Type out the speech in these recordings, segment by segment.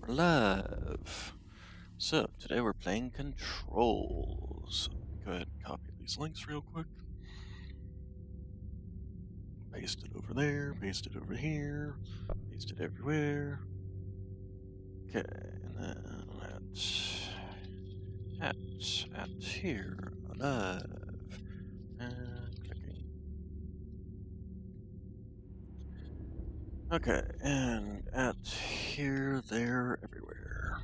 Live. So, today we're playing Controls. Go ahead and copy these links real quick. Paste it over there, paste it over here, paste it everywhere. Okay, and then at here, live, and clicking. Okay, and at here, there, everywhere.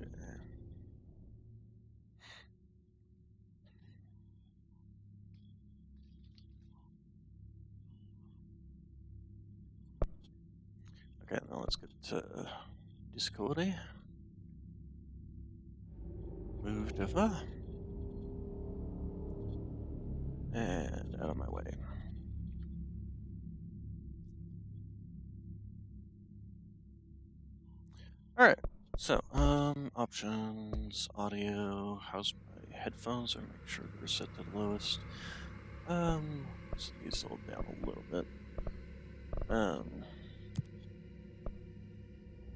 Okay. Okay, now let's get to Discord. Move over. And out of my way. Alright, so, options, audio, how's my headphones? I make sure they're set to the lowest. Let's these all down a little bit.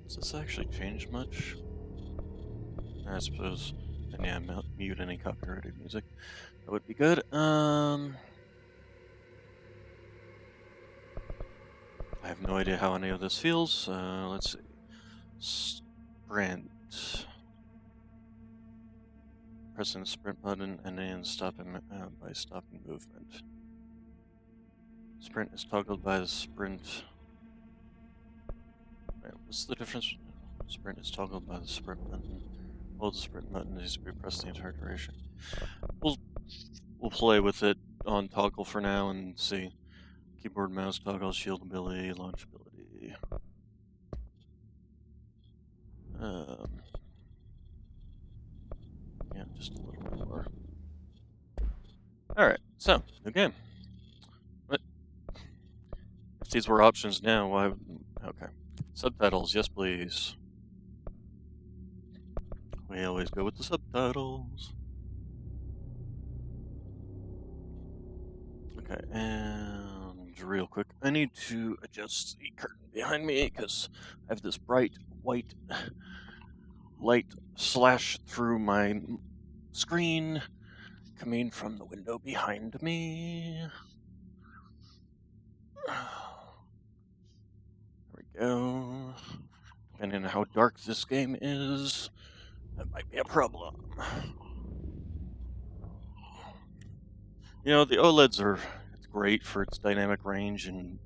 Does this actually change much? I suppose, and yeah, mute any copyrighted music. That would be good. I have no idea how any of this feels. Let's see. Sprint. Pressing the sprint button and then stopping by stopping movement. Sprint is toggled by the sprint. Wait, what's the difference? Sprint is toggled by the sprint button. Hold the sprint button needs to be pressed the entire duration. We'll play with it on toggle for now and see. Keyboard, mouse toggle, shield ability, launch ability. Yeah, just a little bit more. Alright, so, new game. What? If these were options now, why? Okay. Subtitles, yes please. We always go with the subtitles. Okay, and real quick, I need to adjust the curtain behind me because I have this bright white light slash through my screen coming from the window behind me. There we go. Depending on how dark this game is, that might be a problem. You know, the OLEDs are great for its dynamic range and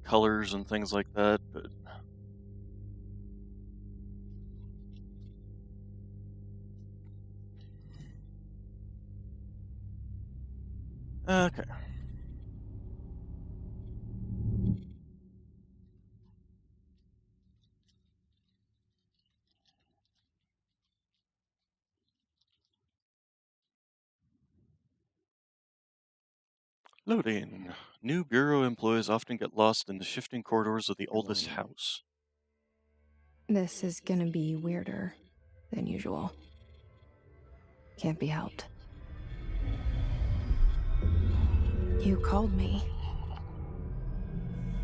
colors and things like that, but okay. Loading. New bureau employees often get lost in the shifting corridors of the oldest house. This is gonna be weirder than usual. Can't be helped. You called me.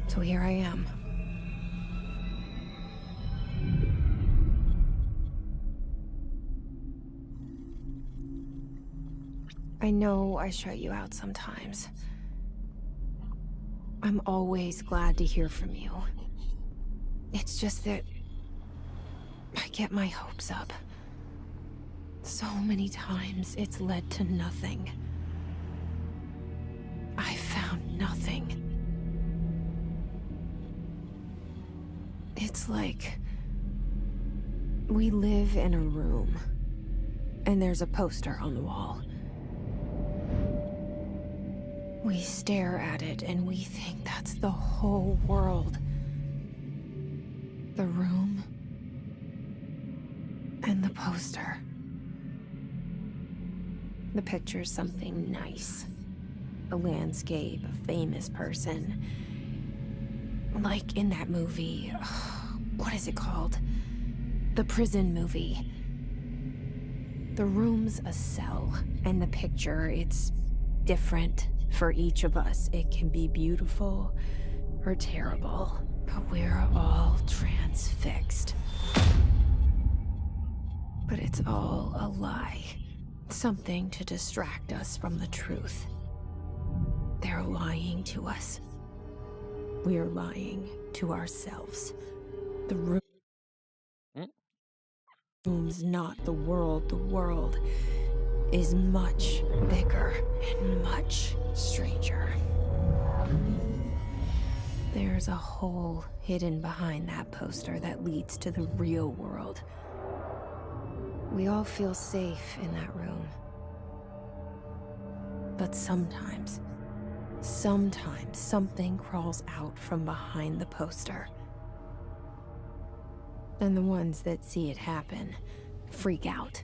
So here I am. I know I shut you out sometimes. I'm always glad to hear from you. It's just that I get my hopes up. So many times it's led to nothing. I found nothing. It's like we live in a room, and there's a poster on the wall. We stare at it and we think that's the whole world. The room and the poster. The picture's something nice. A landscape, a famous person. Like in that movie, what is it called? The prison movie. The room's a cell, and the picture, it's different for each of us. It can be beautiful, are terrible, but we're all transfixed. But it's all a lie. Something to distract us from the truth. They're lying to us. We're lying to ourselves. The room's not the world. The world is much bigger and much stranger. There's a hole hidden behind that poster that leads to the real world. We all feel safe in that room. But sometimes something crawls out from behind the poster. And the ones that see it happen freak out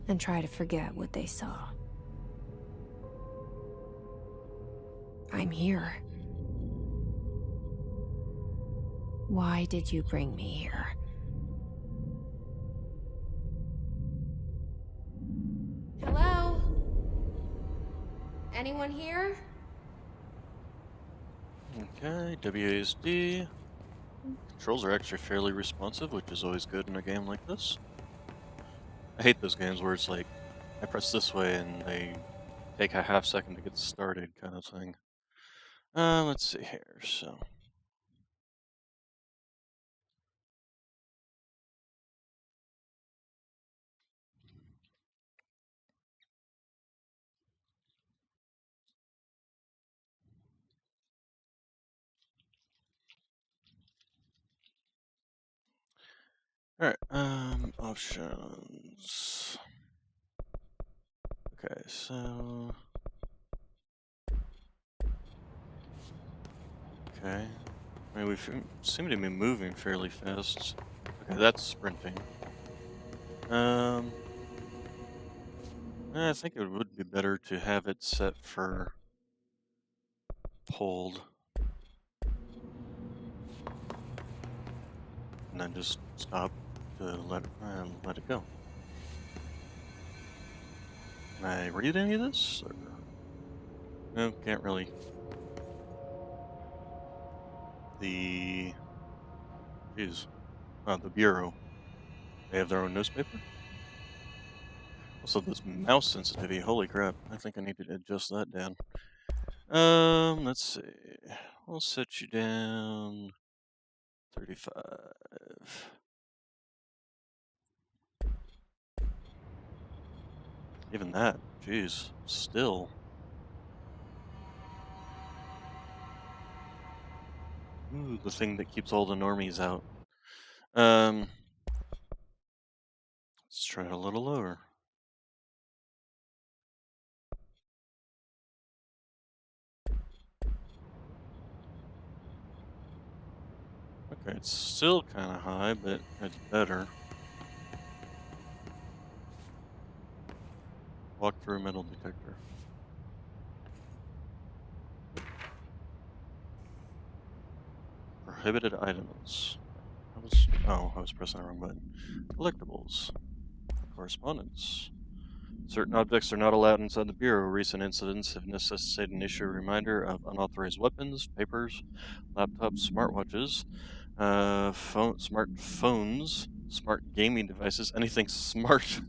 and try to forget what they saw. I'm here. Why did you bring me here? Hello? Anyone here? Okay, WASD. Controls are actually fairly responsive, which is always good in a game like this. I hate those games where it's like, I press this way and they take a half second to get started kind of thing. Let's see here, so. Alright, options. Okay, so. Okay. I mean, we seem to be moving fairly fast. Okay, that's sprinting. I think it would be better to have it set for hold. And then just stop to let it go. Can I read any of this? Or... No, can't really. The Bureau. They have their own newspaper. Also, this mouse sensitivity. Holy crap! I think I need to adjust that down. Let's see. We'll set you down 35. Even that, jeez, still. Ooh, the thing that keeps all the normies out. Let's try it a little lower. Okay, it's still kind of high, but it's better. Walk through metal detector. Prohibited items. I was pressing the wrong button. Collectibles. Correspondence. Certain objects are not allowed inside the Bureau. Recent incidents have necessitated an issue reminder of unauthorized weapons, papers, laptops, smartwatches, smartphones, smart gaming devices, anything smart.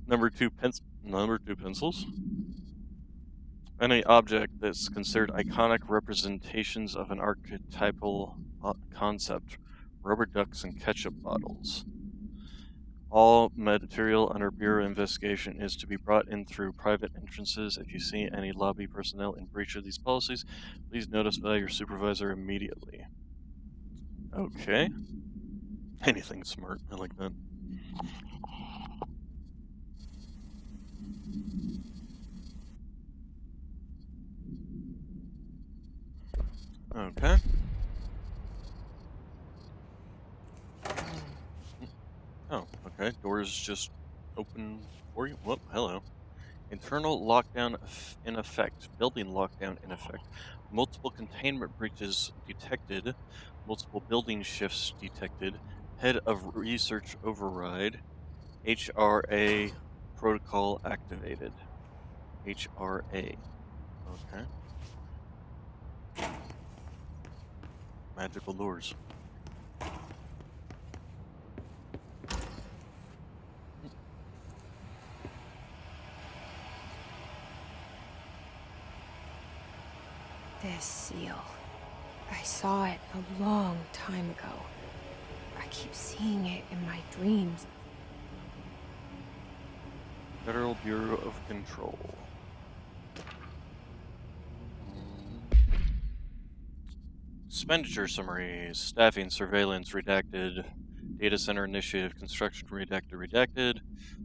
Number two pencils. Any object that's considered iconic representations of an archetypal concept. Rubber ducks and ketchup bottles. All material under Bureau investigation is to be brought in through private entrances. If you see any lobby personnel in breach of these policies, please notify your supervisor immediately. Okay. Anything smart. I like that. Okay. Oh, okay. Doors just open for you. Whoop, hello. Internal lockdown in effect. Building lockdown in effect. Multiple containment breaches detected. Multiple building shifts detected. Head of research override. HRA protocol activated. HRA. Okay. Magical lures. This seal. I saw it a long time ago. I keep seeing it in my dreams. Federal Bureau of Control. Expenditure summaries. Staffing, surveillance, redacted. Data center initiative, construction, redacted.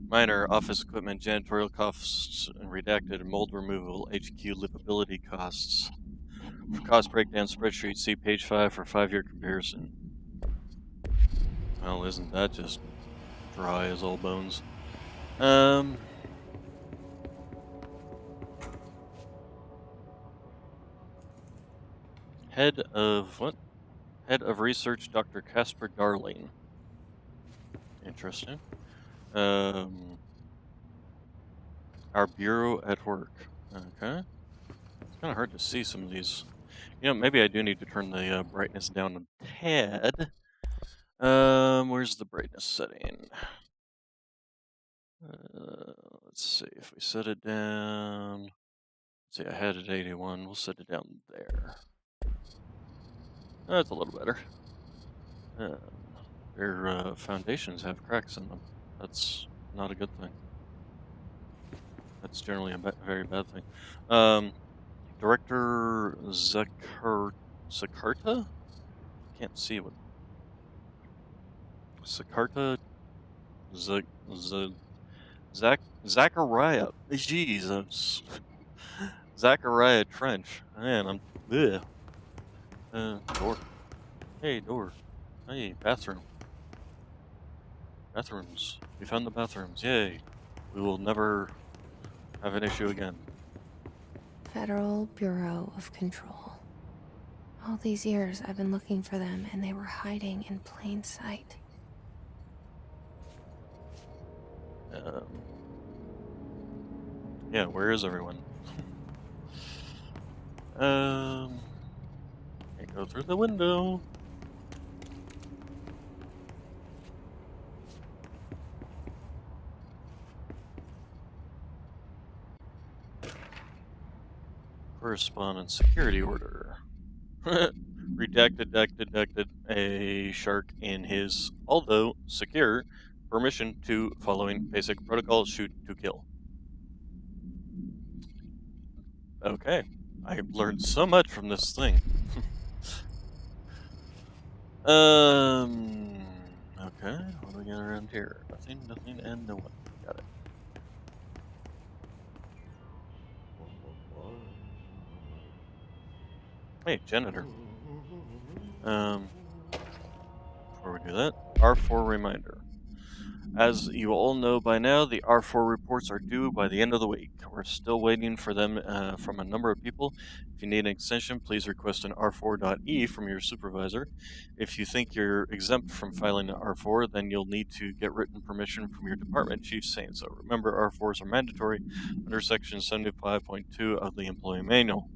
Minor office equipment, janitorial costs, redacted. Mold removal, HQ livability costs. For cost breakdown spreadsheet, see page 5 for 5-year comparison. Well, isn't that just dry as all bones? Head of what? Head of research, Dr. Casper Darling. Interesting. Our bureau at work. Okay. It's kind of hard to see some of these. You know, maybe I do need to turn the brightness down a tad. Where's the brightness setting? Let's see if we set it down. Let's see, I had it 81. We'll set it down there. That's a little better. Their foundations have cracks in them. That's not a good thing. That's generally a very bad thing. Director Sakarta? Can't see what. Sakarta? Zachariah. Jesus. Zachariah Trench. Man, I'm. Ugh. Door. Hey, door. Hey, bathroom. Bathrooms. We found the bathrooms. Yay. We will never have an issue again. Federal Bureau of Control. All these years I've been looking for them, and they were hiding in plain sight. Yeah, where is everyone? Can't go through the window. Correspondence security order. Redacted a shark in his, although secure, permission to following basic protocol, shoot to kill. Okay, I learned so much from this thing. Okay, what do we got around here? Nothing, and no one. Got it. Hey, janitor. Before we do that, R4 reminder. As you all know by now, the R4 reports are due by the end of the week. We're still waiting for them from a number of people. If you need an extension, please request an R4.E from your supervisor. If you think you're exempt from filing an R4, then you'll need to get written permission from your department chief saying so. Remember, R4s are mandatory under Section 75.2 of the Employee Manual.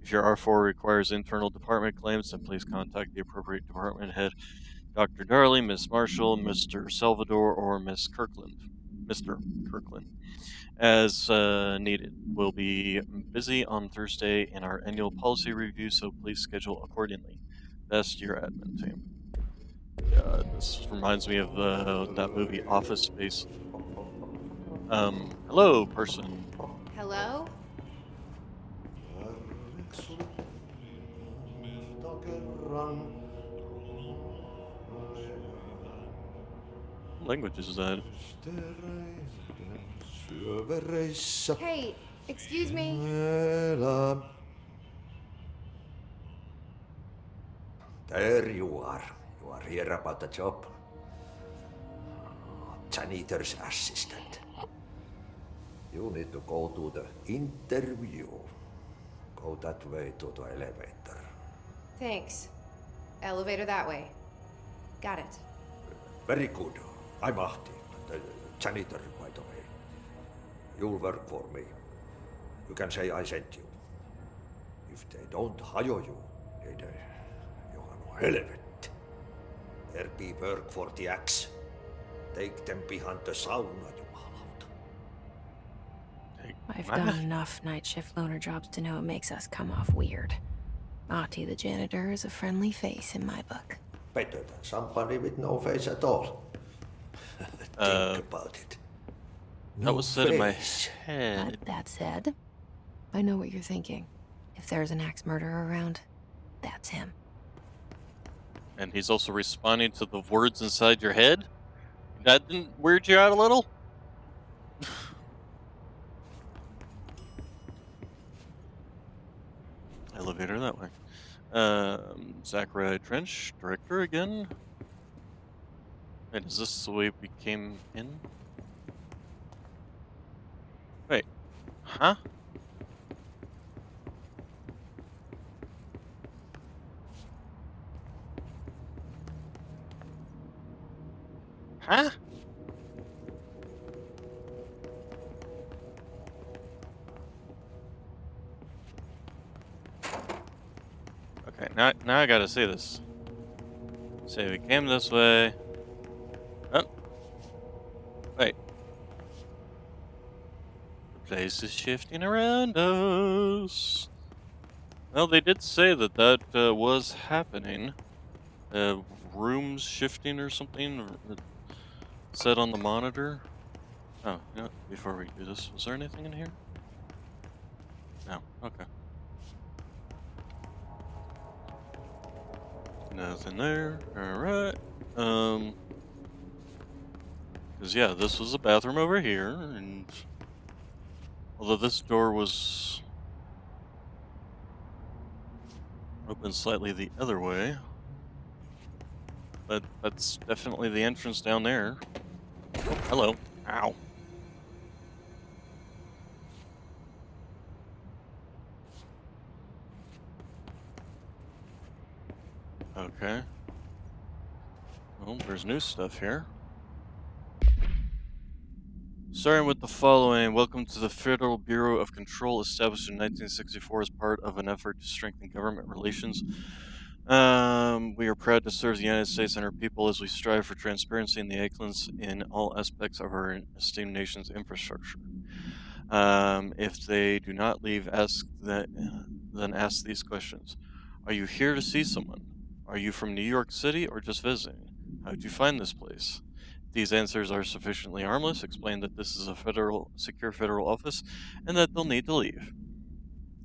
If your R4 requires internal department claims, then please contact the appropriate department head, Dr. Darley, Miss Marshall, Mr. Salvador, or Miss Kirkland. Mr. Kirkland. As needed. We'll be busy on Thursday in our annual policy review, so please schedule accordingly. Best, your admin team. This reminds me of that movie Office Space. Hello, person. Hello? What language is that? Hey, excuse me. There you are. You are here about the job. Janitor's assistant. You need to go to the interview. Go that way to the elevator. Thanks. Elevator that way. Got it. Very good. I'm Ahti, the janitor, by the way. You'll work for me. You can say I sent you. If they don't hire you, niin Johan helvet. There be work for the axe. Take them behind the sauna, jumalauta. I've done enough night shift loner jobs to know it makes us come off weird. Ahti the janitor is a friendly face in my book. Better than somebody with no face at all. Think about it. That was said in my face. head. But that said, I know what you're thinking. If there's an axe murderer around, that's him. And he's also responding to the words inside your head? That didn't weird you out a little? Elevator that way. Zachariah Trench, director again. Wait, is this the way we came in? Wait, huh? Huh? Okay, now I gotta see this. Say we came this way. Oh. Wait. The place is shifting around us. Well, they did say that was happening. Rooms shifting or something said on the monitor. Oh, you know what? Before we do this, was there anything in here? No. Okay. Nothing there. Alright. Because, yeah, this was a bathroom over here, and although this door was open slightly the other way, but that's definitely the entrance down there. Hello. Ow. Okay. Well, there's new stuff here. Starting with the following, welcome to the Federal Bureau of Control, established in 1964 as part of an effort to strengthen government relations. We are proud to serve the United States and our people as we strive for transparency and the excellence in all aspects of our esteemed nation's infrastructure. If they do not leave, then ask these questions. Are you here to see someone? Are you from New York City or just visiting? How did you find this place? If these answers are sufficiently harmless, explain that this is a secure federal office and that they'll need to leave.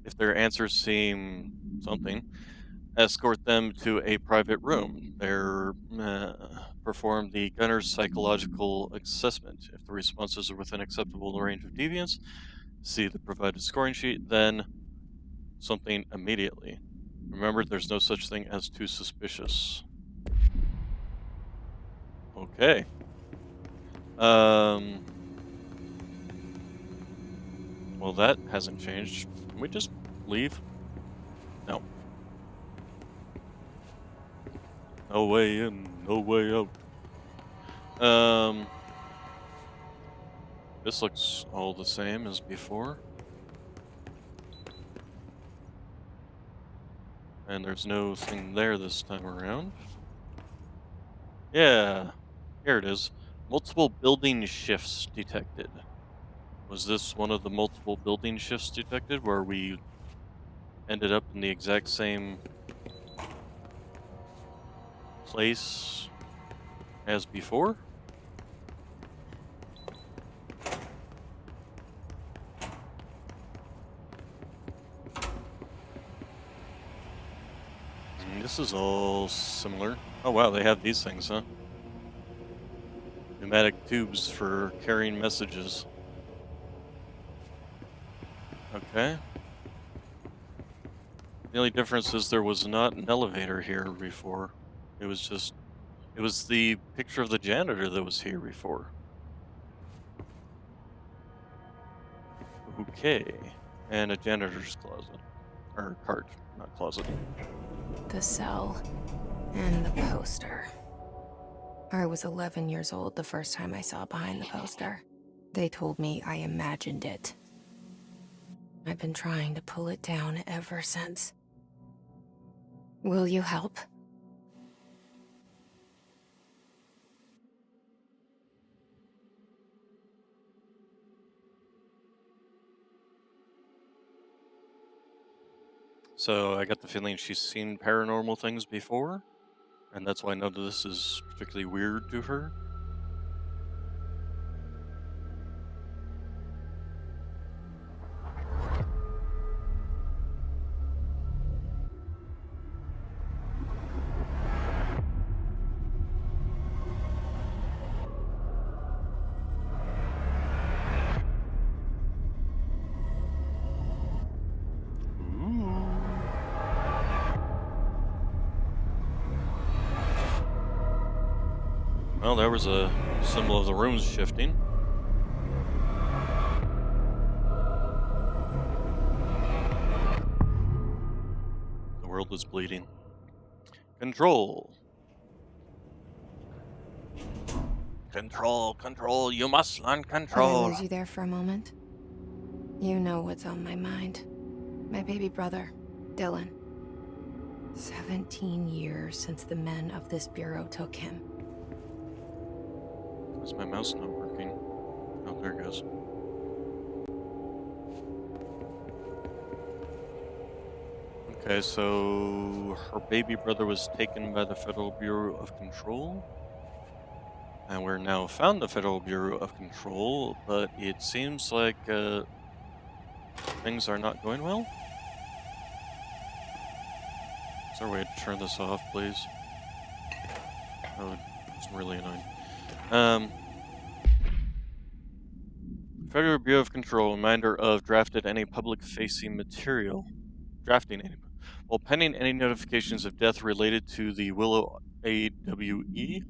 If their answers seem something, escort them to a private room. Perform the gunner's psychological assessment. If the responses are within acceptable range of deviance, see the provided scoring sheet, then something immediately. Remember, there's no such thing as too suspicious. Okay. Well, that hasn't changed. Can we just leave? No. No way in, no way out. This looks all the same as before. And there's no thing there this time around. Yeah, here it is. Multiple building shifts detected. Was this one of the multiple building shifts detected where we ended up in the exact same place as before? This is all similar. Oh wow, they have these things, huh? Pneumatic tubes for carrying messages. Okay. The only difference is there was not an elevator here before. It was the picture of the janitor that was here before. Okay. And a janitor's closet. Or cart, not closet. The cell and the poster. I was 11 years old the first time I saw behind the poster. They told me I imagined it. I've been trying to pull it down ever since. Will you help? So I got the feeling she's seen paranormal things before, and that's why none of this is particularly weird to her. Well, there was a symbol of the rooms shifting. The world is bleeding. Control. Control, you must learn Did I control. lose you there for a moment? You know what's on my mind. My baby brother, Dylan. 17 years since the men of this bureau took him. Is my mouse not working? Oh, there it goes. Okay, so her baby brother was taken by the Federal Bureau of Control. And we're now found the Federal Bureau of Control, but it seems like things are not going well. Is there a way to turn this off, please? Oh, it's really annoying. Federal Bureau of Control, reminder of drafting any public-facing material. While pending any notifications of death related to the Willow AWE,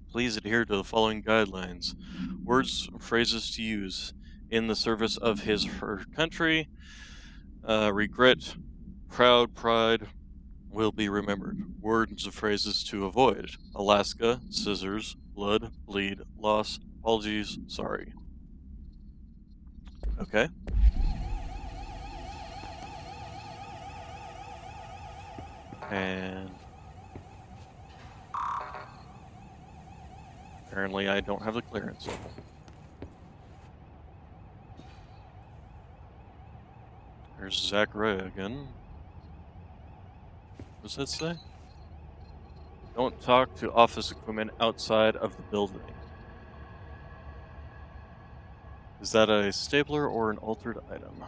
please adhere to the following guidelines. Words, phrases to use in the service of her country. Regret, proud, pride will be remembered. Words of phrases to avoid. Alaska, scissors, blood, bleed, loss, apologies, sorry. Okay. And apparently I don't have the clearance. There's Zachariah again. What does that say? Don't talk to office equipment outside of the building. Is that a stapler or an altered item?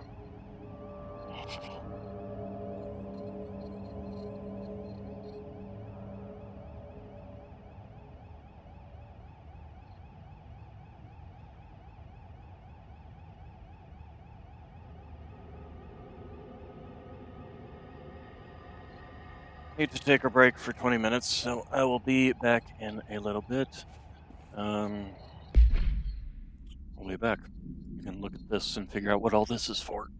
Need to take a break for 20 minutes, so I will be back in a little bit. I'll be back. You can look at this and figure out what all this is for.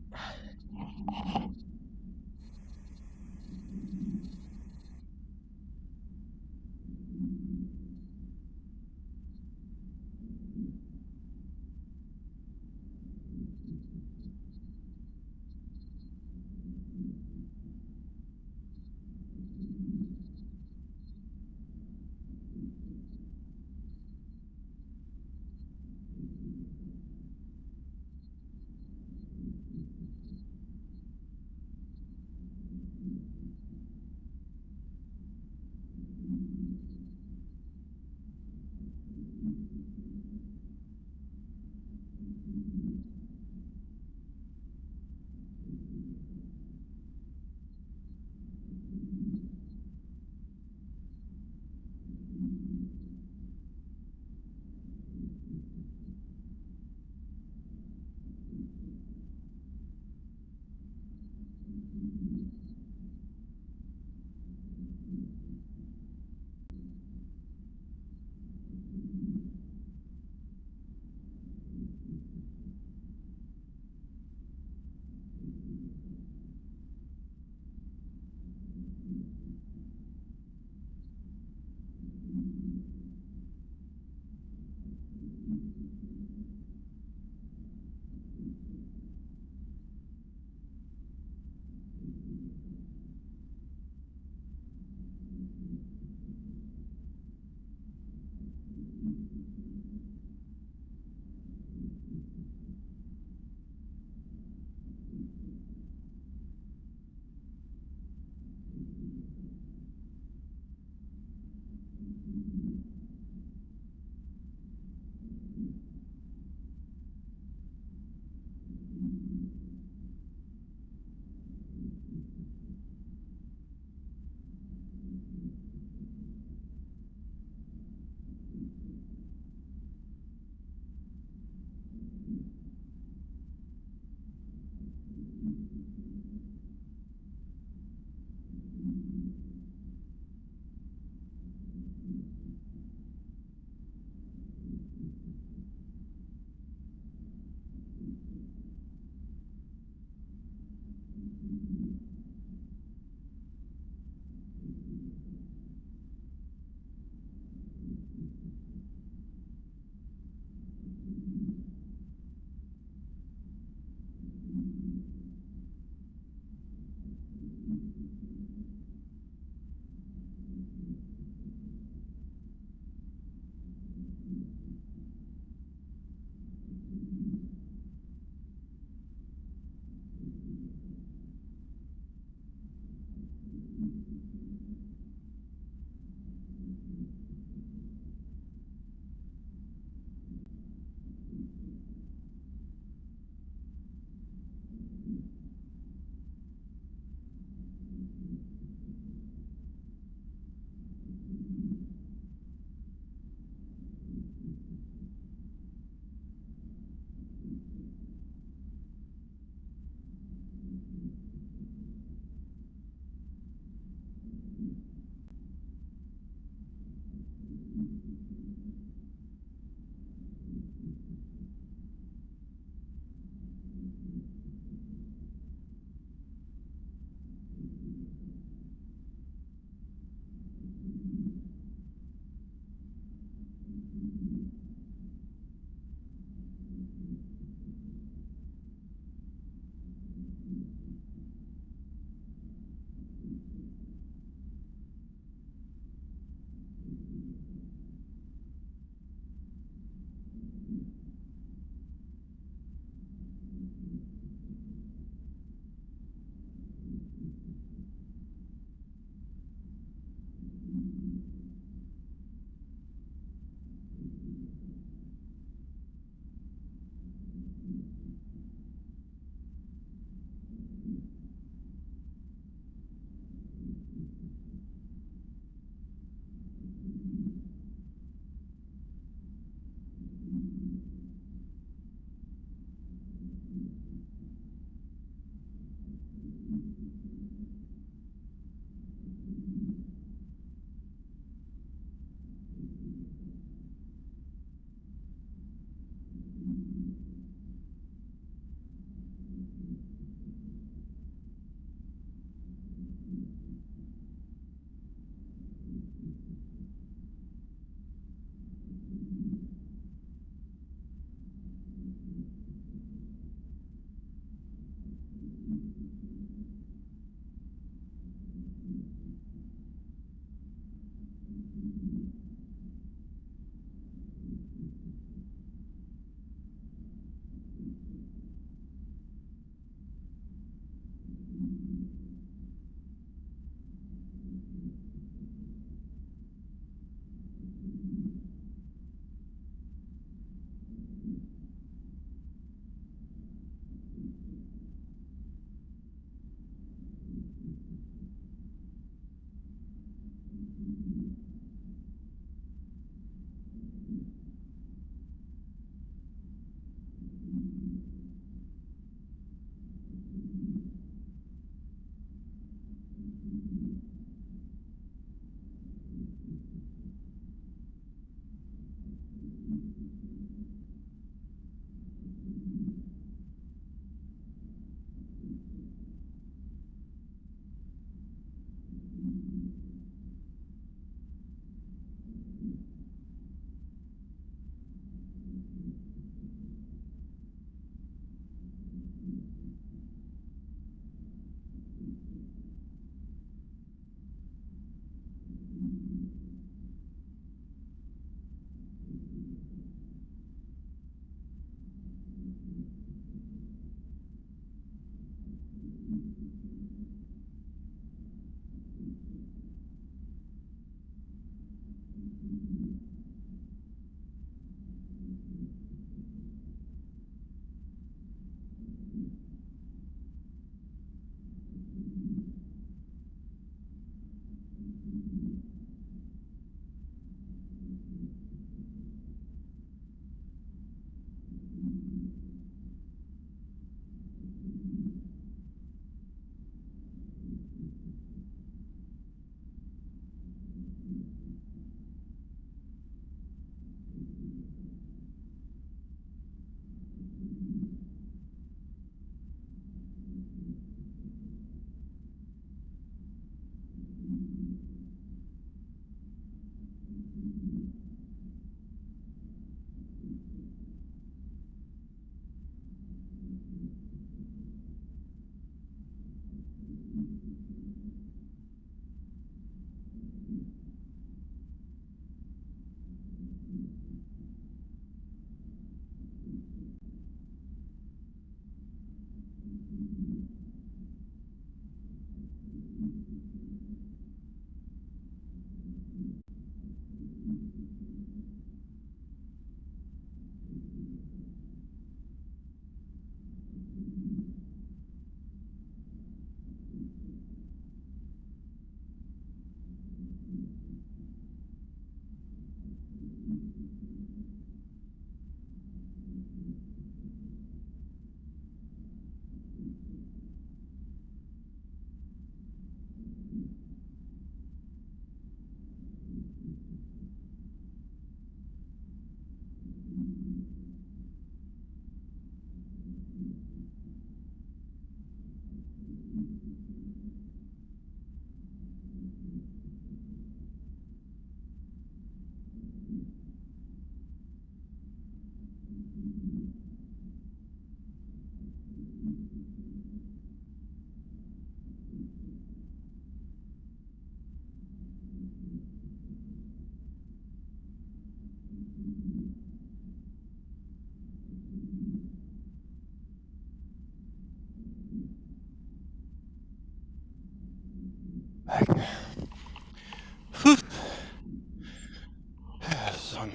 fun.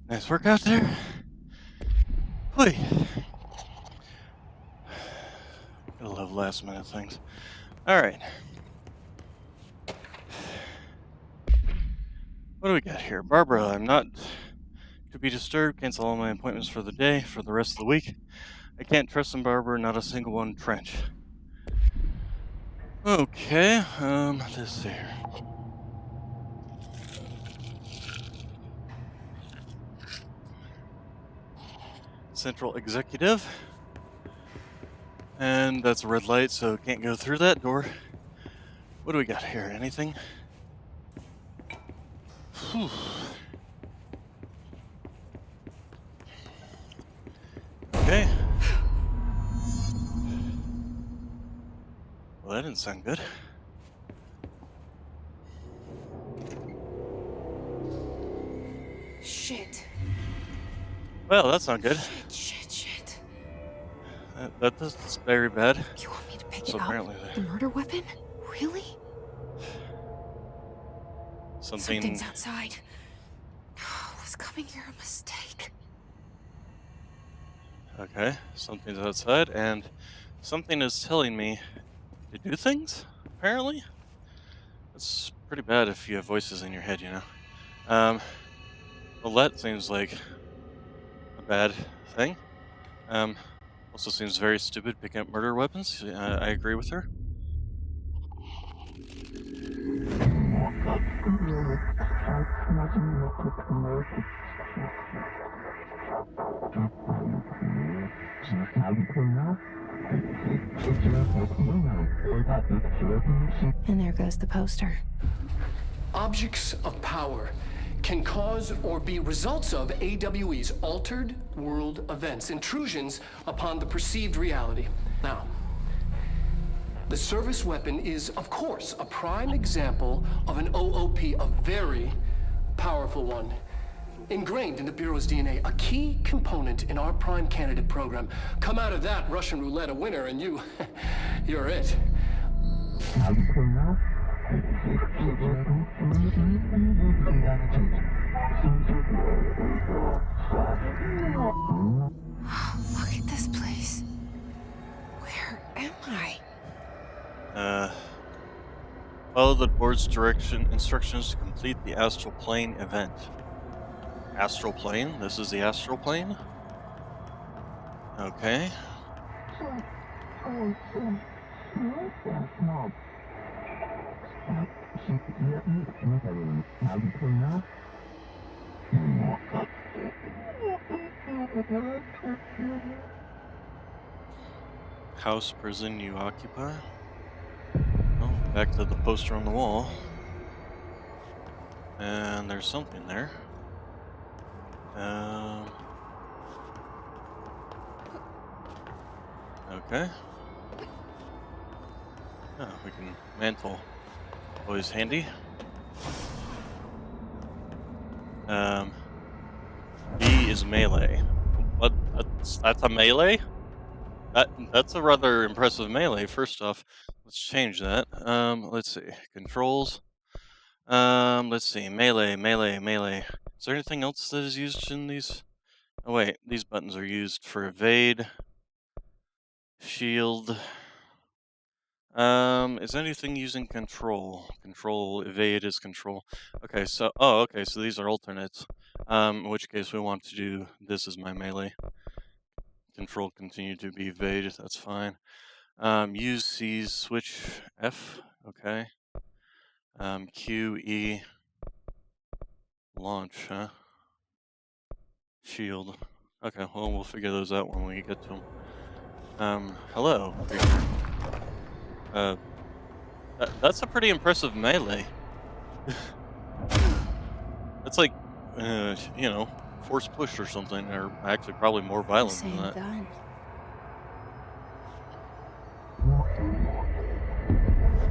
Nice work out there. Whee. Gotta love last minute things. Alright. What do we got here? Barbara, I'm not to be disturbed. Cancel all my appointments for the day, for the rest of the week. I can't trust in Barbara, not a single one. Trench. Okay, let's see here. Central Executive. And that's a red light, so can't go through that door. What do we got here? Anything? Whew. Okay. Well, that didn't sound good. Shit. Well, that's not good. Shit. That's very bad. You want me to pick So it up? apparently The murder weapon? Really? Something's outside. Was coming here a mistake? Okay, something's outside, and something is telling me to do things, apparently. That's pretty bad if you have voices in your head, you know. Well, that seems like a bad thing. Also seems very stupid picking up murder weapons. I agree with her. And there goes the poster. Objects of power can cause or be results of AWE's altered world events, intrusions upon the perceived reality. Now, the service weapon is, of course, a prime example of an OOP, a very powerful one. Ingrained in the Bureau's DNA, a key component in our prime candidate program. Come out of that Russian roulette a winner and you're it. Look at this place. Where am I? Follow the board's instructions to complete the astral plane event. Astral plane? This is the astral plane? Okay. House, prison you occupy? Well, back to the poster on the wall. And there's something there. Okay. Oh, we can mantle. Always handy. B is melee. What? That's a melee? That's a rather impressive melee. First off, let's change that. Let's see. Controls. Let's see. Melee. Is there anything else that is used in these? Oh wait, these buttons are used for evade, shield. Is anything using control? Control, evade is control. Okay, so, okay, so these are alternates. In which case we want to do this as my melee. Control continue to be evade, that's fine. Use C's, switch F, okay. Q, E, launch, huh? Shield. Okay, well, we'll figure those out when we get to them. Hello. That's a pretty impressive melee. That's like, you know, force push or something, or actually probably more violent than that. Gun.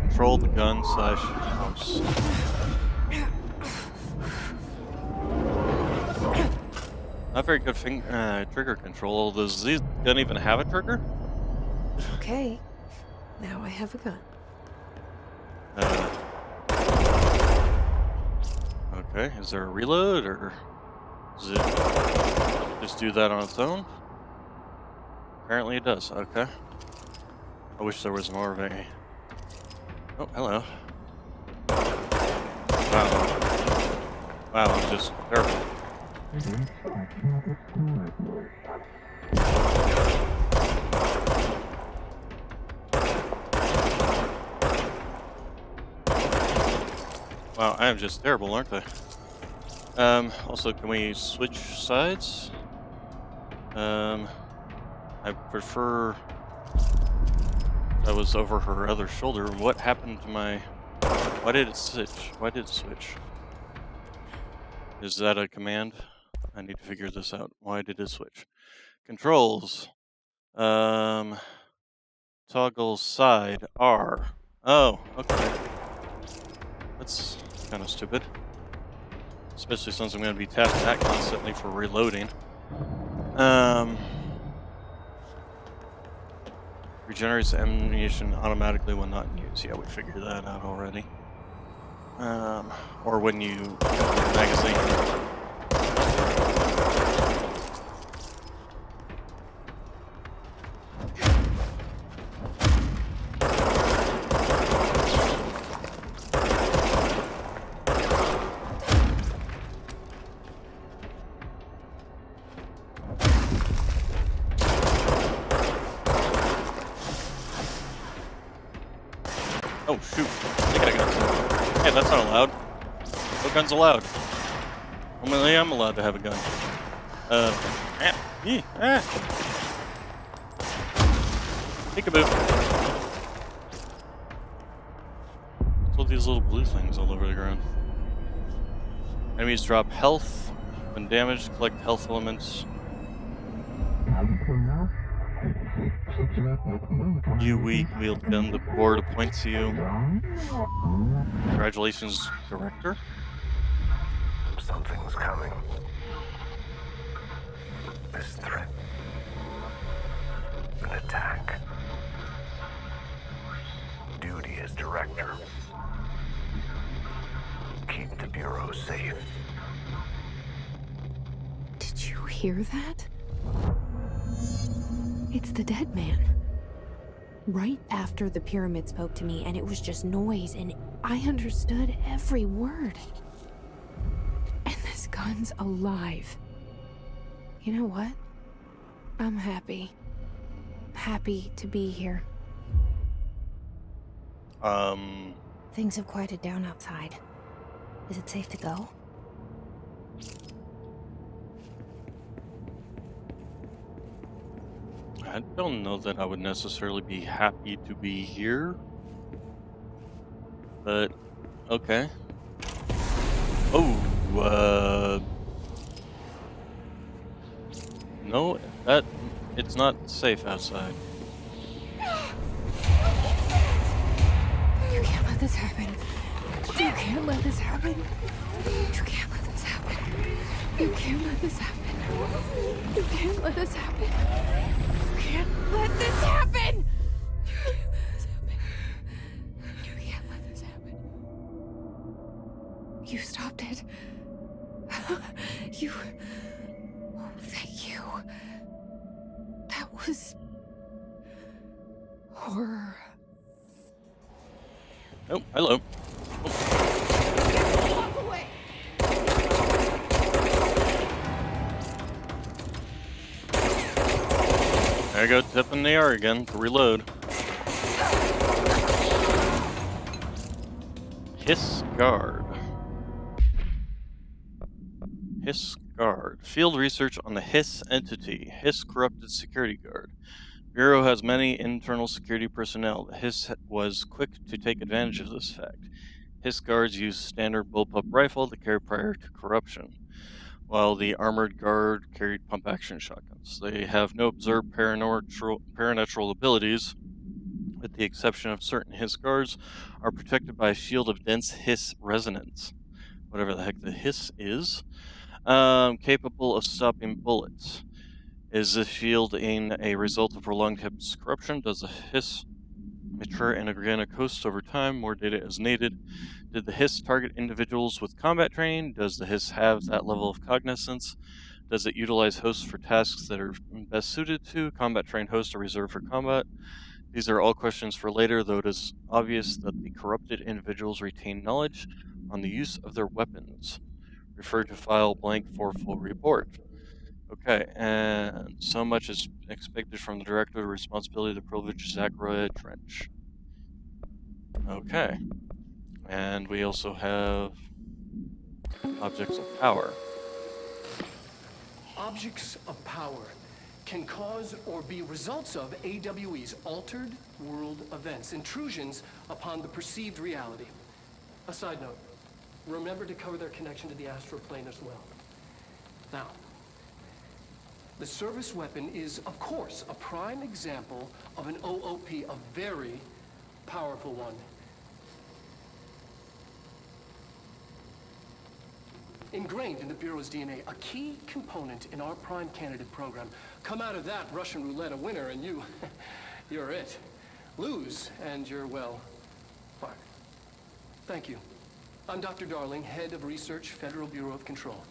Control the gun / house. Not very good trigger control. Does this gun even have a trigger? Okay. Now I have a gun. Okay, is there a reload, or does it just do that on its own? Apparently it does, okay. I wish there was more of a... Oh, hello. Wow. Wow, I'm just terrible. Wow, I am just terrible, aren't I? Also, can we switch sides? I prefer... I was over her other shoulder. What happened to my... Why did it switch? Why did it switch? Is that a command? I need to figure this out. Why did it switch? Controls. Toggle side R. Oh, okay. That's kind of stupid. Especially since I'm going to be tapping that constantly for reloading. Regenerates ammunition automatically when not in use. Yeah, we figured that out already. Or when you empty the magazine. Oh shoot, I got a gun. Hey, that's not allowed. No guns allowed. Only I'm allowed to have a gun. Peekaboo. What's all these little blue things all over the ground? Enemies drop health. When damaged, collect health elements. You weak, wield gun, the board appoints you. Congratulations, Director. Something's coming. This threat. An attack. Duty as Director. Keep the Bureau safe. Did you hear that? It's the dead man. Right after the pyramid spoke to me, and it was just noise, and I understood every word. And this gun's alive. You know what? I'm happy. Happy to be here. Things have quieted down outside. Is it safe to go? I don't know that I would necessarily be happy to be here. But, okay. Oh, no, it's not safe outside. You can't let this happen. You can't let this happen. You can't let this happen. You can't let this happen. You can't let this happen. You can't let this happen. You can't let this happen. You stopped it. You... Oh, thank you. That was... horror. Oh, hello. Walk away. There I go, tipping the R again to reload. Hiss Guard. Hiss Guard. Field research on the Hiss entity. Hiss corrupted security guard. Bureau has many internal security personnel. The Hiss was quick to take advantage of this fact. Hiss guards use standard bullpup rifle to carry prior to corruption, while the armored guard carried pump-action shotguns. They have no observed paranatural abilities, with the exception of certain Hiss guards, are protected by a shield of dense Hiss resonance. Whatever the heck the Hiss is. Capable of stopping bullets. Is this shield a result of prolonged Hiss corruption? Does the Hiss mature and organic hosts over time. More data is needed. Did the HISS target individuals with combat training? Does the HISS have that level of cognizance? Does it utilize hosts for tasks that are best suited to? Combat trained hosts are reserved for combat. These are all questions for later, though it is obvious that the corrupted individuals retain knowledge on the use of their weapons. Refer to file blank for full report. Okay, and so much is expected from the director of responsibility of the privileged Zachariah Trench. Okay, and we also have objects of power. Objects of power can cause or be results of AWE's altered world events, intrusions upon the perceived reality. A side note, remember to cover their connection to the astral plane as well. Now, the service weapon is, of course, a prime example of an OOP, a very powerful one. Ingrained in the Bureau's DNA, a key component in our prime candidate program. Come out of that Russian roulette a winner and you're it. Lose and you're, well, fired. Thank you. I'm Dr. Darling, head of research, Federal Bureau of Control.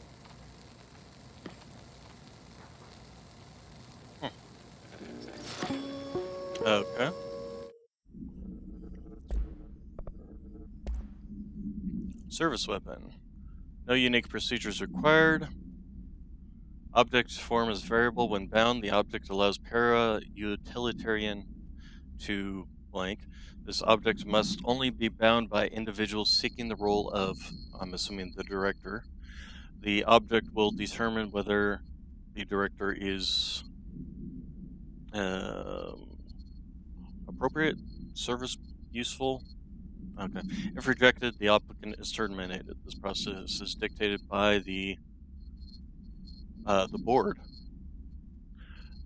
Okay. Service weapon. No unique procedures required. Object form is variable. When bound, the object allows para-utilitarian to blank. This object must only be bound by individuals seeking the role of, I'm assuming, the director. The object will determine whether the director is appropriate, service useful. Okay. If rejected, the applicant is terminated. This process is dictated by the board,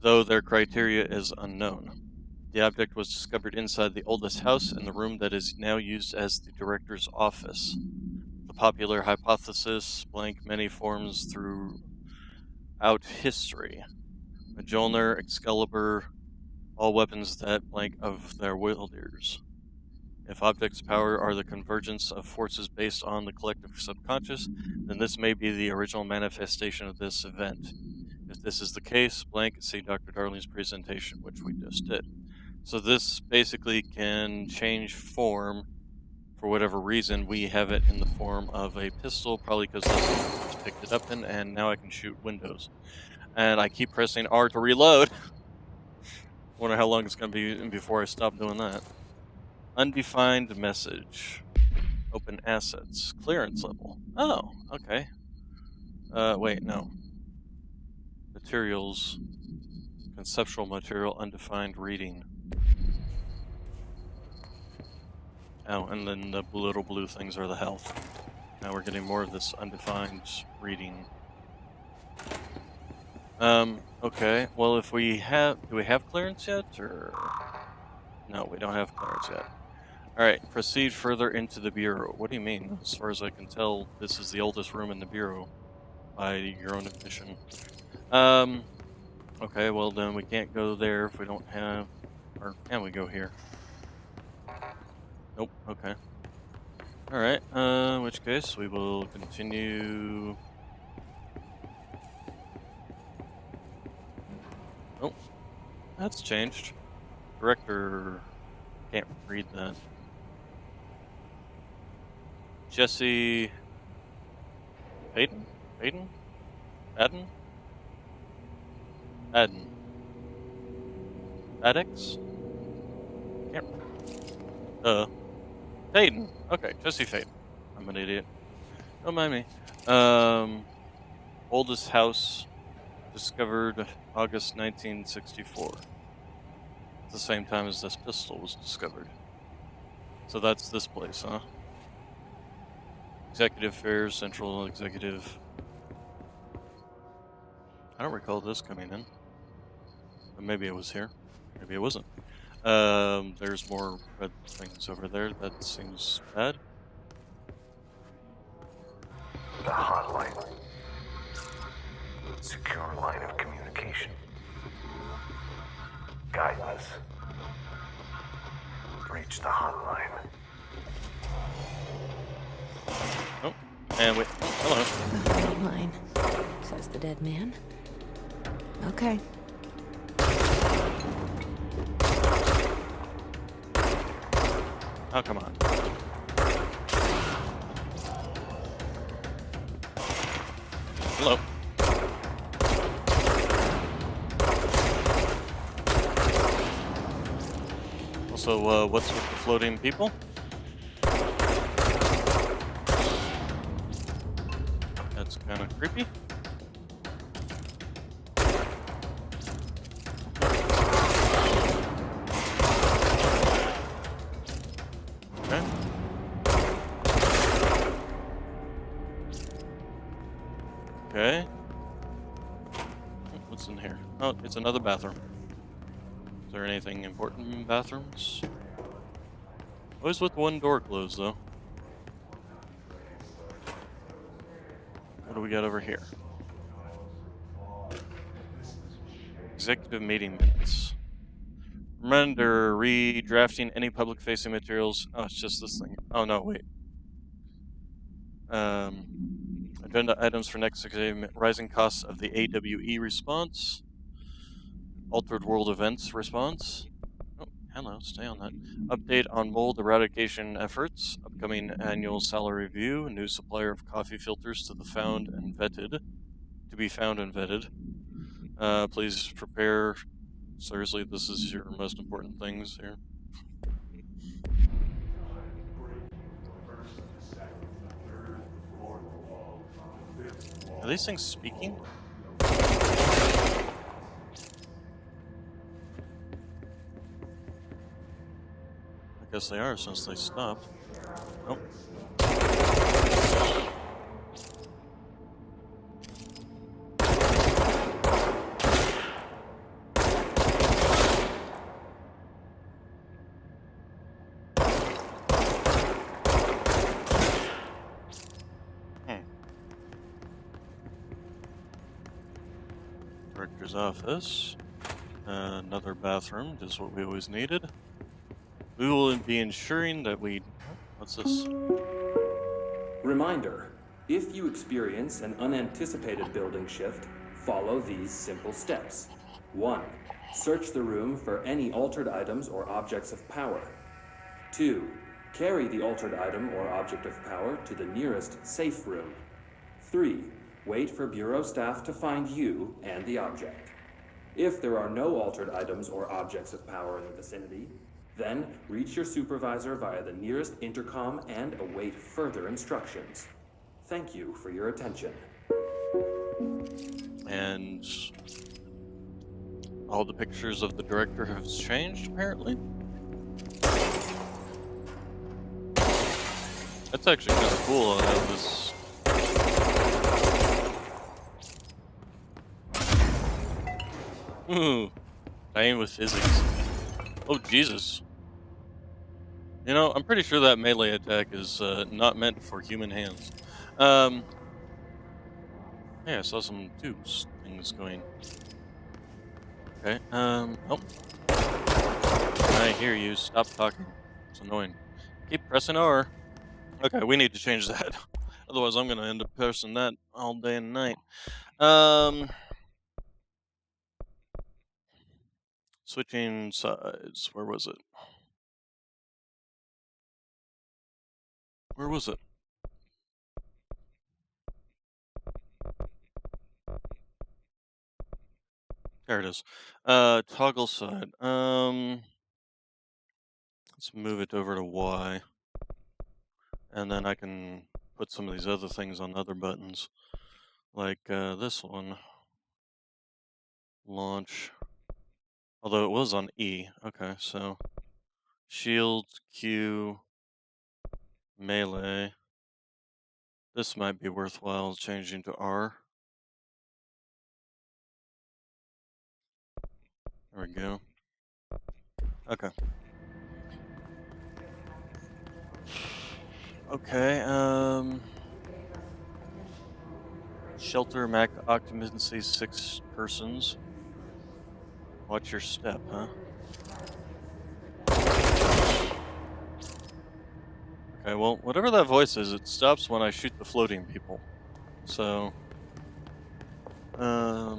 though their criteria is unknown. The object was discovered inside the oldest house in the room that is now used as the director's office. The popular hypothesis, blank, many forms throughout history. Mjolnir, Excalibur, all weapons that blank of their wielders. If objects' power are the convergence of forces based on the collective subconscious, then this may be the original manifestation of this event. If this is the case, blank, see Dr. Darling's presentation, which we just did. So this basically can change form for whatever reason. We have it in the form of a pistol, probably because I picked it up in, and now I can shoot windows. And I keep pressing R to reload. Wonder how long it's going to be before I stop doing that. Undefined message. Open assets. Clearance level. Oh, okay. Wait, no. Materials. Conceptual material. Undefined reading. Oh, and then the little blue things are the health. Now we're getting more of this undefined reading. Okay. Well, if we have... Do we have clearance yet, or... No, we don't have clearance yet. Alright, proceed further into the Bureau. What do you mean? As far as I can tell, this is the oldest room in the Bureau, by your own admission. Okay, well then we can't go there if we don't have... Or can we go here? Nope, okay. Alright, in which case we will continue... Oh, that's changed. Director... Can't read that. Jesse... Hayden? Hayden? Adden? Adden. Addix? Can't... Hayden! Okay, Jesse Hayden. I'm an idiot. Don't mind me. Oldest house discovered August 1964. At the same time as this pistol was discovered. So that's this place, huh? Executive Affairs, Central Executive. I don't recall this coming in. But maybe it was here. Maybe it wasn't. There's more red things over there. That seems bad. The hotline. Secure line of communication. Guidance. reach the hotline. Oh, and wait. Hello. Not mine, says the dead man. Okay. Oh, come on. Hello. Also, what's with the floating people? That's kind of creepy. Okay. Okay. What's in here? Oh, it's another bathroom. Is there anything important in bathrooms? Always with one door closed, though. What do we got over here? Executive meeting minutes. Reminder, redrafting any public-facing materials. Oh, it's just this thing. Oh, no, wait. Agenda items for next exam: rising costs of the AWE response. Altered world events response. Oh, hello, stay on that. Update on mold eradication efforts. Upcoming annual salary review. New supplier of coffee filters to the found and vetted. To be found and vetted. Please prepare. Seriously, this is your most important things here. Are these things speaking? I guess they are since they stopped. Oh. Director's office. Another bathroom, just what we always needed. We will be ensuring that we... What's this? Reminder, if you experience an unanticipated building shift, follow these simple steps. 1. Search the room for any altered items or objects of power. 2. Carry the altered item or object of power to the nearest safe room. 3. Wait for Bureau staff to find you and the object. If there are no altered items or objects of power in the vicinity, then reach your supervisor via the nearest intercom and await further instructions. Thank you for your attention. And all the pictures of the director have changed, apparently. That's actually kind of cool how this... Ooh, dying with physics. Oh, Jesus. You know, I'm pretty sure that melee attack is not meant for human hands. Yeah, I saw some tubes things going. Okay, oh. I hear you. Stop talking. It's annoying. Keep pressing R. Okay, we need to change that. Otherwise, I'm gonna end up pressing that all day and night. Switching sides. Where was it? Where was it? There it is. Toggle side. Let's move it over to Y. And then I can put some of these other things on other buttons. Like this one. Launch. Although it was on E. Okay, so shield, Q, melee. This might be worthwhile changing to R. There we go. Okay. Okay, shelter max occupancy 6 persons. Watch your step, huh? Okay, well, whatever that voice is, it stops when I shoot the floating people. So, I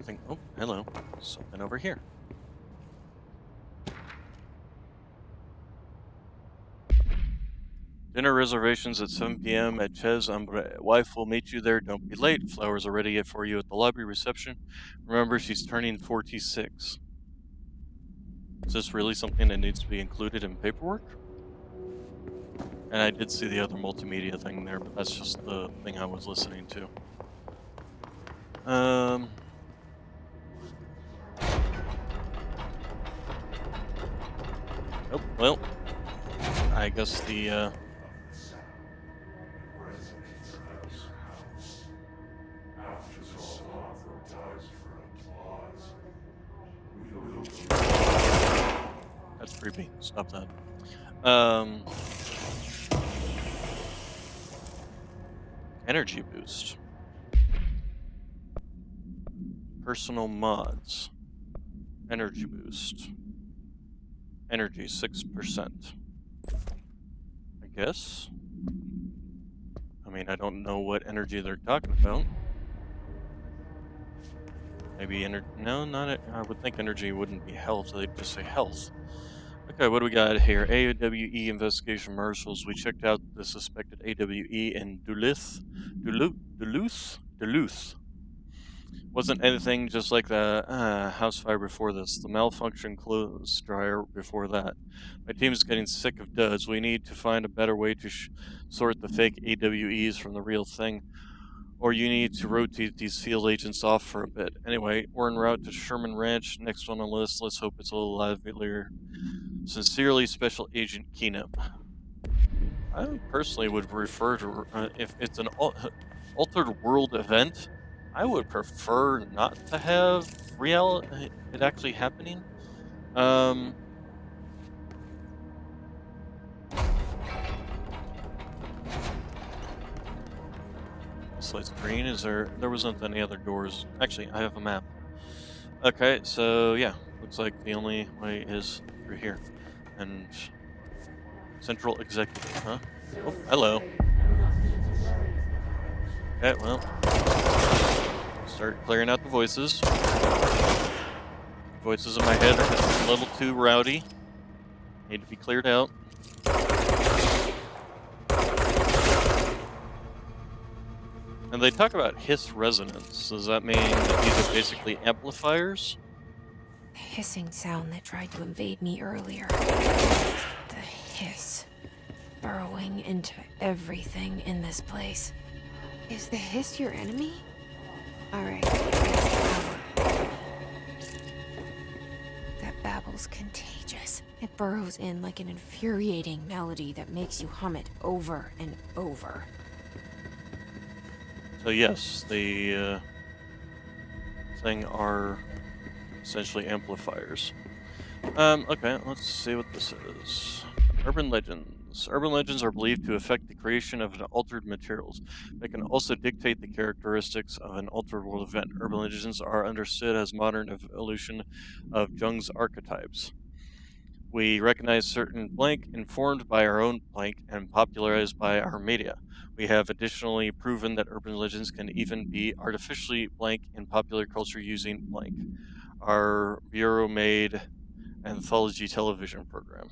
think, oh, hello, something over here. Dinner reservations at 7 p.m. at Chez Ambre. Wife will meet you there. Don't be late. Flowers are ready for you at the lobby reception. Remember, she's turning 46. Is this really something that needs to be included in paperwork? And I did see the other multimedia thing there, but that's just the thing I was listening to. Oh, well, I guess the, that's creepy. Stop that. Energy boost. Personal mods. Energy boost. Energy 6%. I guess. I mean, I don't know what energy they're talking about. Maybe no, not it. I would think energy wouldn't be health. They'd just say health. Okay, what do we got here? AWE investigation marshals. We checked out the suspected AWE in Duluth. Wasn't anything just like the house fire before this. The malfunction clothes dryer before that. My team is getting sick of duds. We need to find a better way to sort the fake AWEs from the real thing. Or you need to rotate these field agents off for a bit. Anyway, we're en route to Sherman Ranch. Next on the list. Let's hope it's a little livelier. Sincerely, Special Agent Keenum. I personally would prefer to, if it's an altered world event, I would prefer not to have it actually happening. This light's green. Is there wasn't any other doors. Actually, I have a map. Okay, so yeah, looks like the only way is through here. And Central Executive, huh? Oh, hello. Okay, well, start clearing out the voices. Voices in my head are getting a little too rowdy. Need to be cleared out. And they talk about hiss resonance. Does that mean that these are basically amplifiers? The hissing sound that tried to invade me earlier. The hiss. Burrowing into everything in this place. Is the hiss your enemy? Alright. That babble's contagious. It burrows in like an infuriating melody that makes you hum it over and over. So yes, the thing are essentially amplifiers. Okay, let's see what this is. Urban legends. Urban legends are believed to affect the creation of altered materials. They can also dictate the characteristics of an altered world event. Urban legends are understood as modern evolution of Jung's archetypes. We recognize certain blank informed by our own blank and popularized by our media. We have additionally proven that urban legends can even be artificially blank in popular culture using blank. Our bureau-made anthology television program.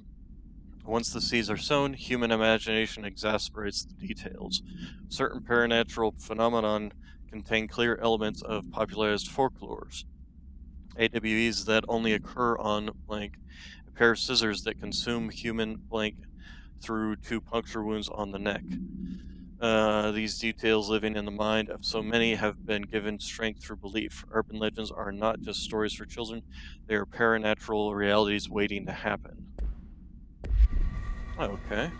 Once the seeds are sown, human imagination exasperates the details. Certain paranatural phenomenon contain clear elements of popularized folklores. AWEs that only occur on blank. A pair of scissors that consume human blank through 2 puncture wounds on the neck. These details living in the mind of so many have been given strength through belief. Urban legends are not just stories for children, they are paranatural realities waiting to happen. Okay.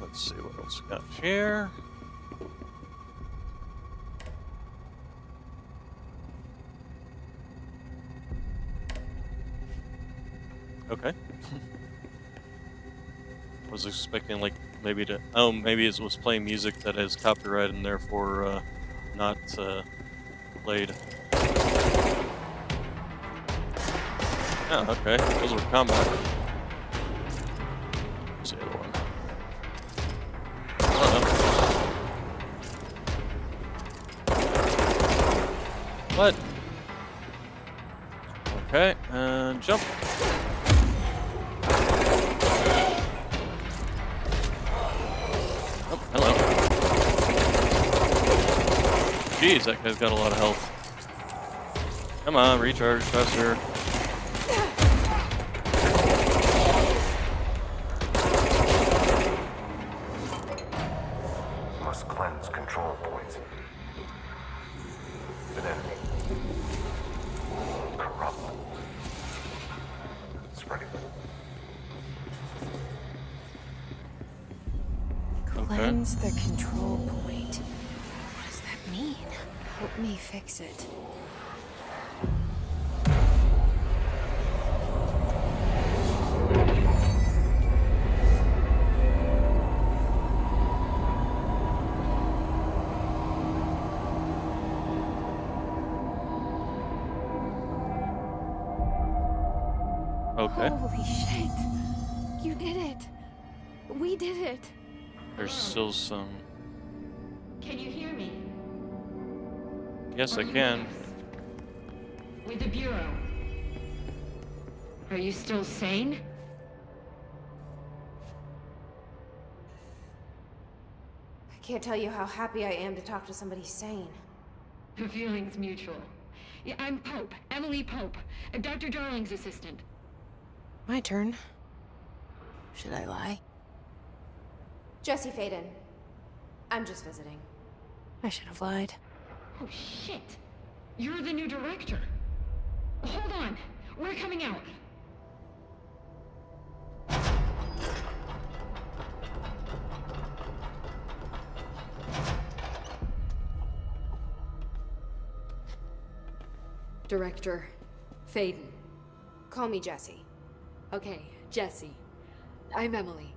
Let's see what else we got here. Okay. Was expecting like maybe to maybe it was playing music that is copyrighted and therefore not played. Oh, okay. Those were combat. What's the other one? Uh-oh. What? Okay, and jump. Oh, hello. Jeez, that guy's got a lot of health. Come on, recharge faster. Must cleanse control points. And then corrupt. Spreading. Cleanse the control point. What does that mean? Help me fix it. Okay. Holy shit. You did it. We did it. There's still some. Can you hear me? Yes, I can. With the Bureau. Are you still sane? I can't tell you how happy I am to talk to somebody sane. The feeling's mutual. Yeah, I'm Pope, Emily Pope, Dr. Darling's assistant. My turn. Should I lie? Jesse Faden. I'm just visiting. I should have lied. Oh, shit. You're the new director. Hold on. We're coming out. Director Faden. Call me Jesse. Okay, Jesse. I'm Emily.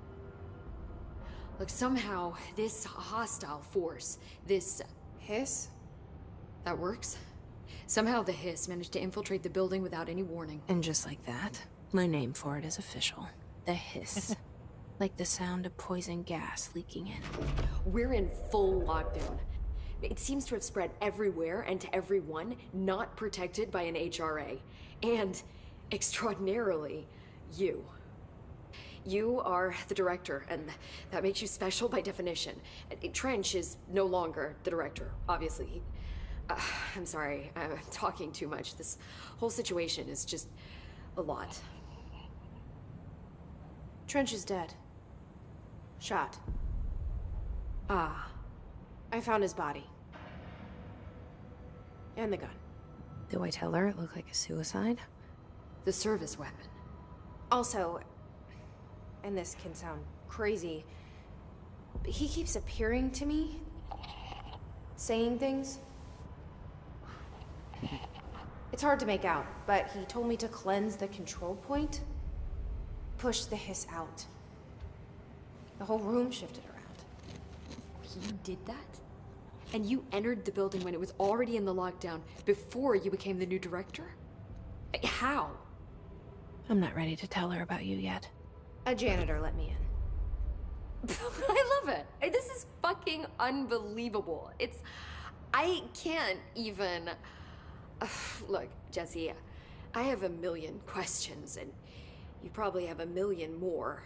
Look, somehow this hostile force, this... Hiss? that works? Somehow the Hiss managed to infiltrate the building without any warning. And just like that, my name for it is official. The Hiss. Like the sound of poison gas leaking in. We're in full lockdown. It seems to have spread everywhere and to everyone not protected by an HRA. And, extraordinarily, you. You are the director, and that makes you special by definition. Trench is no longer the director, obviously. I'm sorry, I'm talking too much. This whole situation is just a lot. Trench is dead. Shot. Ah. I found his body. And the gun. Do I tell her it looked like a suicide? The service weapon. Also, and this can sound crazy, but he keeps appearing to me, saying things. It's hard to make out, but he told me to cleanse the control point, push the Hiss out. The whole room shifted around. You did that? And you entered the building when it was already in the lockdown before you became the new director? How? I'm not ready to tell her about you yet. A janitor let me in. I love it. This is fucking unbelievable. I can't even... Look, Jesse, I have a million questions, and you probably have a million more.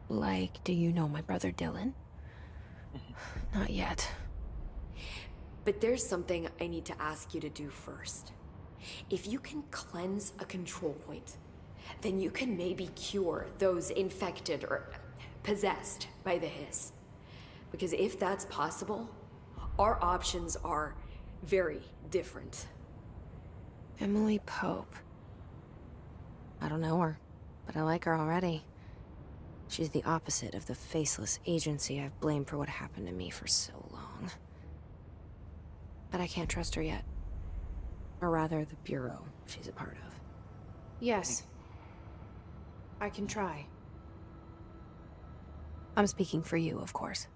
Like, do you know my brother Dylan? Not yet. But there's something I need to ask you to do first. If you can cleanse a control point, then you can maybe cure those infected or possessed by the Hiss. Because if that's possible, our options are very different. Emily Pope. I don't know her, but I like her already. She's the opposite of the faceless agency I've blamed for what happened to me for so long. But I can't trust her yet. Or rather, the Bureau she's a part of. Yes. I can try. I'm speaking for you, of course.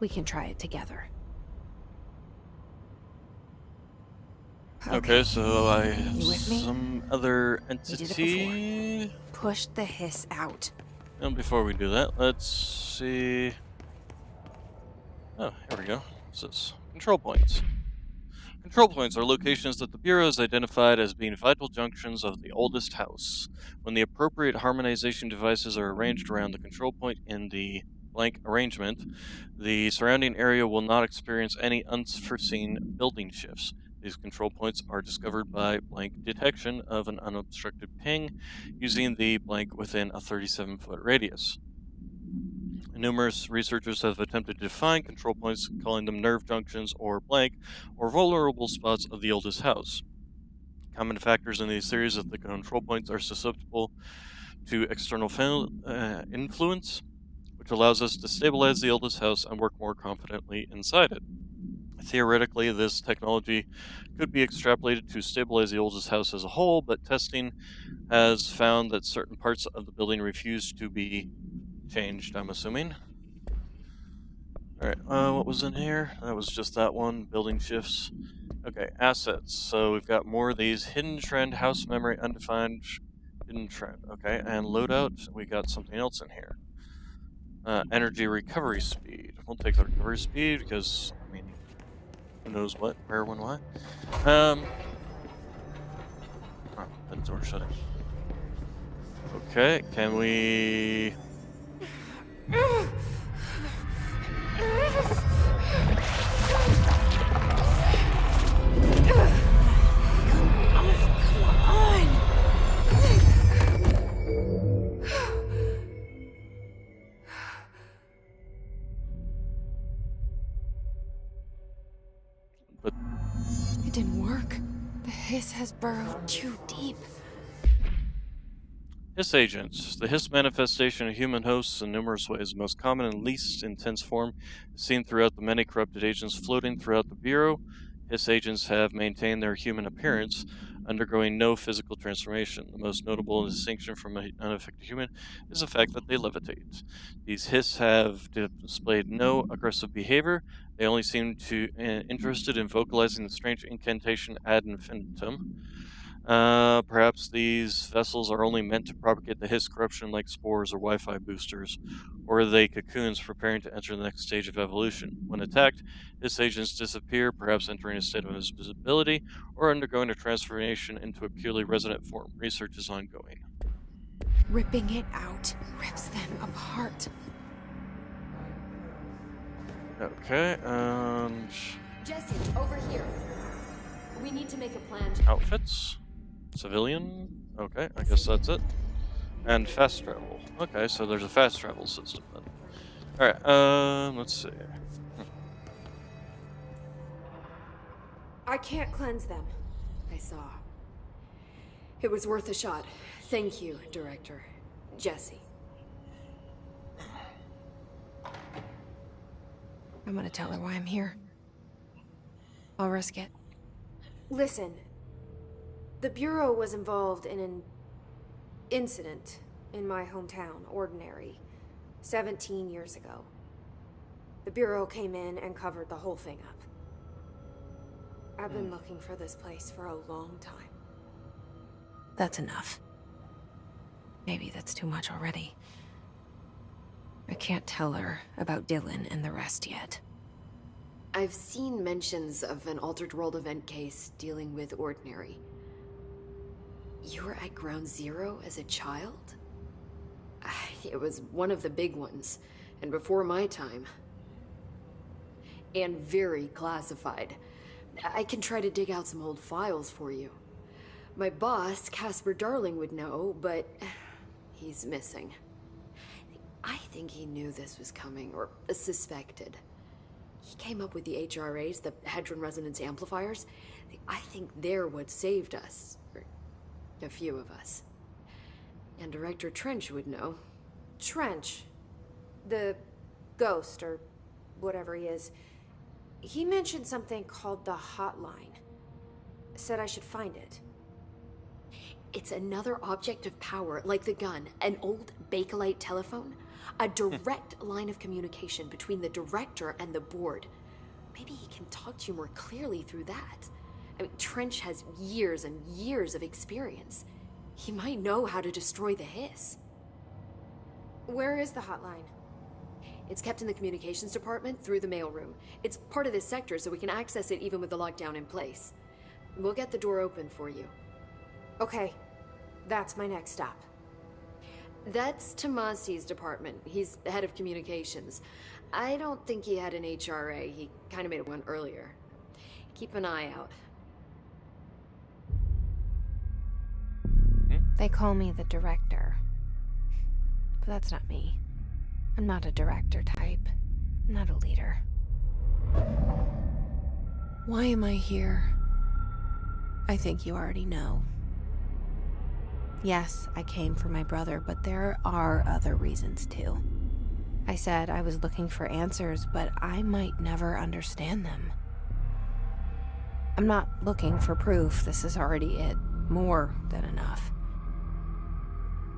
We can try it together. Okay, so I You with me? some other We did it entity. before. Push the Hiss out. And before we do that, let's see. Oh, here we go. What's this? Control points. Control points are locations that the Bureau has identified as being vital junctions of the oldest house. When the appropriate harmonization devices are arranged around the control point in the blank arrangement, the surrounding area will not experience any unforeseen building shifts. These control points are discovered by blank detection of an unobstructed ping using the blank within a 37-foot radius. Numerous researchers have attempted to define control points, calling them nerve junctions or blank, or vulnerable spots of the oldest house. Common factors in these theories that the control points are susceptible to external influence, which allows us to stabilize the oldest house and work more confidently inside it. Theoretically, this technology could be extrapolated to stabilize the oldest house as a whole, but testing has found that certain parts of the building refuse to be changed, I'm assuming. Alright, what was in here? That was just that one, building shifts. Okay, assets. So we've got more of these. Hidden trend, house memory, undefined, hidden trend. Okay, and loadout, we got something else in here. Energy recovery speed. We'll take the recovery speed because, I mean, who knows what, where, when, why. Oh, that door's shutting. Okay, can we... But It didn't work. The hiss has burrowed too deep. Hiss agents. The hiss manifestation of human hosts in numerous ways. The most common and least intense form is seen throughout the many corrupted agents floating throughout the Bureau. Hiss agents have maintained their human appearance, undergoing no physical transformation. The most notable distinction from an unaffected human is the fact that they levitate. These hiss have displayed no aggressive behavior. They only seem to interested in vocalizing the strange incantation ad infinitum. Perhaps these vessels are only meant to propagate the hiss corruption like spores or Wi-Fi boosters, or are they cocoons preparing to enter the next stage of evolution? When attacked, hiss agents disappear, perhaps entering a state of invisibility, or undergoing a transformation into a purely resonant form. Research is ongoing. Ripping it out rips them apart. Okay, and... Jesse, over here. We need to make a plan. Outfits? Civilian? Okay, I guess that's it. And fast travel. Okay, so there's a fast travel system then. Alright, let's see. I can't cleanse them. I saw. It was worth a shot. Thank you, Director. Jesse. I'm gonna tell her why I'm here. I'll risk it. Listen, the Bureau was involved in an incident in my hometown, Ordinary, 17 years ago. The Bureau came in and covered the whole thing up. I've been looking for this place for a long time. That's enough. Maybe that's too much already. I can't tell her about Dylan and the rest yet. I've seen mentions of an Altered World event case dealing with Ordinary. You were at Ground Zero as a child? It was one of the big ones, and before my time. And very classified. I can try to dig out some old files for you. My boss, Casper Darling, would know, but he's missing. I think he knew this was coming, or suspected. He came up with the HRAs, the Hadron Resonance Amplifiers. I think they're what saved us. Or a few of us. And Director Trench would know. Trench, the ghost, or whatever he is, he mentioned something called the Hotline. Said I should find it. It's another object of power, like the gun, an old Bakelite telephone. A direct line of communication between the Director and the board. Maybe he can talk to you more clearly through that. I mean, Trench has years and years of experience. He might know how to destroy the hiss. Where is the hotline? It's kept in the communications department through the mailroom. It's part of this sector, so we can access it even with the lockdown in place. We'll get the door open for you. Okay, that's my next stop. That's Tomasi's department. He's head of communications. I don't think he had an HRA. He kind of made one earlier. Keep an eye out. They call me the director. But that's not me. I'm not a director type. I'm not a leader. Why am I here? I think you already know. Yes, I came for my brother, but there are other reasons too. I said I was looking for answers, but I might never understand them. I'm not looking for proof. This is already it. More than enough.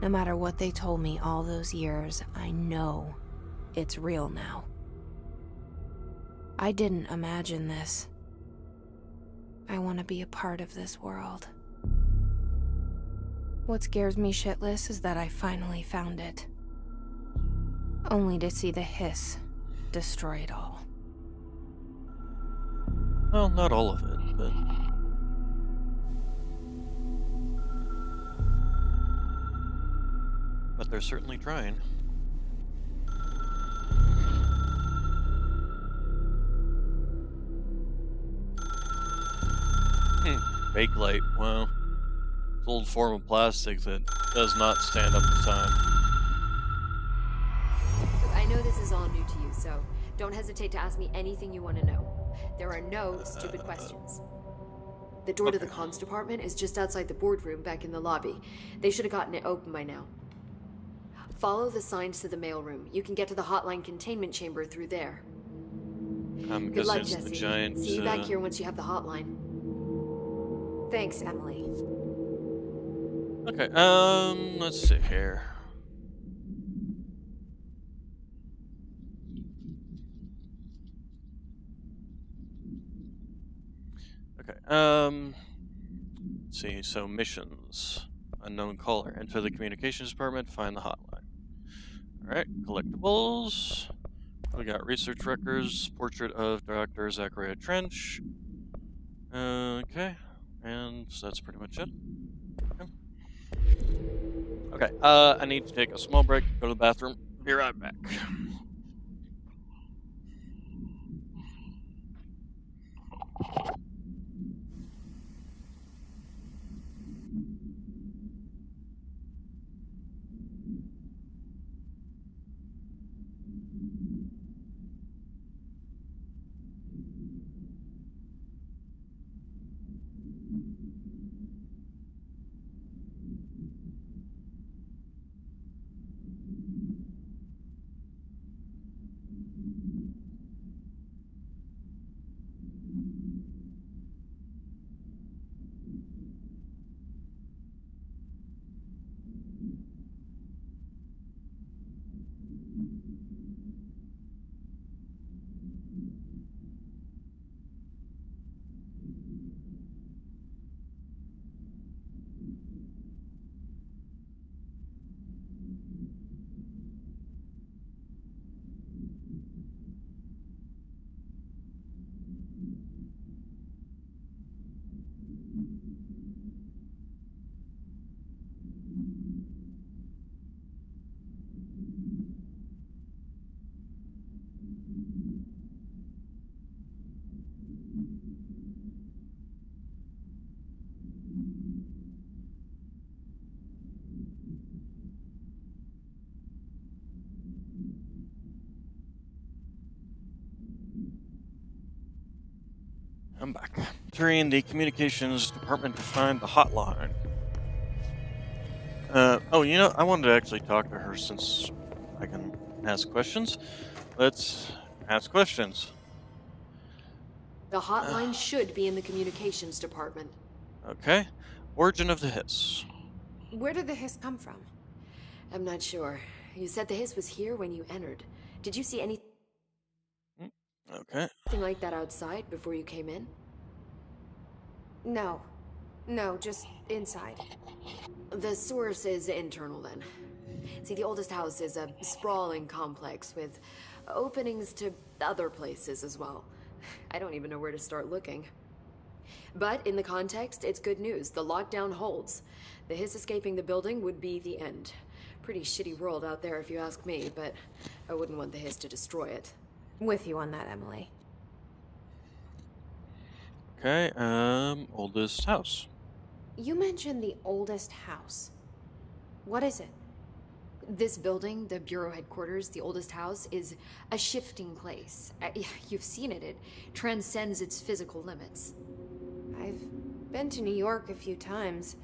No matter what they told me all those years, I know it's real now. I didn't imagine this. I want to be a part of this world. What scares me shitless is that I finally found it. Only to see the hiss destroy it all. Well, not all of it, but... But they're certainly trying. Fake light, well, it's an old form of plastic that does not stand up to time. I know this is all new to you, so don't hesitate to ask me anything you want to know. There are no stupid questions. The door to the comms department is just outside the boardroom back in the lobby. They should have gotten it open by now. Follow the signs to the mailroom. You can get to the hotline containment chamber through there. Good luck, Jesse. See you back here once you have the hotline. Thanks, Emily. Okay, let's see here. Okay, let's see, so missions. Unknown caller. Enter the communications department, find the hotline. Alright, collectibles. We got research records, portrait of Dr. Zachariah Trench. Okay, and that's pretty much it. Okay, I need to take a small break, go to the bathroom, be right back. I'm back. Entering the communications department to find the hotline. Oh, you know, I wanted to actually talk to her since I can ask questions. Let's ask questions. The hotline should be in the communications department. Okay. Origin of the hiss. Where did the hiss come from? I'm not sure. You said the hiss was here when you entered. Did you see anything Okay. like that outside before you came in? No. No, just inside. The source is internal then. See, the oldest house is a sprawling complex with openings to other places as well. I don't even know where to start looking. But in the context, it's good news. The lockdown holds. The hiss escaping the building would be the end. Pretty shitty world out there if you ask me, but I wouldn't want the hiss to destroy it. With you on that, Emily. Okay, oldest house. You mentioned the oldest house. What is it? This building, the Bureau headquarters, the oldest house, is a shifting place. You've seen it. It transcends its physical limits. I've been to New York a few times.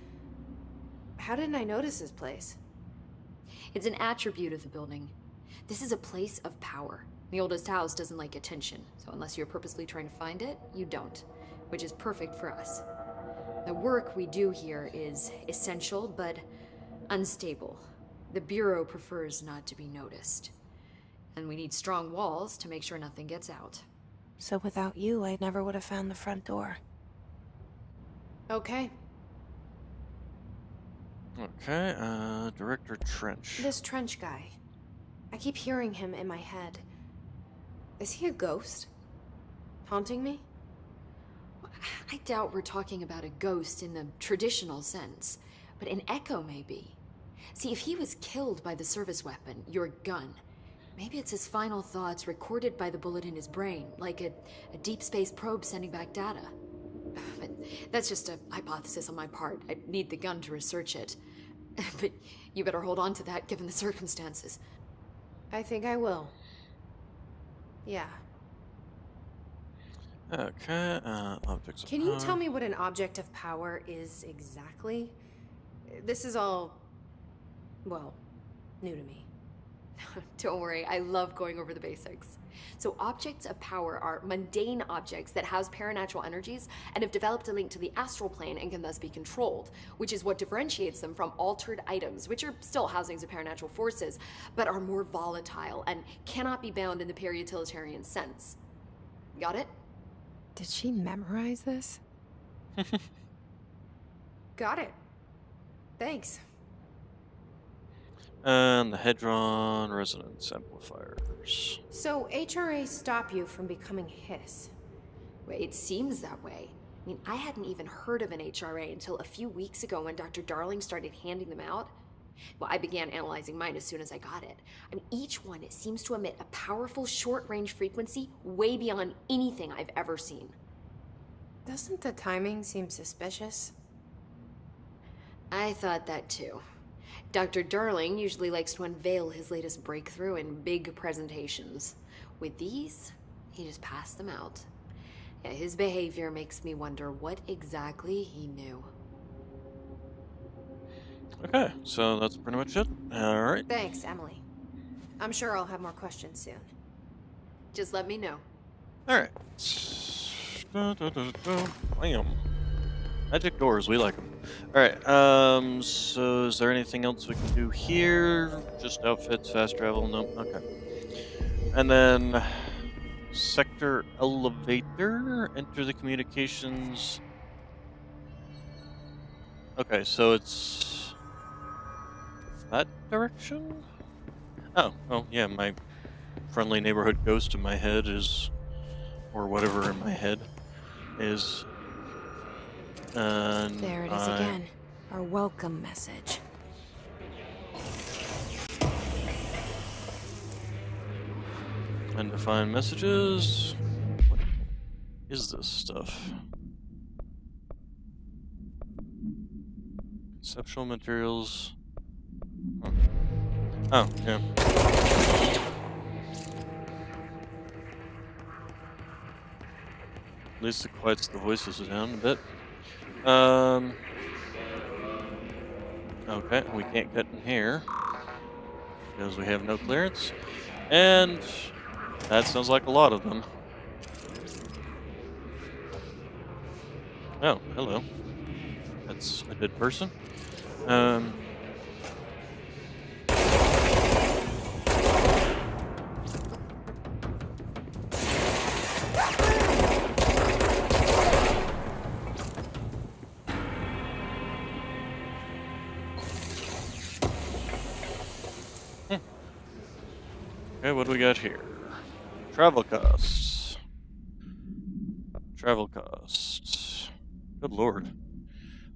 How didn't I notice this place? It's an attribute of the building. This is a place of power. The oldest house doesn't like attention, so unless you're purposely trying to find it, you don't, which is perfect for us. The work we do here is essential, but unstable. The Bureau prefers not to be noticed. And we need strong walls to make sure nothing gets out. So without you, I never would have found the front door. Okay. Okay, Director Trench. This Trench guy. I keep hearing him in my head. Is he a ghost? Haunting me? I doubt we're talking about a ghost in the traditional sense, but an echo maybe. See, if he was killed by the service weapon, your gun, maybe it's his final thoughts recorded by the bullet in his brain, like a deep space probe sending back data. But that's just a hypothesis on my part. I'd need the gun to research it. But you better hold on to that given the circumstances. I think I will. Yeah. Okay, objects of Can you power. tell me what an object of power is exactly? This is all, well, new to me. Don't worry, I love going over the basics. So objects of power are mundane objects that house paranatural energies and have developed a link to the astral plane and can thus be controlled, which is what differentiates them from altered items, which are still housings of paranatural forces, but are more volatile and cannot be bound in the peri-utilitarian sense. Got it? Did she memorize this? Got it. Thanks. And the Hedron resonance amplifiers. So HRA stop you from becoming Hiss? Well, it seems that way. I mean, I hadn't even heard of an HRA until a few weeks ago when Dr. Darling started handing them out. Well, I began analyzing mine as soon as I got it. I mean, each one, it seems to emit a powerful short-range frequency way beyond anything I've ever seen. Doesn't the timing seem suspicious? I thought that too. Dr. Darling usually likes to unveil his latest breakthrough in big presentations. With these, he just passed them out. Yeah, his behavior makes me wonder what exactly he knew. Okay, so that's pretty much it. Alright. Thanks, Emily. I'm sure I'll have more questions soon. Just let me know. Alright. Bam. Magic doors, we like them. Alright, so is there anything else we can do here? Just outfits, fast travel? Nope, okay. And then, sector elevator, enter the communications. Okay, so it's that direction? Oh, yeah, my friendly neighborhood ghost in my head is, or whatever in my head is. And There it is again. Our welcome message. Undefined messages. What is this stuff? Conceptual materials. Huh. Oh, yeah. At least it quiets the voices down a bit. Okay, we can't get in here because we have no clearance, and that sounds like a lot of them. Oh, hello. That's a dead person. Okay, what do we got here? Travel costs. Travel costs. Good lord.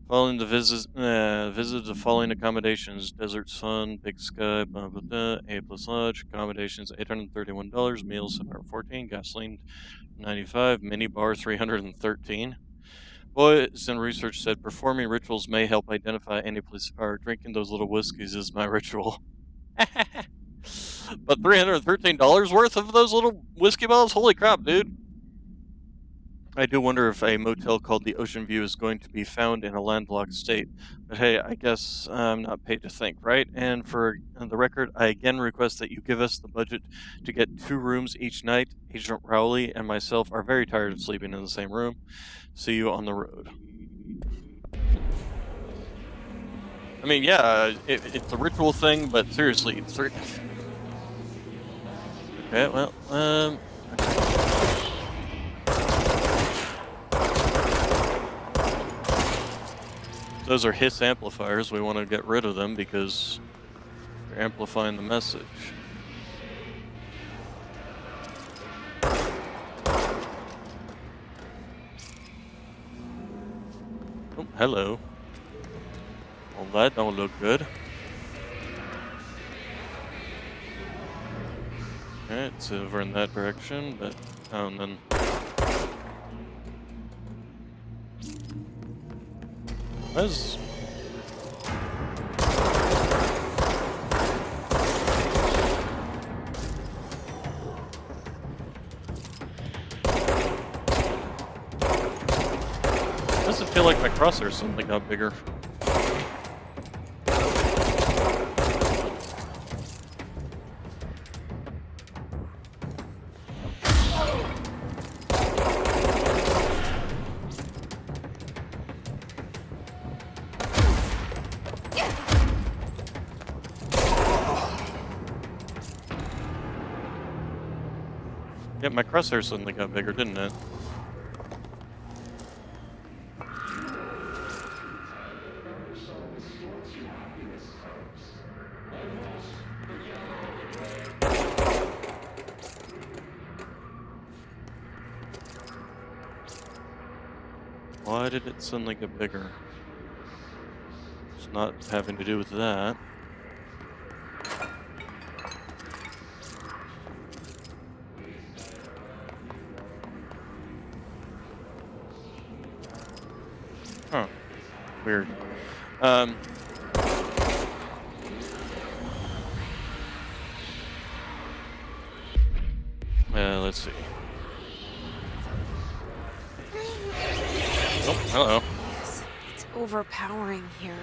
Following the visit the following accommodations: Desert Sun, Big Sky, blah blah blah, A plus Lodge, accommodations $831, meals $714, gasoline $95, mini bar $313. Boys and research said performing rituals may help identify any police power. Drinking those little whiskeys is my ritual. But $313 worth of those little whiskey bottles? Holy crap, dude. I do wonder if a motel called the Ocean View is going to be found in a landlocked state. But hey, I guess I'm not paid to think, right? And for the record, I again request that you give us the budget to get 2 rooms each night. Agent Rowley and myself are very tired of sleeping in the same room. See you on the road. I mean, yeah, it's a ritual thing, but seriously, it's... Okay, well, those are hiss amplifiers. We want to get rid of them because they're amplifying the message. Oh, hello. Well, that don't look good. Okay, it's over in that direction, but... Oh, and then... Where's... Does it feel like my crosshair suddenly got bigger? Yeah, my crosshair suddenly got bigger, didn't it? Why did it suddenly get bigger? It's not having to do with that. Huh. Weird. Let's see. Oh, hello. It's overpowering here.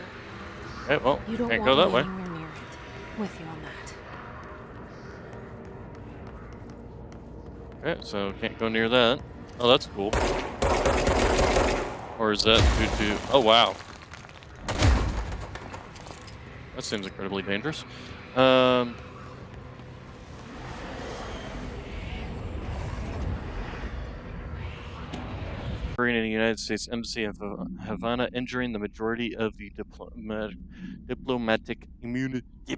Okay, well, You don't can't want go that me way. anywhere near it. With you on that. Okay, so can't go near that. Oh, that's cool. Or is that due to... Oh, wow. That seems incredibly dangerous. In the United States Embassy of Havana, injuring the majority of the diplomatic immunity.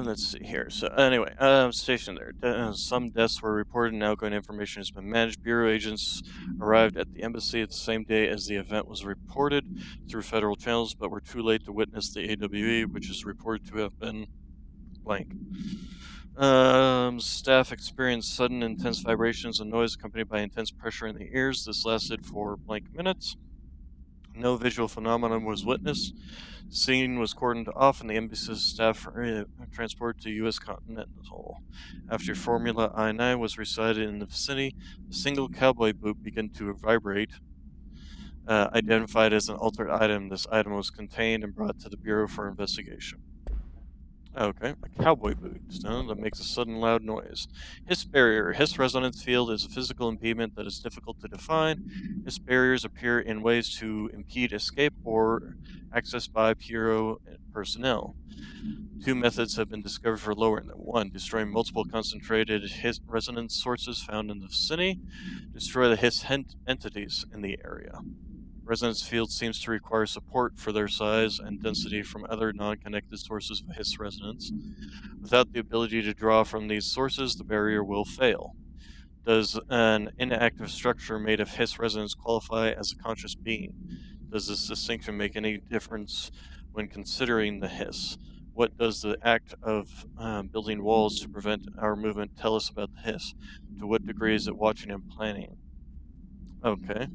Let's see here. So anyway, stationed there. Some deaths were reported and outgoing information has been managed. Bureau agents arrived at the embassy at the same day as the event was reported through federal channels, but were too late to witness the AWE, which is reported to have been blank. Staff experienced sudden intense vibrations and noise accompanied by intense pressure in the ears. This lasted for blank minutes. No visual phenomenon was witnessed. The scene was cordoned off and the embassy's staff transported to U.S. Continental. After Formula I-9 was recited in the vicinity, a single cowboy boot began to vibrate. Identified as an altered item, this item was contained and brought to the Bureau for investigation. Okay, a cowboy boot that makes a sudden loud noise. Hiss barrier. Hiss resonance field is a physical impediment that is difficult to define. Hiss barriers appear in ways to impede escape or access by Bureau personnel. Two methods have been discovered for lowering them. One, destroy multiple concentrated hiss resonance sources found in the vicinity. Destroy the hiss entities in the area. Resonance field seems to require support for their size and density from other non-connected sources of hiss resonance. Without the ability to draw from these sources, the barrier will fail. Does an inactive structure made of hiss resonance qualify as a conscious being? Does this distinction make any difference when considering the hiss? What does the act of building walls to prevent our movement tell us about the hiss? To what degree is it watching and planning? Okay.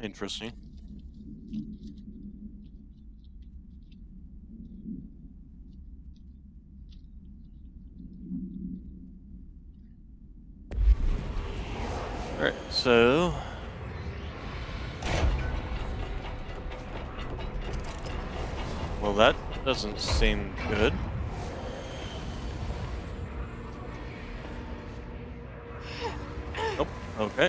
Interesting. Alright, so... well, that doesn't seem good. Nope, okay.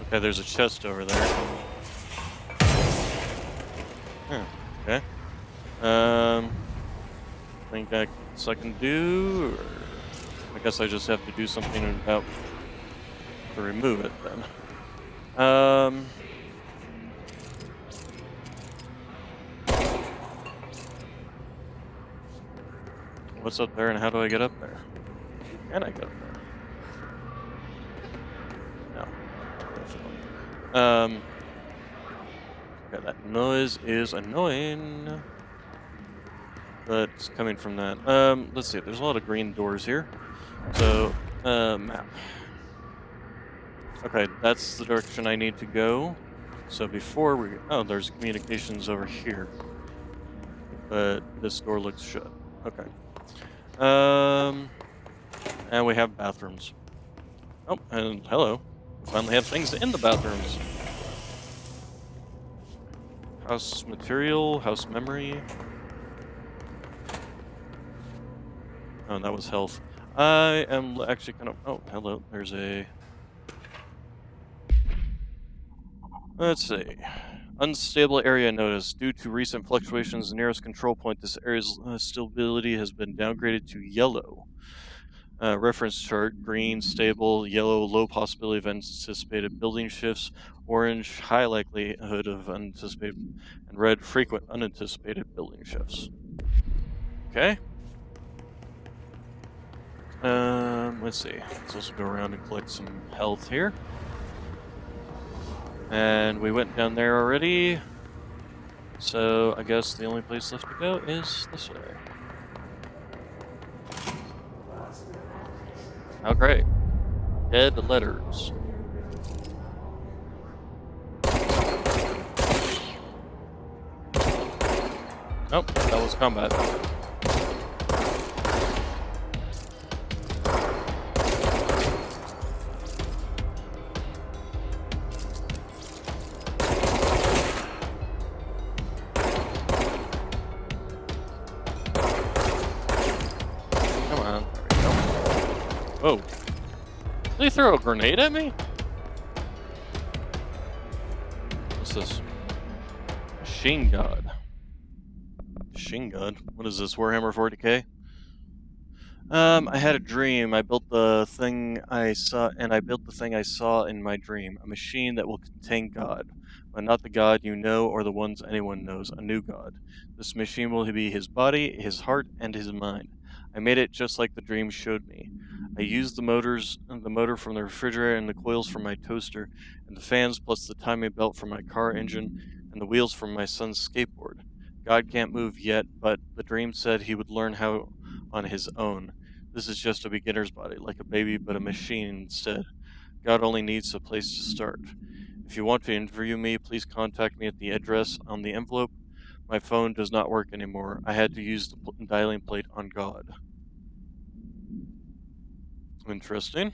Okay, there's a chest over there. Okay. Think that's I can do, or I guess I just have to do something about to remove it then. What's up there and how do I get up there? Can I get up there? No. Okay, that noise is annoying. But it's coming from that. Let's see, there's a lot of green doors here. So, map. Okay, that's the direction I need to go. So before we... oh, there's communications over here. But this door looks shut. Okay. And we have bathrooms. Oh, and hello. We finally have things in the bathrooms. House material, house memory. Oh, that was health. I am actually kind of... oh, hello. There's a... let's see. Unstable area notice. Due to recent fluctuations in nearest control point, this area's stability has been downgraded to yellow. Reference chart: green, stable; yellow, low possibility of anticipated building shifts; orange, high likelihood of unanticipated; and red, frequent unanticipated building shifts. Okay. Let's see. Let's also go around and collect some health here. And we went down there already. So I guess the only place left to go is this way. Oh, great. Dead letters. Nope, that was combat. Whoa. Did he throw a grenade at me? What's this? Machine God. Machine God? What is this, Warhammer 40k? I had a dream. I built the thing I saw, and I built the thing I saw in my dream. A machine that will contain God, but not the God you know or the ones anyone knows, a new God. This machine will be his body, his heart, and his mind. I made it just like the dream showed me. I used the motor from the refrigerator and the coils from my toaster, and the fans plus the timing belt from my car engine, and the wheels from my son's skateboard. God can't move yet, but the dream said he would learn how on his own. This is just a beginner's body, like a baby, but a machine instead. God only needs a place to start. If you want to interview me, please contact me at the address on the envelope. My phone does not work anymore. I had to use the dialing plate on God. Interesting.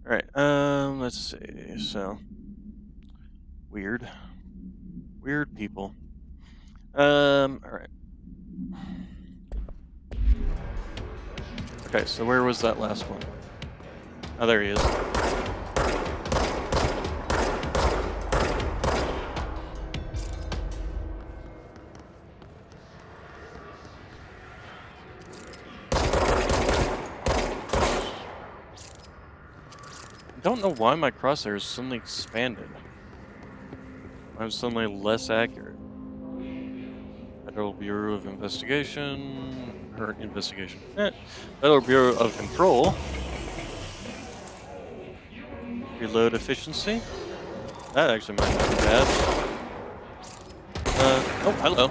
Alright, let's see. So, weird. Weird people. Alright. Okay, so where was that last one? Oh, there he is. I don't know why my crosshair is suddenly expanded. I'm suddenly less accurate. Federal Bureau of Investigation... Federal Bureau of Control. Reload efficiency. That actually might not be bad. Oh, hello.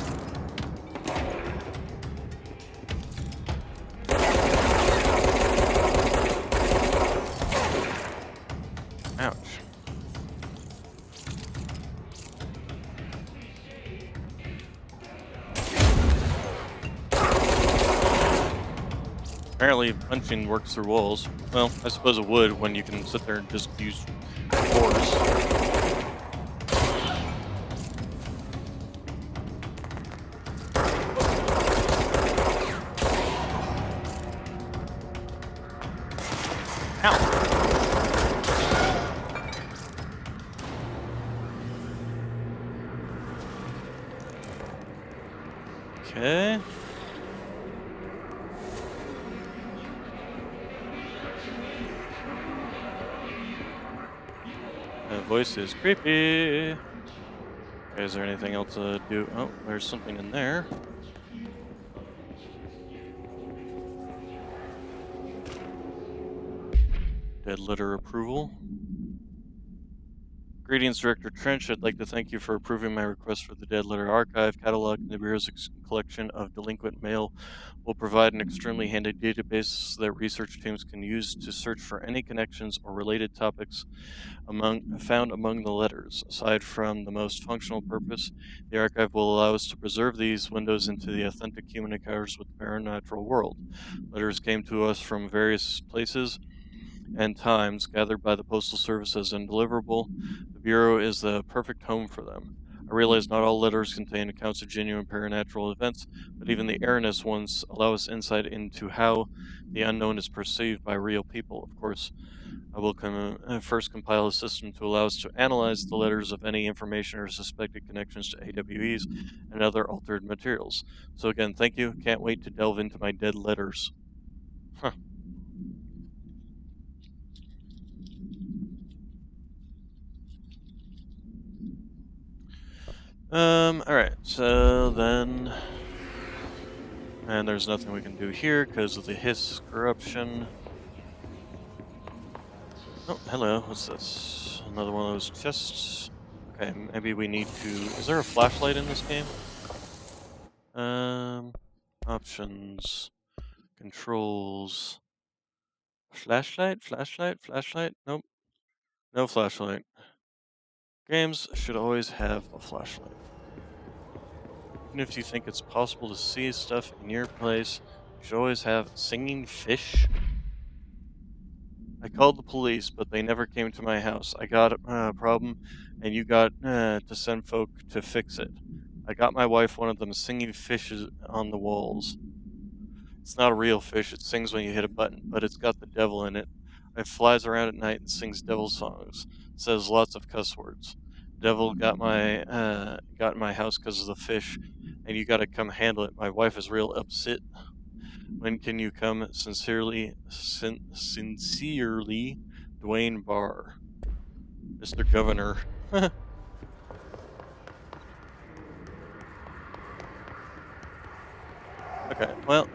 Ouch. Apparently, punching works through walls. Well, I suppose it would when you can sit there and just use force. Ow! Okay. That voice is creepy. Okay, is there anything else to do? Oh, there's something in there. Dead letter approval. Greetings, Director Trench. I'd like to thank you for approving my request for the Dead Letter Archive catalog. The Bureau's collection of delinquent mail will provide an extremely handy database that research teams can use to search for any connections or related topics found among the letters. Aside from the most functional purpose, the archive will allow us to preserve these windows into the authentic human encounters with the supernatural world. Letters came to us from various places and times, gathered by the Postal Service as undeliverable. The Bureau is the perfect home for them. I realize not all letters contain accounts of genuine paranatural events, but even the erroneous ones allow us insight into how the unknown is perceived by real people. Of course, I will first compile a system to allow us to analyze the letters of any information or suspected connections to AWEs and other altered materials. So again, thank you. Can't wait to delve into my dead letters. Huh. Alright, so then... And there's nothing we can do here because of the hiss corruption. Oh, hello, what's this? Another one of those chests. Okay, maybe we need to... Is there a flashlight in this game? Options... Controls... Flashlight? Nope. No flashlight. Games should always have a flashlight. Even if you think it's possible to see stuff in your place, you should always have singing fish. I called the police, but they never came to my house. I got a problem, and you got to send folk to fix it. I got my wife one of them singing fishes on the walls. It's not a real fish, it sings when you hit a button, but it's got the devil in it. It flies around at night and sings devil songs. It says lots of cuss words. Devil got in my house because of the fish, and you gotta come handle it. My wife is real upset. When can you come? Sincerely, Dwayne Barr. Mr. Governor. Okay, well,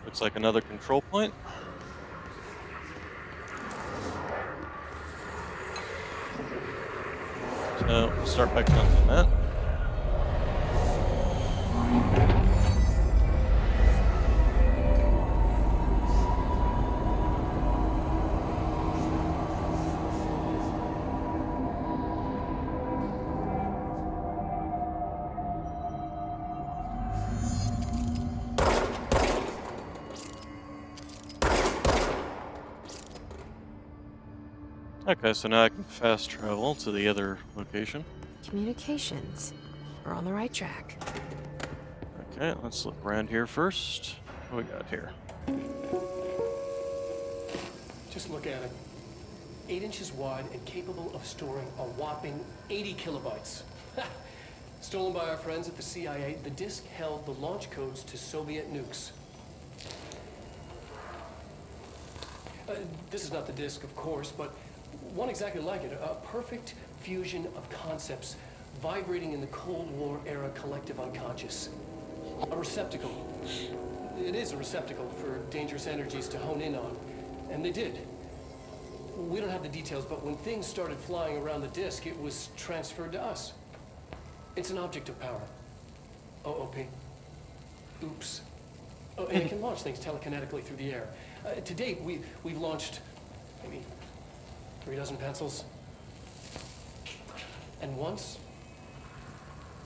looks like another control point. So, we'll start by counting that. Okay, so now I can fast travel to the other location. Communications. We're on the right track. Okay, let's look around here first. What do we got here? Just look at it. 8 inches wide and capable of storing a whopping 80 kilobytes. Stolen by our friends at the CIA, the disk held the launch codes to Soviet nukes. This is not the disk, of course, but one exactly like it. A perfect fusion of concepts vibrating in the Cold War era collective unconscious. A receptacle. It is a receptacle for dangerous energies to hone in on. And they did. We don't have the details, but when things started flying around the disk, it was transferred to us. It's an object of power. OOP. Oops. Oh, and it can launch things telekinetically through the air. To date, we've launched maybe 36 pencils. And once,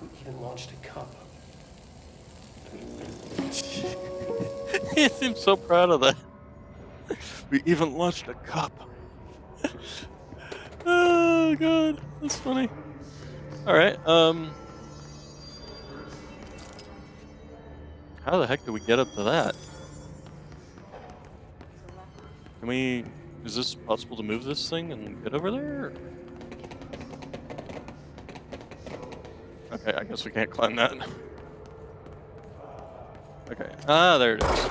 we even launched a cup. He seems so proud of that. We even launched a cup. Oh god, that's funny. Alright, how the heck do we get up to that? Can we... Is this possible to move this thing and get over there? Okay, I guess we can't climb that. Okay, ah, there it is.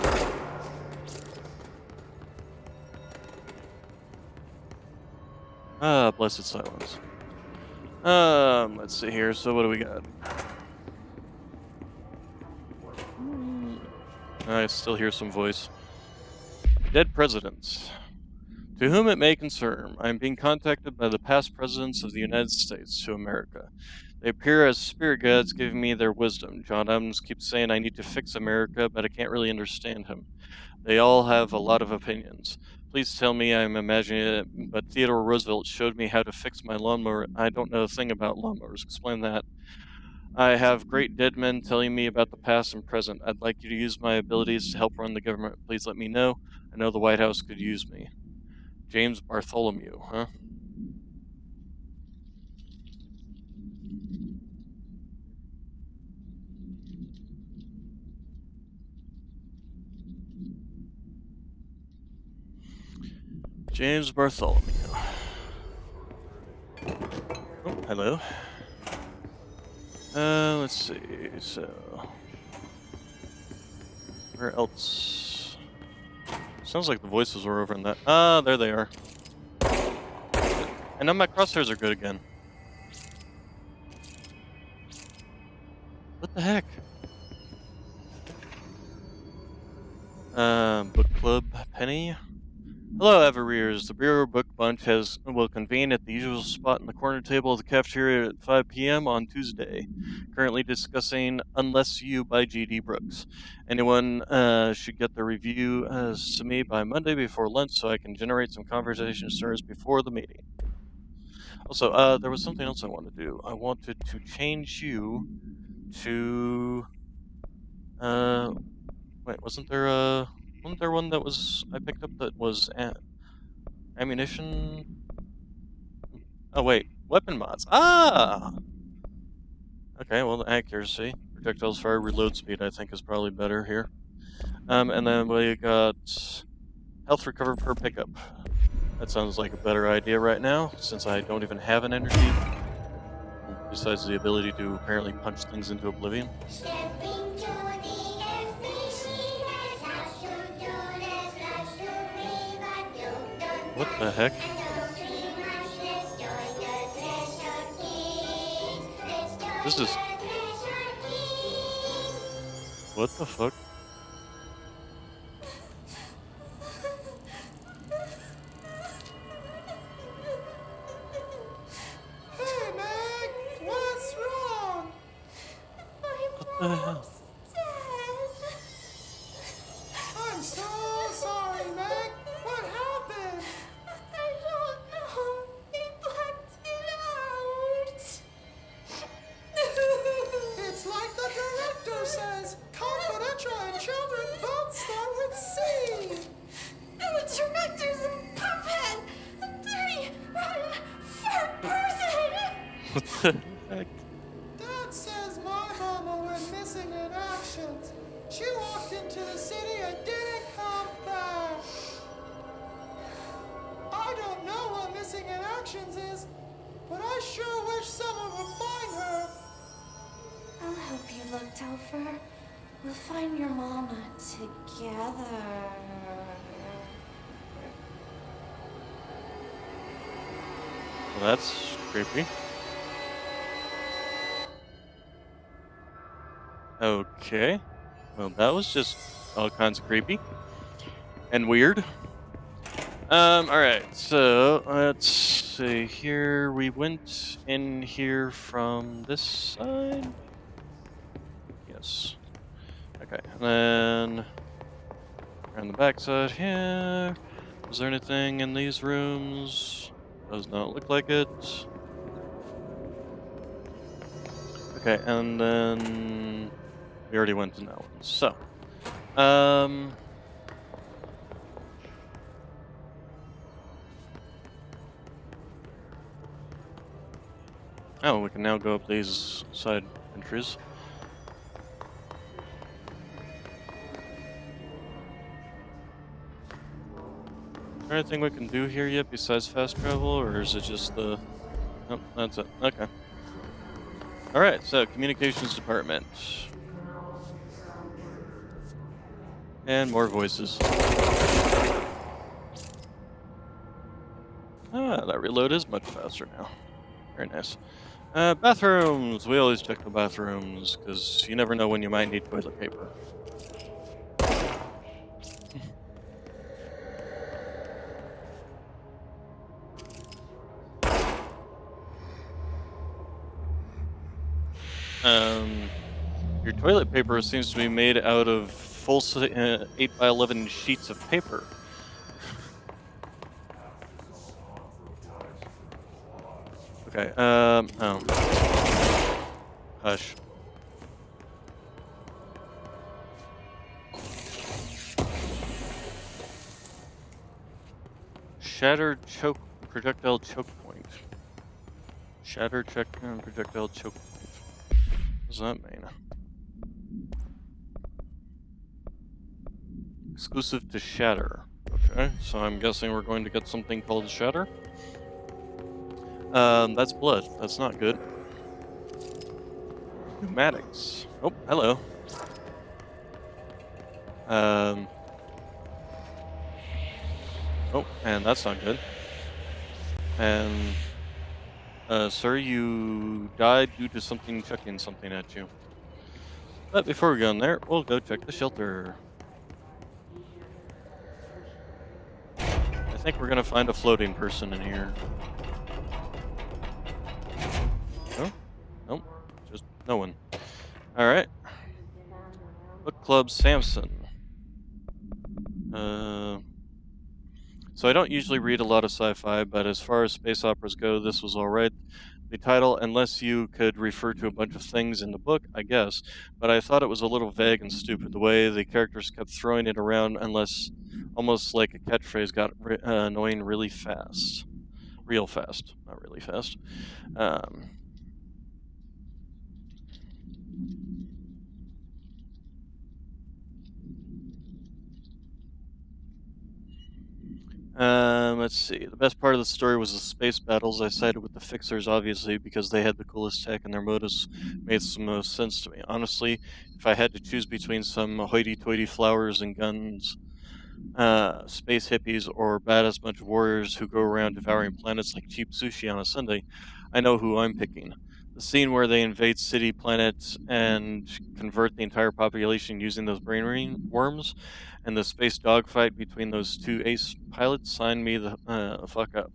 Ah, blessed silence. Let's see here, so what do we got? I still hear some voice. Dead presidents. To whom it may concern, I am being contacted by the past presidents of the United States to America. They appear as spirit guides giving me their wisdom. John Adams keeps saying I need to fix America, but I can't really understand him. They all have a lot of opinions. Please tell me I'm imagining it, but Theodore Roosevelt showed me how to fix my lawnmower. I don't know a thing about lawnmowers. Explain that. I have great dead men telling me about the past and present. I'd like you to use my abilities to help run the government. Please let me know. I know the White House could use me. James Bartholomew, huh? James Bartholomew. Oh, hello. Let's see, so... Where else? Sounds like the voices were over in that... Ah, there they are. And now my crosshairs are good again. What the heck? Book Club Penny. Hello, Evereers. The Bureau Book Bunch will convene at the usual spot in the corner table of the cafeteria at 5 p.m. on Tuesday. Currently discussing Unless You by G.D. Brooks. Anyone should get the review to me by Monday before lunch so I can generate some conversation starters before the meeting. Also, there was something else I wanted to do. I wanted to change you to... Wait, wasn't there one that was I picked up that was ammunition? Oh wait, weapon mods. Ah! Okay, well the accuracy, projectiles fire, reload speed I think is probably better here. And then we got health recover per pickup. That sounds like a better idea right now, since I don't even have an energy. Besides the ability to apparently punch things into oblivion. What the heck? This is... What the fuck? Hey, Meg! What's wrong? What the hell? I'm so sorry, Meg! What happened? I don't know. He blacked it out. It's like the director says, confidential What the heck? Dad says my mama went missing in action. She walked into the city and didn't come back. I don't know what missing in actions is, but I sure wish someone would find her. I'll help you look, Topher. We'll find your mama together. Well, that's creepy. Okay. Well, that was just all kinds of creepy. And weird. Alright, so let's see here. We went in here from this side. Yes. Okay, and then around the back side here. Was there anything in these rooms? Does not look like it. Okay, and then we already went in that one. So, oh, we can now go up these side entries. Is there anything we can do here yet besides fast travel, or is it just the... Nope, that's it. Okay. Alright, so communications department. And more voices. Ah, that reload is much faster now. Very nice. Bathrooms! We always check the bathrooms, because you never know when you might need toilet paper. Your toilet paper seems to be made out of full 8x11 sheets of paper. Okay, oh. Hush. Shattered projectile choke point. Shattered projectile choke point. What does that mean? Exclusive to Shatter. Okay, so I'm guessing we're going to get something called Shatter. That's blood. That's not good. Pneumatics. Oh, hello. Oh, and that's not good. And, sir, you died due to something chucking something at you. But before we go in there, we'll go check the shelter. I think we're gonna find a floating person in here. No? Nope. Just no one. Alright. Book Club Samson. So I don't usually read a lot of sci-fi, but as far as space operas go, this was alright. The title, unless you could refer to a bunch of things in the book, I guess, but I thought it was a little vague and stupid the way the characters kept throwing it around, unless almost like a catchphrase got annoying really fast. Real fast, not really fast. Let's see. The best part of the story was the space battles. I sided with the Fixers, obviously, because they had the coolest tech and their motives made some most sense to me. Honestly, if I had to choose between some hoity-toity flowers and guns, space hippies, or badass bunch of warriors who go around devouring planets like cheap sushi on a Sunday, I know who I'm picking. The scene where they invade city planets and convert the entire population using those brain worms, and the space dogfight between those two ace pilots signed me the fuck up.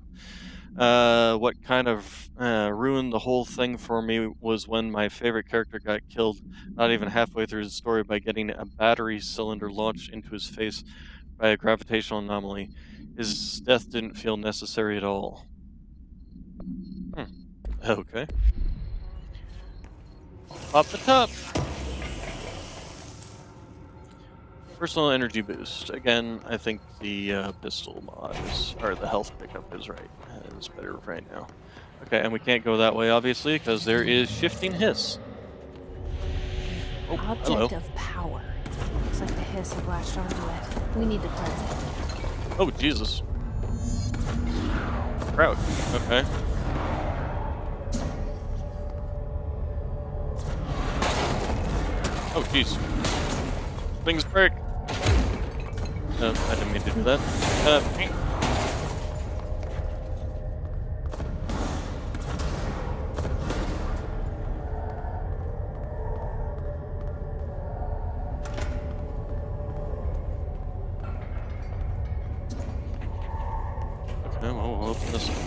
What kind of ruined the whole thing for me was when my favorite character got killed not even halfway through the story by getting a battery cylinder launched into his face by a gravitational anomaly. His death didn't feel necessary at all. Okay. Pop the top! Personal energy boost. Again, I think the pistol mod is, or the health pickup is right. Is better right now. Okay, and we can't go that way, obviously, because there is shifting hiss. Oh, Object hello. of power. Looks like the hiss have latched onto it. We need to cleanse it. Oh, Jesus. Crouch. Okay. Oh, jeez. Things break. No, I didn't mean to do that. Okay, well, we'll open this one.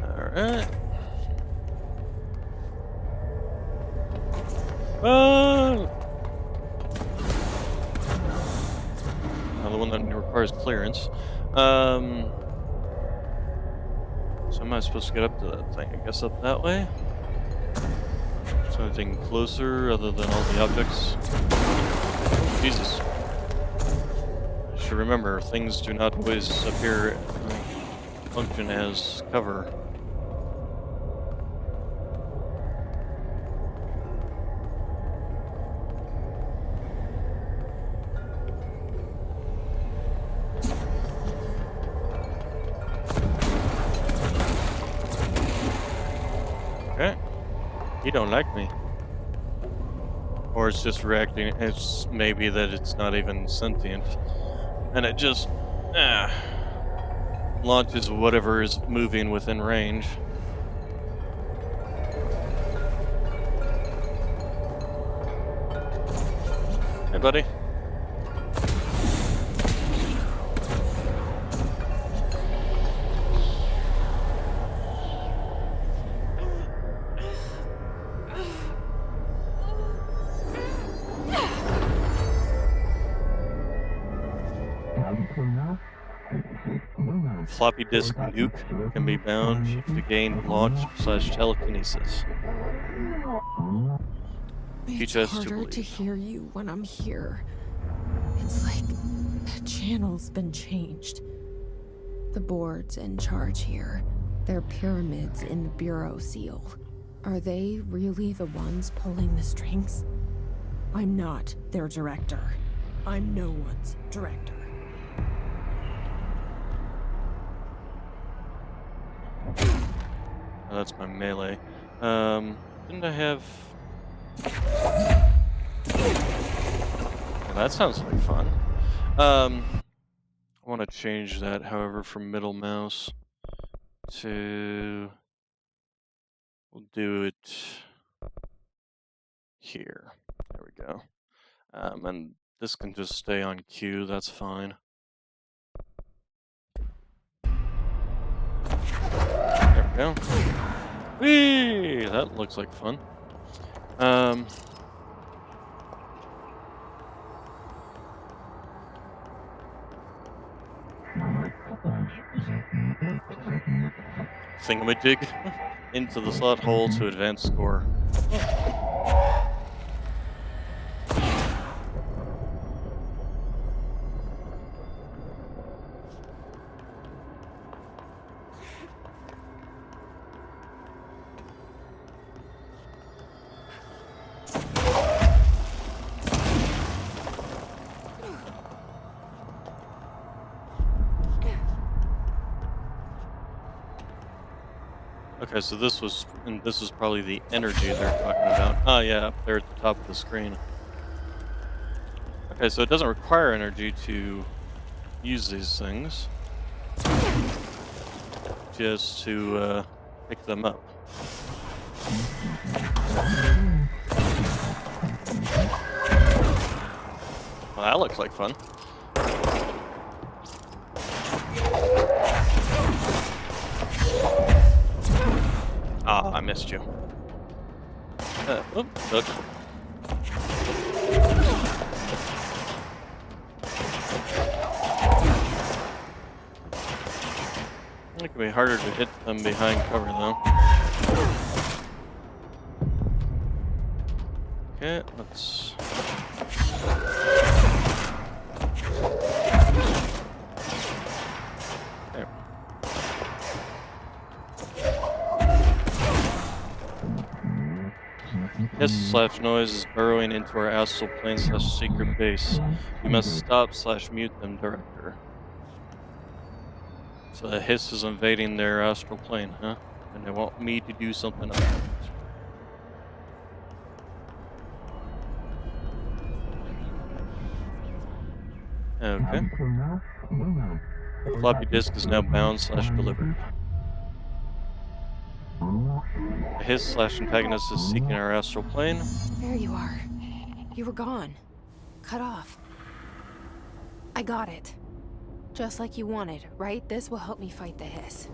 Alright. Another one that requires clearance. So am I supposed to get up to that thing? I guess up that way? Is there anything closer other than all the objects? Oh, Jesus. I should remember, things do not always appear, function as cover. Okay. You don't like me. Or it's just reacting, it's maybe that it's not even sentient. And it just, launches whatever is moving within range. Hey, buddy. Floppy disk nuke can be bound to gain launch/telekinesis. Teach us It's to harder to believe. hear you when I'm here. It's like the channel's been changed. The board's in charge here. They're pyramids in the Bureau seal. Are they really the ones pulling the strings? I'm not their director. I'm no one's director. Oh, that's my melee. Didn't I have... Well, that sounds like fun. I want to change that, however, from middle mouse to... We'll do it here. There we go. And this can just stay on Q, that's fine. There we go. Whee! That looks like fun. Thingamajig into the slot hole to advance score. Okay, so this was probably the energy they're talking about. Oh yeah, up there at the top of the screen. Okay, so it doesn't require energy to use these things. Just to pick them up. Well, that looks like fun. Ah, I missed you. Oops, look. It can be harder to hit them behind cover, though. Okay, let's... There. Hiss/noise is burrowing into our astral plane / secret base. You must stop/mute them, Director. So the hiss is invading their astral plane, huh? And they want me to do something about it. Okay. The floppy disk is now bound/delivered. The hiss/antagonist is seeking our astral plane. There you are. You were gone. Cut off. I got it. Just like you wanted, right? This will help me fight the hiss.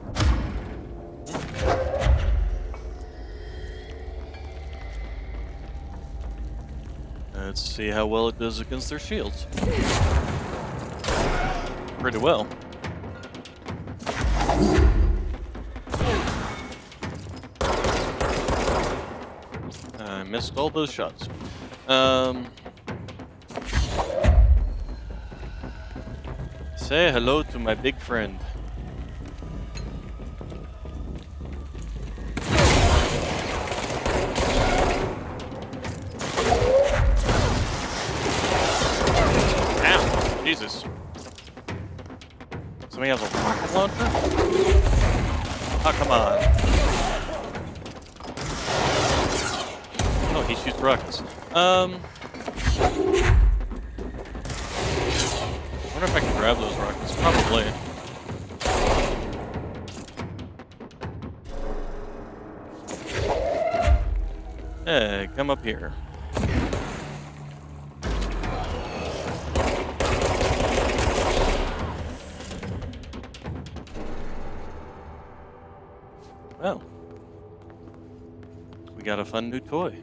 Let's see how well it does against their shields. Pretty well. I missed all those shots. Say hello to my big friend. Ow! Jesus. Somebody has a rocket launcher? Oh, come on. Oh, he shoots rockets. I wonder if I can grab those rockets. Probably. Hey, come up here. Well, we got a fun new toy.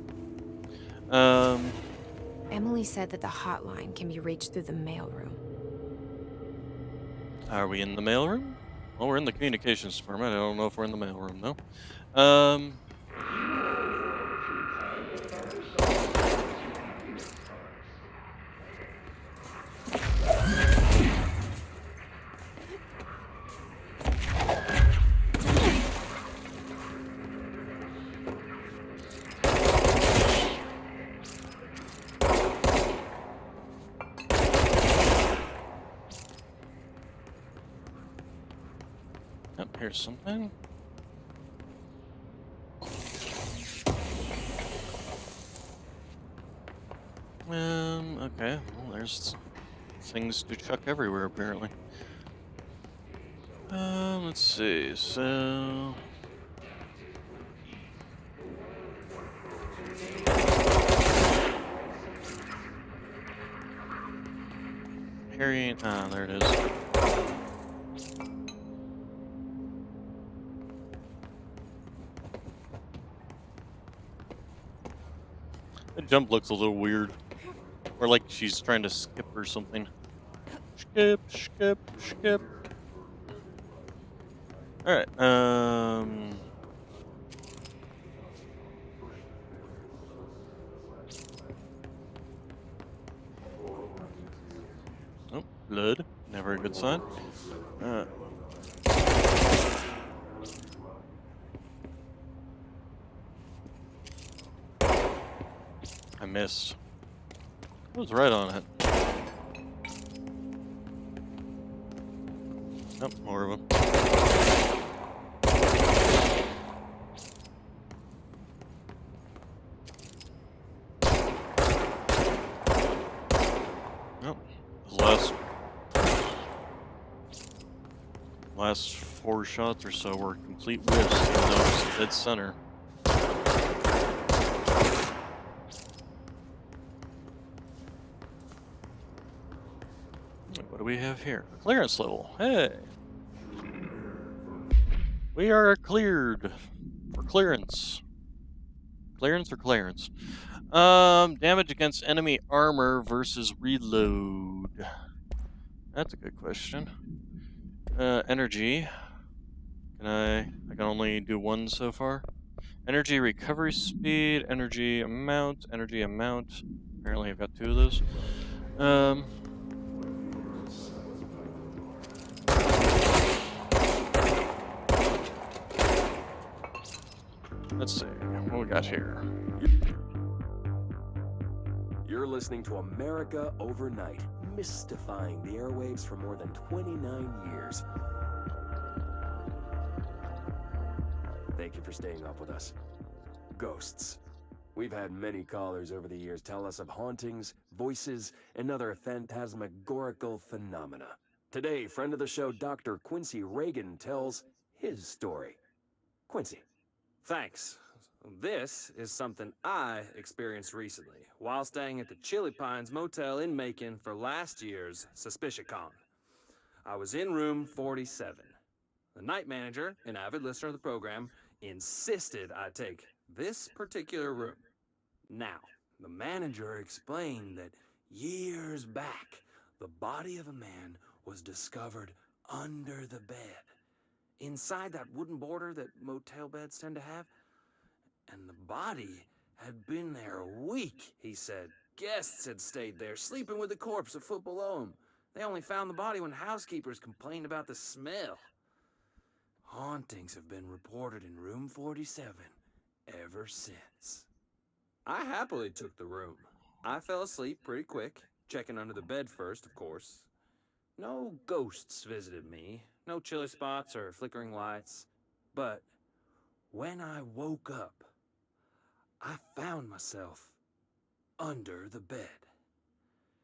Emily said that the hotline can be reached through the mailroom. Are we in the mailroom? Well, we're in the communications department. I don't know if we're in the mailroom, though. Here's something. Okay. Well, there's things to chuck everywhere, apparently. Let's see. So... Harry... Ah, there it is. The jump looks a little weird. Or like she's trying to skip or something. Skip, skip, skip. Alright, oh, blood. Never a good sign. I missed. I was right on it. Nope, more of them. Nope. The last 4 shots or so were complete whiffs, even though it was dead center. What do we have here? A clearance level. Hey! We are cleared for clearance. Clearance or clearance? Damage against enemy armor versus reload. That's a good question. Energy. I can only do 1 so far. Energy recovery speed, energy amount. Apparently I've got 2 of those. Let's see, what we got here? You're listening to America Overnight, mystifying the airwaves for more than 29 years. Thank you for staying up with us. Ghosts. We've had many callers over the years tell us of hauntings, voices, and other phantasmagorical phenomena. Today, friend of the show, Dr. Quincy Reagan tells his story. Quincy. Thanks. This is something I experienced recently while staying at the Chili Pines Motel in Macon for last year's SuspiciaCon. I was in room 47. The night manager, an avid listener of the program, insisted I take this particular room. Now, the manager explained that years back, the body of a man was discovered under the bed, inside that wooden border that motel beds tend to have. And the body had been there a week, he said. Guests had stayed there, sleeping with the corpse a foot below him. They only found the body when housekeepers complained about the smell. Hauntings have been reported in room 47 ever since. I happily took the room. I fell asleep pretty quick, checking under the bed first, of course. No ghosts visited me, no chilly spots or flickering lights. But when I woke up, I found myself under the bed.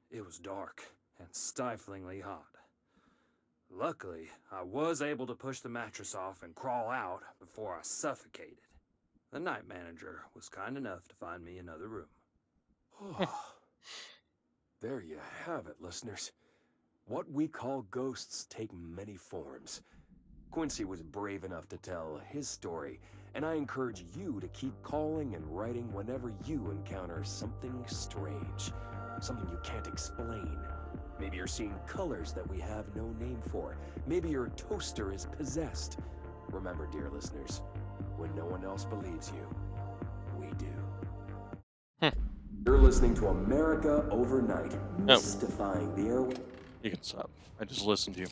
It was dark and stiflingly hot. Luckily, I was able to push the mattress off and crawl out before I suffocated. The night manager was kind enough to find me another room. There you have it, listeners. What we call ghosts take many forms. Quincy was brave enough to tell his story, and I encourage you to keep calling and writing whenever you encounter something strange, something you can't explain. Maybe you're seeing colors that we have no name for. Maybe your toaster is possessed. Remember, dear listeners, when no one else believes you, we do. You're listening to America Overnight, mystifying the airway. You can stop. I just listened to you.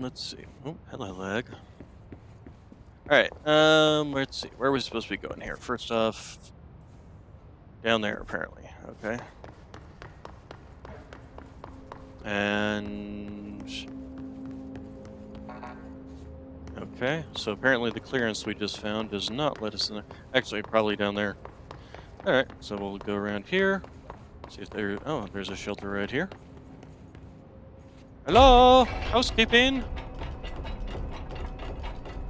Let's see. Oh, hello, lag. Alright, let's see. Where are we supposed to be going here? First off, down there, apparently. Okay. And... okay, so apparently the clearance we just found does not let us in there. Actually, probably down there. Alright, so we'll go around here. See if there... oh, there's a shelter right here. Hello? Housekeeping? You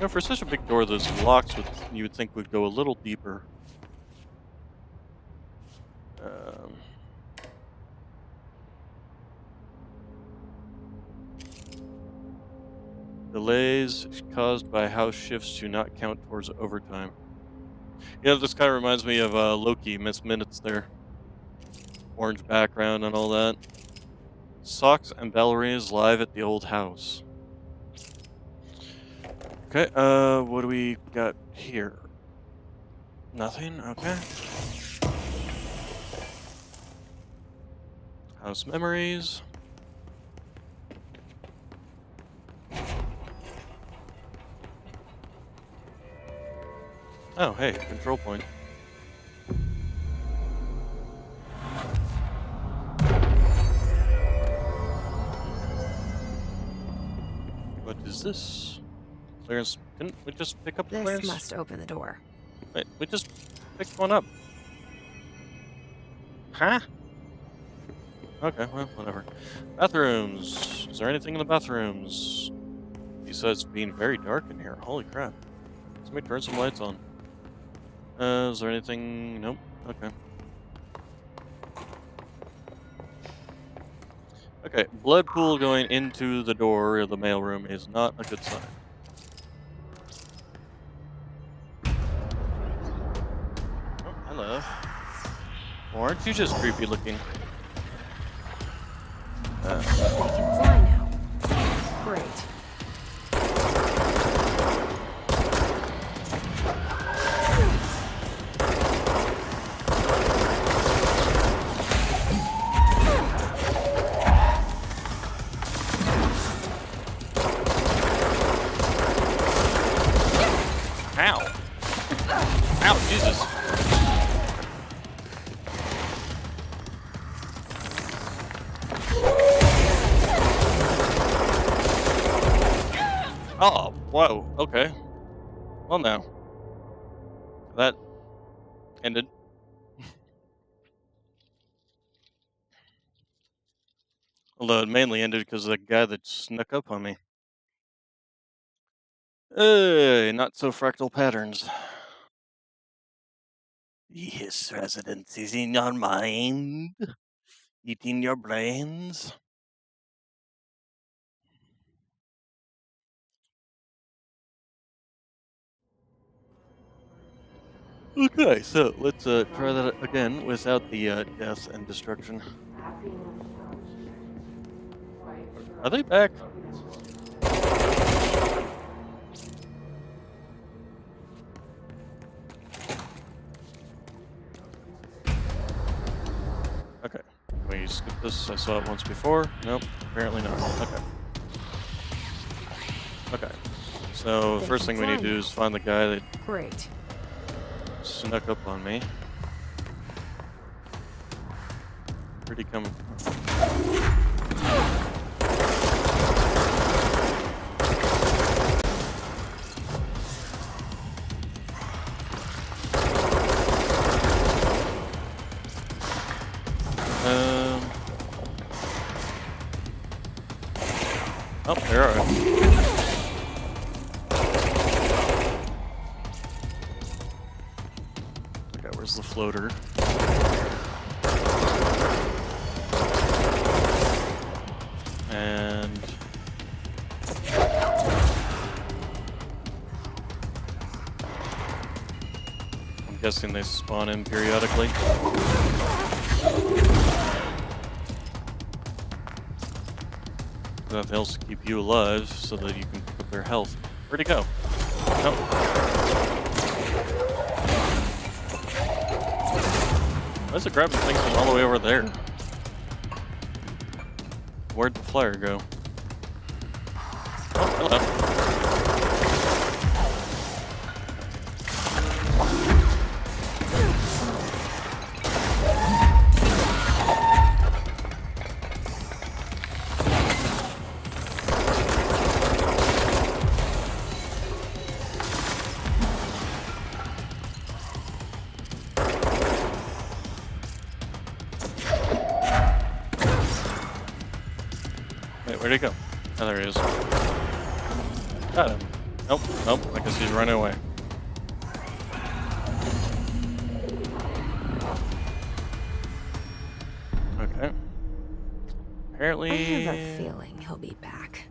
know, for such a big door, those locks you would think would go a little deeper. Delays caused by house shifts do not count towards overtime. You know, this kind of reminds me of Loki, Miss Minutes there. Orange background and all that. Socks and ballerinas live at the old house. Okay, what do we got here? Nothing? Okay. House memories. Oh, hey, control point. What is this? Clearance. Couldn't we just pick up the clearance? This must open the door. Wait, we just picked one up. Huh? Okay, well, whatever. Bathrooms. Is there anything in the bathrooms? Besides being very dark in here. Holy crap. Somebody turn some lights on. Is there anything? Nope. Okay. Okay, blood pool going into the door of the mailroom is not a good sign. Oh, hello. Or aren't you just creepy looking? They can fly now. Great. Ow! Ow, Jesus! Oh, whoa, okay. Well, now. That ended. Although it mainly ended because of the guy that snuck up on me. Not so fractal patterns. Yes, resident is in your mind, eating your brains. Okay, so let's try that again without the death and destruction. Are they back? Okay. Can we skip this? I saw it once before. Nope. Apparently not. Okay. Okay. So first thing we need to do is find the guy that snuck up on me. Where'd he come from? Oh, there are. Okay, where's the floater? And I'm guessing they spawn in periodically. Nothing else to keep you alive so that you can pick up their health. Where'd he go? Oh. Why is it grabbing things from all the way over there? Where'd the flyer go? Oh, hello. Where'd he go? Oh, there he is. Got him. Nope, nope, I guess he's running away. Okay. Apparently... I have a feeling he'll be back.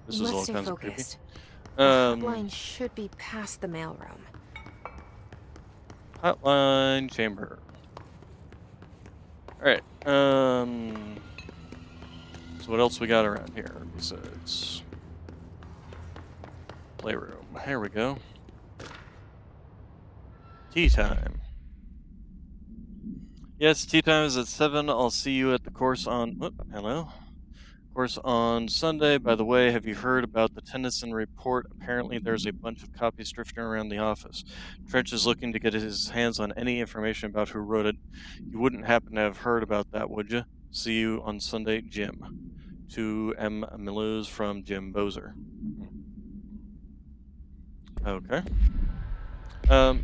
This is all kinds of creepy. The hotline should be past the mailroom. Hotline chamber. Alright, so what else we got around here besides playroom? Here we go. Tea time. Yes, tea time is at 7. I'll see you at the course on... hello? Course on Sunday. By the way, have you heard about the Tennyson report? Apparently there's a bunch of copies drifting around the office. Trench is looking to get his hands on any information about who wrote it. You wouldn't happen to have heard about that, would you? See you on Sunday, Jim. To M. Millows from Jim Bozer. Okay.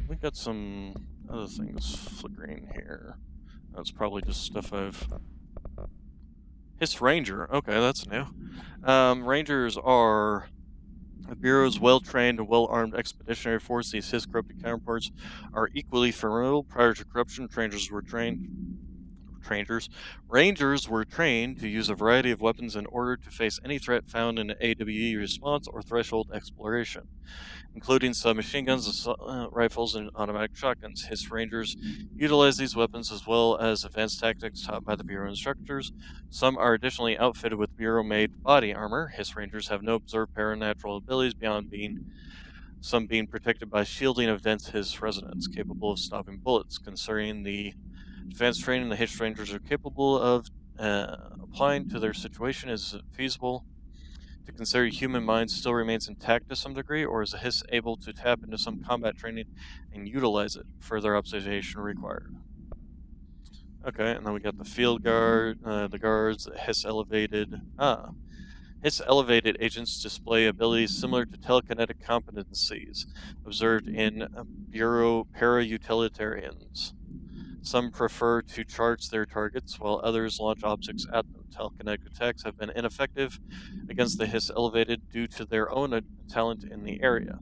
We got some other things flickering here. That's probably just stuff I've... Hiss Ranger. Okay, that's new. Rangers are the Bureau's well-trained and well-armed expeditionary force. These Hiss corrupted counterparts are equally formidable. Prior to corruption, Rangers were trained to use a variety of weapons in order to face any threat found in AWE response or threshold exploration, including submachine guns, assault rifles, and automatic shotguns. Hiss Rangers utilize these weapons as well as advanced tactics taught by the Bureau instructors. Some are additionally outfitted with Bureau-made body armor. Hiss Rangers have no observed paranatural abilities beyond some being protected by shielding of dense Hiss resonance, capable of stopping bullets. Concerning the advanced training the Hiss Rangers are capable of applying to their situation is feasible to consider human mind still remains intact to some degree, or is a Hiss able to tap into some combat training and utilize it? Further observation required. Okay, and then we got the field guard, the guards, Hiss elevated. Hiss elevated agents display abilities similar to telekinetic competencies observed in Bureau para-utilitarians. Some prefer to charge their targets, while others launch objects at them. Telekinetic attacks have been ineffective against the Hiss elevated due to their own talent in the area.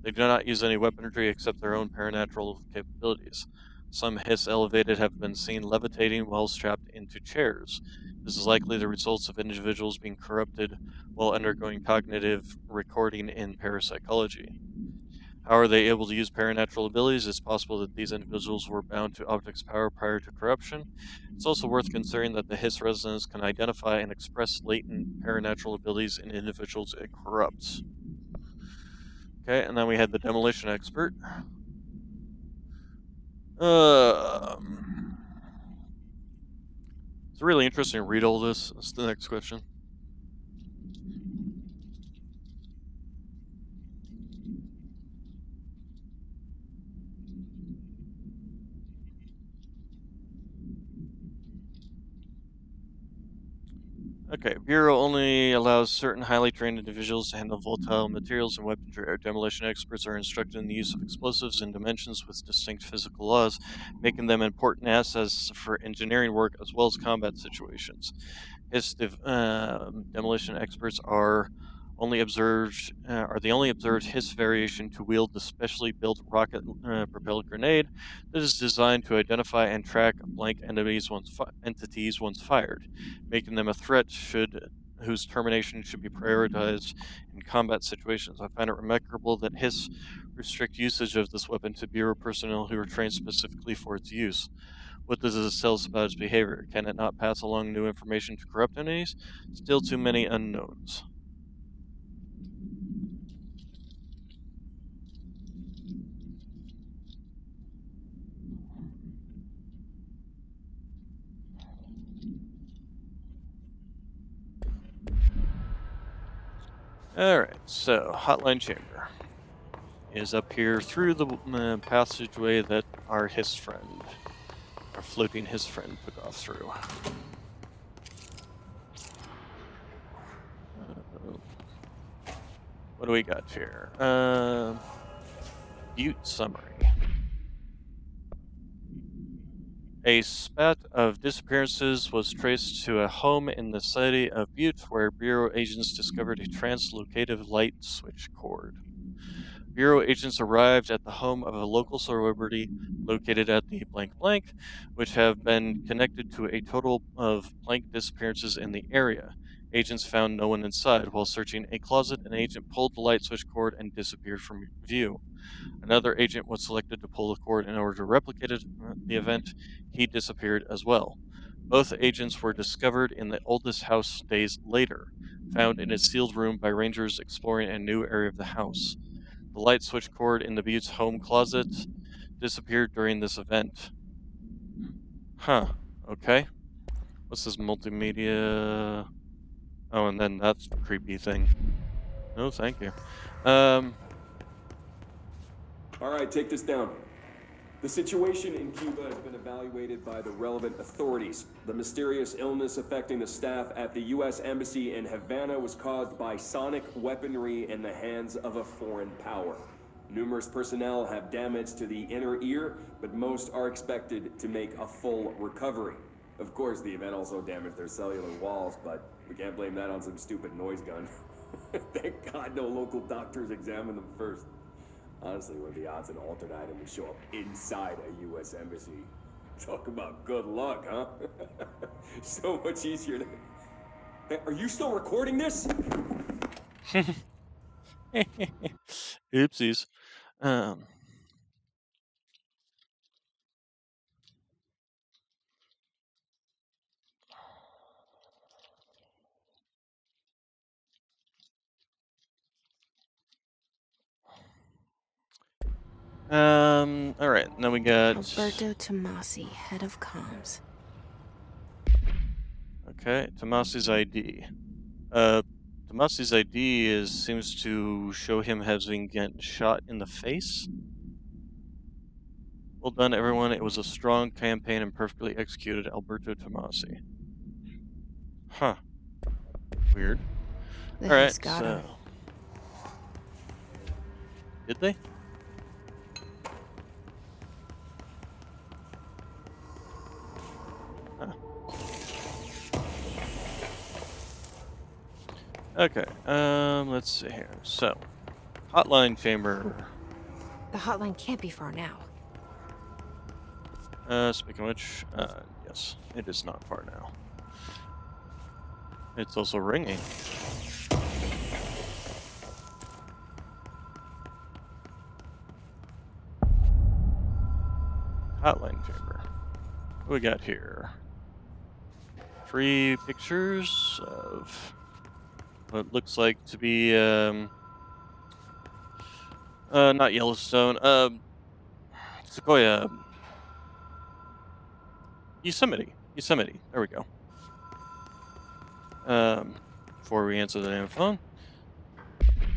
They do not use any weaponry except their own paranatural capabilities. Some Hiss elevated have been seen levitating while strapped into chairs. This is likely the results of individuals being corrupted while undergoing cognitive recording in parapsychology. How are they able to use paranatural abilities? It's possible that these individuals were bound to objects' power prior to corruption. It's also worth considering that the Hiss resonance can identify and express latent paranatural abilities in individuals it corrupts. Okay, and then we had the demolition expert. It's really interesting to read all this. That's the next question. Okay, Bureau only allows certain highly trained individuals to handle volatile materials and weaponry. Our demolition experts are instructed in the use of explosives in dimensions with distinct physical laws, making them important assets for engineering work as well as combat situations. Hiss demolition experts are the only observed Hiss variation to wield the specially built rocket-propelled grenade that is designed to identify and track blank entities once fired, making them a threat whose termination should be prioritized in combat situations. I find it remarkable that Hiss restrict usage of this weapon to Bureau personnel who are trained specifically for its use. What does this tell us about its behavior? Can it not pass along new information to corrupt entities? Still too many unknowns. Alright, so Hotline Chamber is up here through the passageway that our floating Hiss friend took off through. What do we got here? Butte summary. A spat of disappearances was traced to a home in the city of Butte where Bureau agents discovered a translocative light switch cord. Bureau agents arrived at the home of a local celebrity located at the blank blank, which have been connected to a total of blank disappearances in the area. Agents found no one inside. While searching a closet, an agent pulled the light switch cord and disappeared from view. Another agent was selected to pull the cord in order to replicate the event. He disappeared as well. Both agents were discovered in the oldest house days later, found in a sealed room by rangers exploring a new area of the house. The light switch cord in the Butte's home closet disappeared during this event. Huh, okay. What's this multimedia? Oh, and then that's the creepy thing. No, thank you. Alright, take this down. The situation in Cuba has been evaluated by the relevant authorities. The mysterious illness affecting the staff at the U.S. Embassy in Havana was caused by sonic weaponry in the hands of a foreign power. Numerous personnel have damage to the inner ear, but most are expected to make a full recovery. Of course, the event also damaged their cellular walls, but we can't blame that on some stupid noise gun. Thank God no local doctors examined them first. Honestly, what are the odds an altered item would show up inside a U.S. embassy? Talk about good luck, huh? So much easier to... Hey, are you still recording this? Oopsies. Alright, now we got... Alberto Tomasi, head of comms. Okay, Tomasi's ID. Tomasi's ID seems to show him having gotten shot in the face. Well done, everyone. It was a strong campaign and perfectly executed, Alberto Tomasi. Huh. Weird. Alright, so... Did they? Huh. Okay, let's see here. So, hotline chamber. The hotline can't be far now. Speaking of which, yes, it is not far now. It's also ringing. Hotline chamber. What we got here? 3 pictures of what looks like to be, not Yellowstone, Sequoia. Yosemite. There we go. Before we answer the damn phone.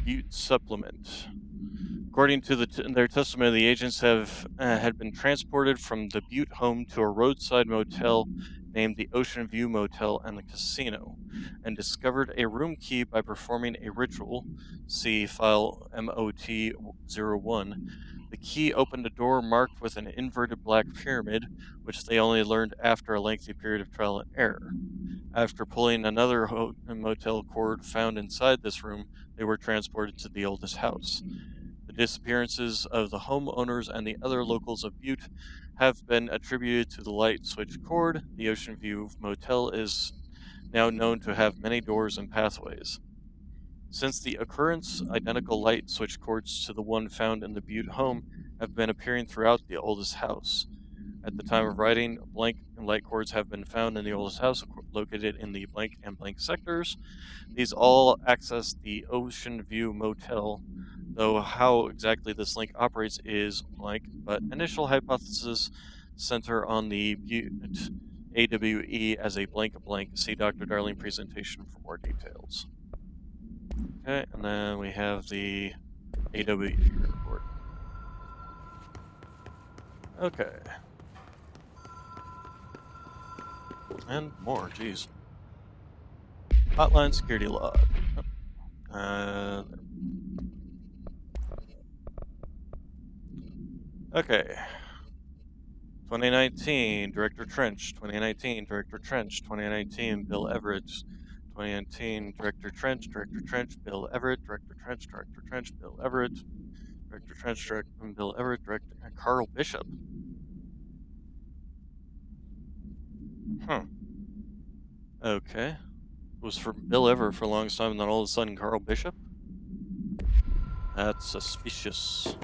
Butte supplement. According to their testimony, the agents had been transported from the Butte home to a roadside motel named the Ocean View Motel and the Casino, and discovered a room key by performing a ritual. See file MOT-01. The key opened a door marked with an inverted black pyramid, which they only learned after a lengthy period of trial and error. After pulling another motel cord found inside this room, they were transported to the oldest house. The disappearances of the homeowners and the other locals of Butte have been attributed to the light switch cord. The Ocean View Motel is now known to have many doors and pathways. Since the occurrence, identical light switch cords to the one found in the Butte home have been appearing throughout the oldest house. At the time of writing, blank and light cords have been found in the oldest house located in the blank and blank sectors. These all access the Ocean View Motel, though how exactly this link operates is blank, but initial hypotheses center on the Butte AWE as a blank. See Dr. Darling presentation for more details. Okay, and then we have the AWE report. Okay. And more, geez. Hotline security log. Okay. 2019, Director Trench. 2019, Director Trench. 2019, Bill Everett. 2019, Director Trench, Bill Everett, Director Trench, Bill Everett, Director Trench, Bill Everett, Director Carl Bishop. Okay. It was for Bill Everett for a long time, and then all of a sudden Carl Bishop? That's suspicious.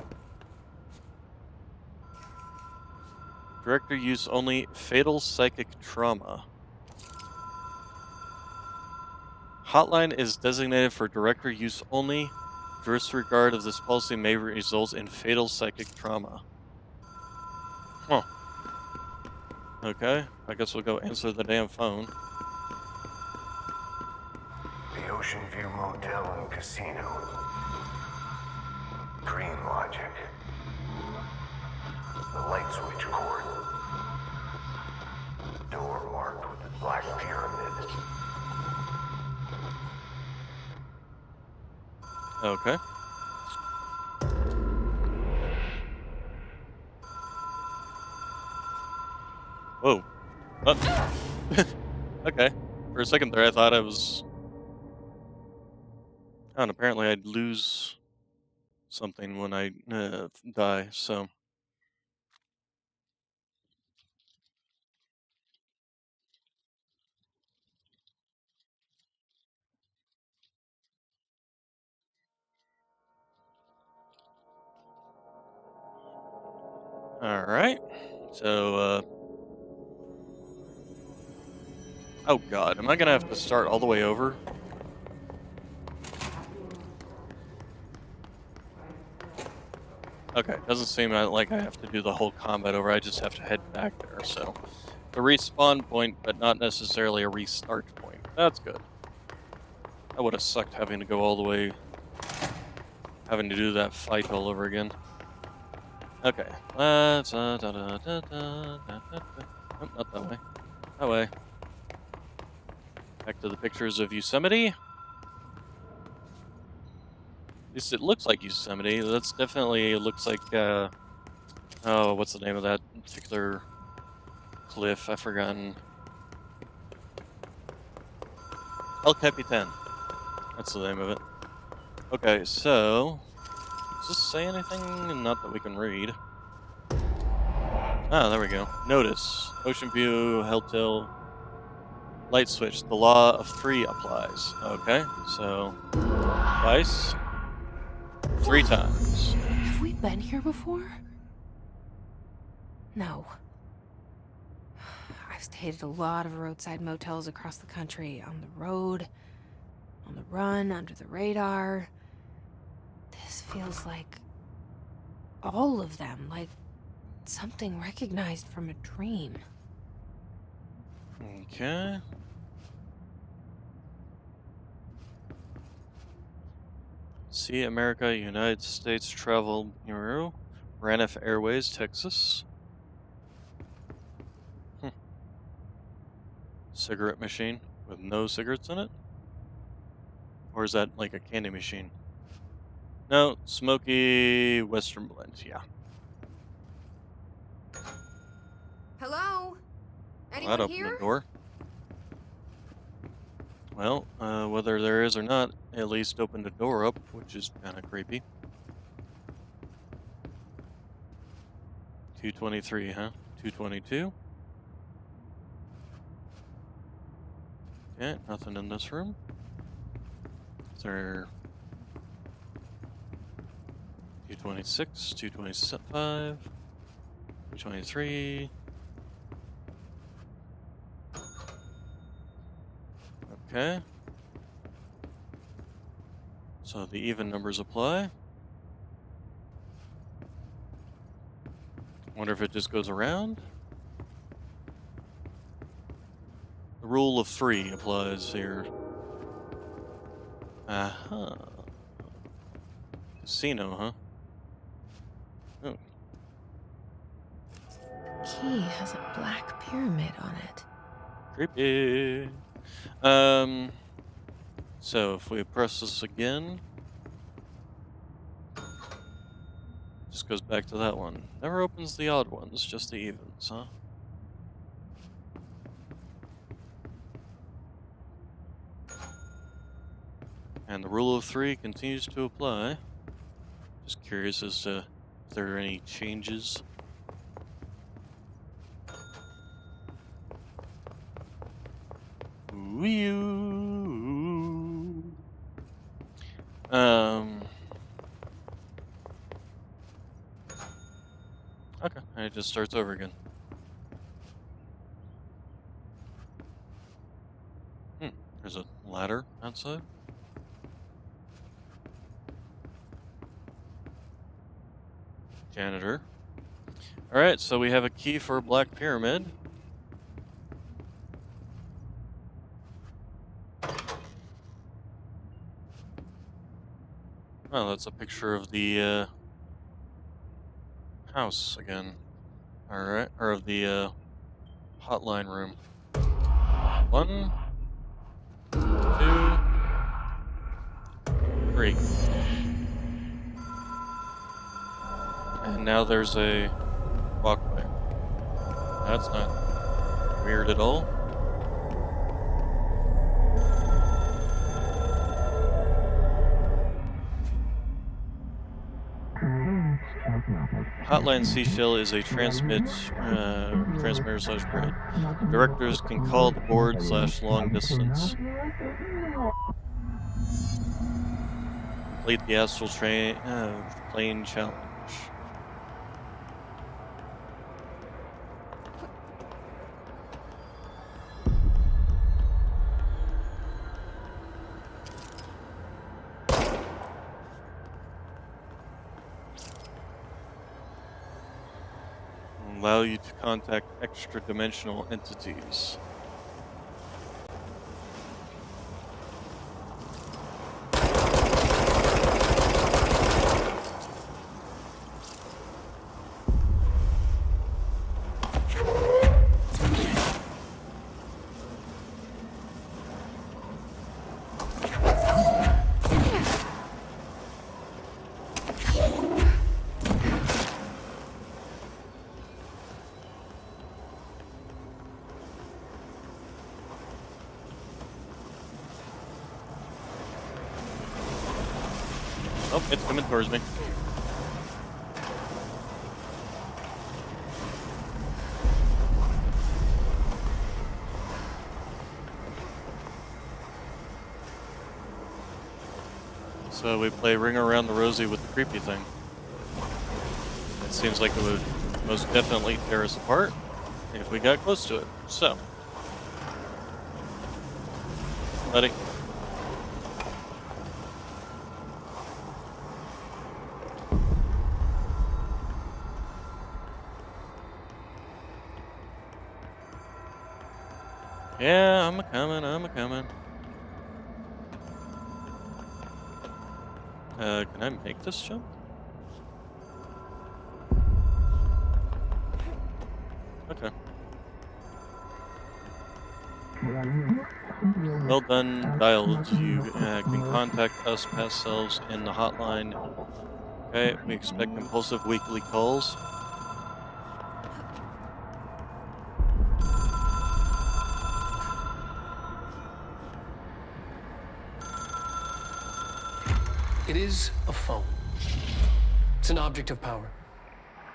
Director use only fatal psychic trauma. Hotline is designated for director use only. Disregard of this policy may result in fatal psychic trauma. Huh. Okay, I guess we'll go answer the damn phone. The Ocean View Motel and Casino. Green logic. The light switch cord. Door marked with the black pyramid. Okay. Whoa. Okay. For a second there I thought I was... Oh, and apparently I'd lose something when I die, so... Alright, so, oh god, am I gonna have to start all the way over? Okay, doesn't seem like I have to do the whole combat over, I just have to head back there, so... The respawn point, but not necessarily a restart point. That's good. That would have sucked having to go all the way, having to do that fight all over again. Okay, let's oh, not that way. That way. Back to the pictures of Yosemite. At least it looks like Yosemite. That's definitely looks like oh, what's the name of that particular cliff? I've forgotten. El Capitan. That's the name of it. Okay, so does this say anything? Not that we can read. Ah, there we go. Notice. Ocean View, Helltail, light switch. The law of 3 applies. Okay, so twice. 3 times. Have we been here before? No. I've stayed at a lot of roadside motels across the country. On the road, on the run, under the radar. This feels like all of them, like something recognized from a dream. Okay. See America, United States Travel Bureau, Braniff Airways, Texas. Cigarette machine with no cigarettes in it? Or is that like a candy machine? No, smoky Western blend, yeah. Hello? That Anyone opened here? the door. Well, whether there is or not, at least opened the door up, which is kind of creepy. 223, huh? 222. Okay, nothing in this room. Is there 226, 225, 223. Okay. So the even numbers apply. Wonder if it just goes around. The rule of 3 applies here. Uh-huh. Casino, huh? Oh. Key has a black pyramid on it. Creepy. So if we press this again, just goes back to that one. Never opens the odd ones, just the evens, huh? And the rule of 3 continues to apply. Just curious as to if there are any changes. Okay, and it just starts over again. There's a ladder outside. Janitor. Alright, so we have a key for a black pyramid. Oh, that's a picture of the house again. Alright, or of the hotline room. 1, 2, 3. And now there's a walkway. That's not weird at all. Hotline Seashell is a transmitter / grid. Directors can call the board / long distance. Complete the astral plane challenge. Allow you to contact extra-dimensional entities. Oh, it's coming towards me. So we play Ring Around the Rosie with the creepy thing. It seems like it would most definitely tear us apart if we got close to it. So, buddy. Yeah, I'm a-coming, I'm a-coming. Can I make this jump? Okay. Well done, dialed. You can contact us past selves in the hotline. Okay, we expect impulsive weekly calls. It is a phone. It's an object of power.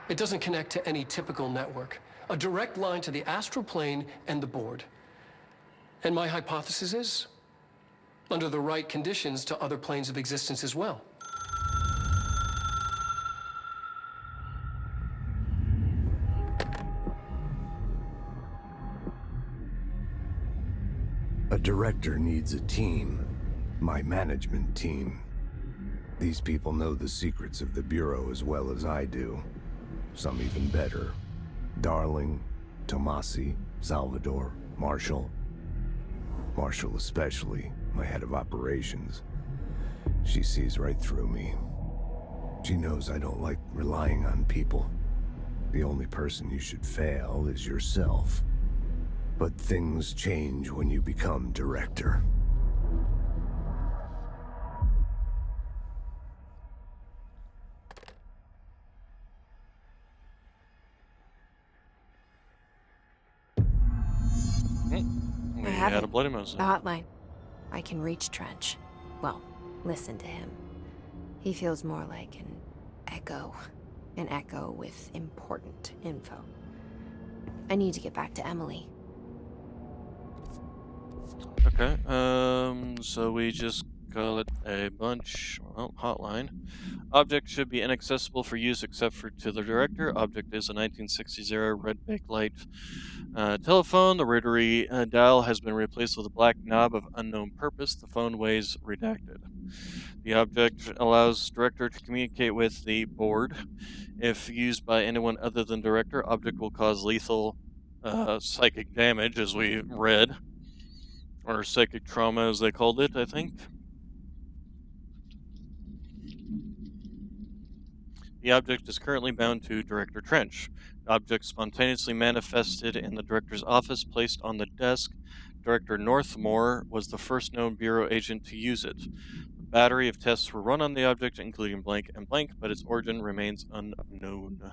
It doesn't connect to any typical network. A direct line to the astral plane and the board. And my hypothesis is, under the right conditions, to other planes of existence as well. A director needs a team. My management team. These people know the secrets of the Bureau as well as I do. Some even better. Darling, Tomasi, Salvador, Marshall. Marshall especially, my head of operations. She sees right through me. She knows I don't like relying on people. The only person you should fail is yourself. But things change when you become director. We had a Bloody Moses. The hotline. I can reach Trench. Well, listen to him. He feels more like an echo. An echo with important info. I need to get back to Emily. Okay, so we just call it a bunch, well, hotline. Object should be inaccessible for use except for to the director. Object is a 1960 red bakelite telephone. The rotary dial has been replaced with a black knob of unknown purpose. The phone weighs redacted. The object allows director to communicate with the board. If used by anyone other than director, object will cause lethal psychic damage, as we read. Or psychic trauma, as they called it, I think. The object is currently bound to Director Trench. The object spontaneously manifested in the director's office, placed on the desk. Director Northmore was the first known Bureau agent to use it. A battery of tests were run on the object, including blank and blank, but its origin remains unknown.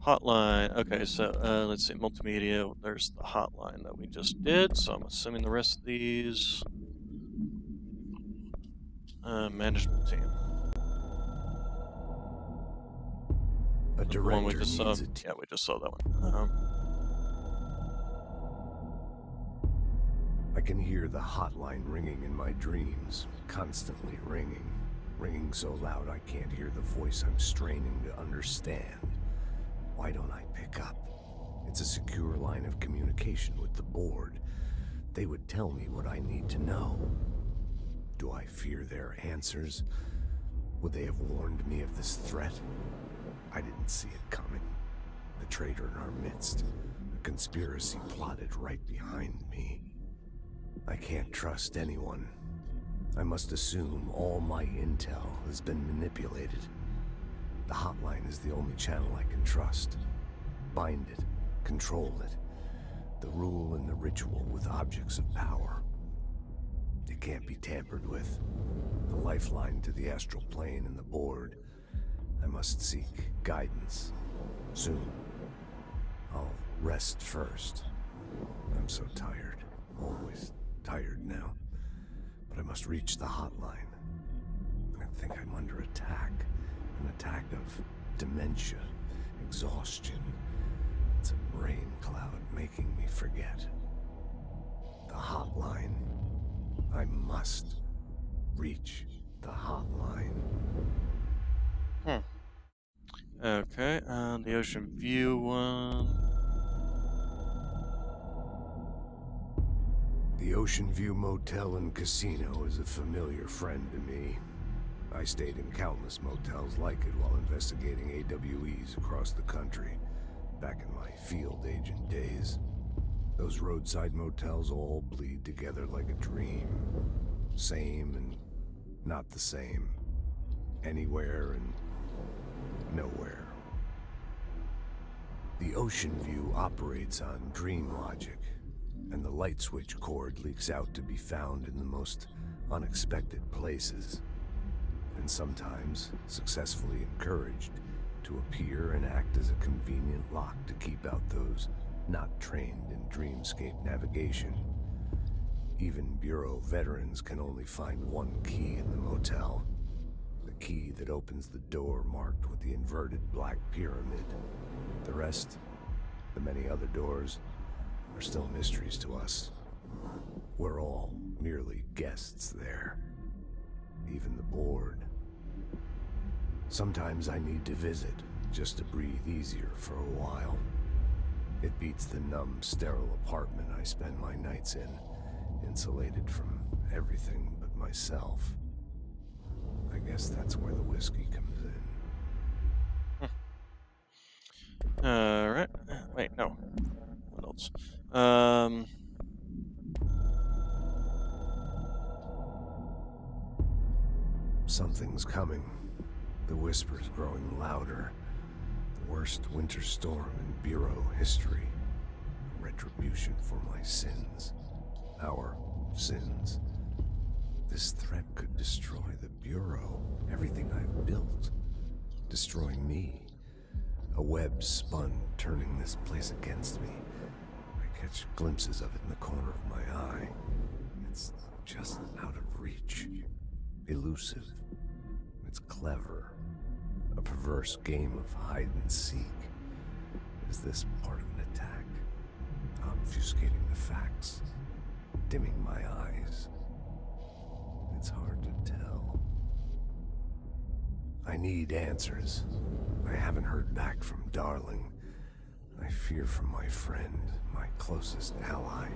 Hotline. Okay, so let's see, multimedia. There's the hotline that we just did, so I'm assuming the rest of these. Management team. A The one we director just saw. needs a team. Yeah, we just saw that one. I can hear the hotline ringing in my dreams, constantly ringing. Ringing so loud I can't hear the voice I'm straining to understand. Why don't I pick up? It's a secure line of communication with the board. They would tell me what I need to know. Do I fear their answers? Would they have warned me of this threat? I didn't see it coming. The traitor in our midst. A conspiracy plotted right behind me. I can't trust anyone. I must assume all my intel has been manipulated. The hotline is the only channel I can trust. Bind it, control it. The rule and the ritual with objects of power. It can't be tampered with. The lifeline to the astral plane and the board. I must seek guidance. Soon. I'll rest first. I'm so tired. Always tired now. but I must reach the hotline. I think I'm under attack. An attack of dementia, exhaustion. It's a rain cloud making me forget. The hotline. I must reach the hotline. Okay, the Ocean View one. The Ocean View Motel and Casino is a familiar friend to me. I stayed in countless motels like it while investigating AWEs across the country, back in my field agent days. Those roadside motels all bleed together like a dream. Same and not the same. Anywhere and nowhere. The Ocean View operates on dream logic, and the light switch cord leaks out to be found in the most unexpected places, and sometimes successfully encouraged to appear and act as a convenient lock to keep out those not trained in dreamscape navigation. Even Bureau veterans can only find one key in the motel. The key that opens the door marked with the inverted black pyramid. The rest, the many other doors, are still mysteries to us. We're all merely guests there. Even the board. Sometimes I need to visit, just to breathe easier for a while. It beats the numb, sterile apartment I spend my nights in, insulated from everything but myself. I guess that's where the whiskey comes in. Alright. Wait, no. What else? Something's coming. The whispers growing louder. The worst winter storm in Bureau history. Retribution for my sins. Our sins. This threat could destroy the Bureau. Everything I've built. Destroy me. A web spun, turning this place against me. I catch glimpses of it in the corner of my eye. It's just out of reach. Elusive. It's clever. A perverse game of hide and seek. Is this part of an attack? Obfuscating the facts. Dimming my eyes. It's hard to tell. I need answers. I haven't heard back from Darling. I fear for my friend, my closest ally.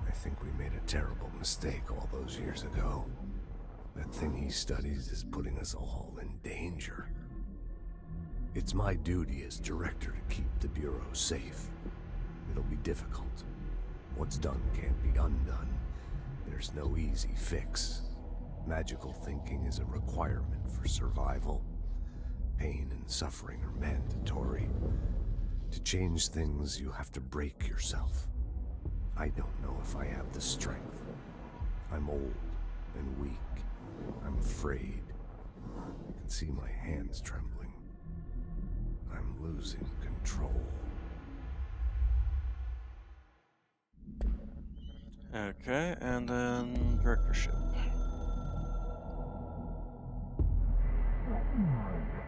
I think we made a terrible mistake all those years ago. That thing he studies is putting us all in danger. It's my duty as director to keep the Bureau safe. It'll be difficult. What's done can't be undone. There's no easy fix. Magical thinking is a requirement for survival. Pain and suffering are mandatory. To change things, you have to break yourself. I don't know if I have the strength. I'm old and weak. I'm afraid. I can see my hands trembling. I'm losing control. Okay, and then directorship.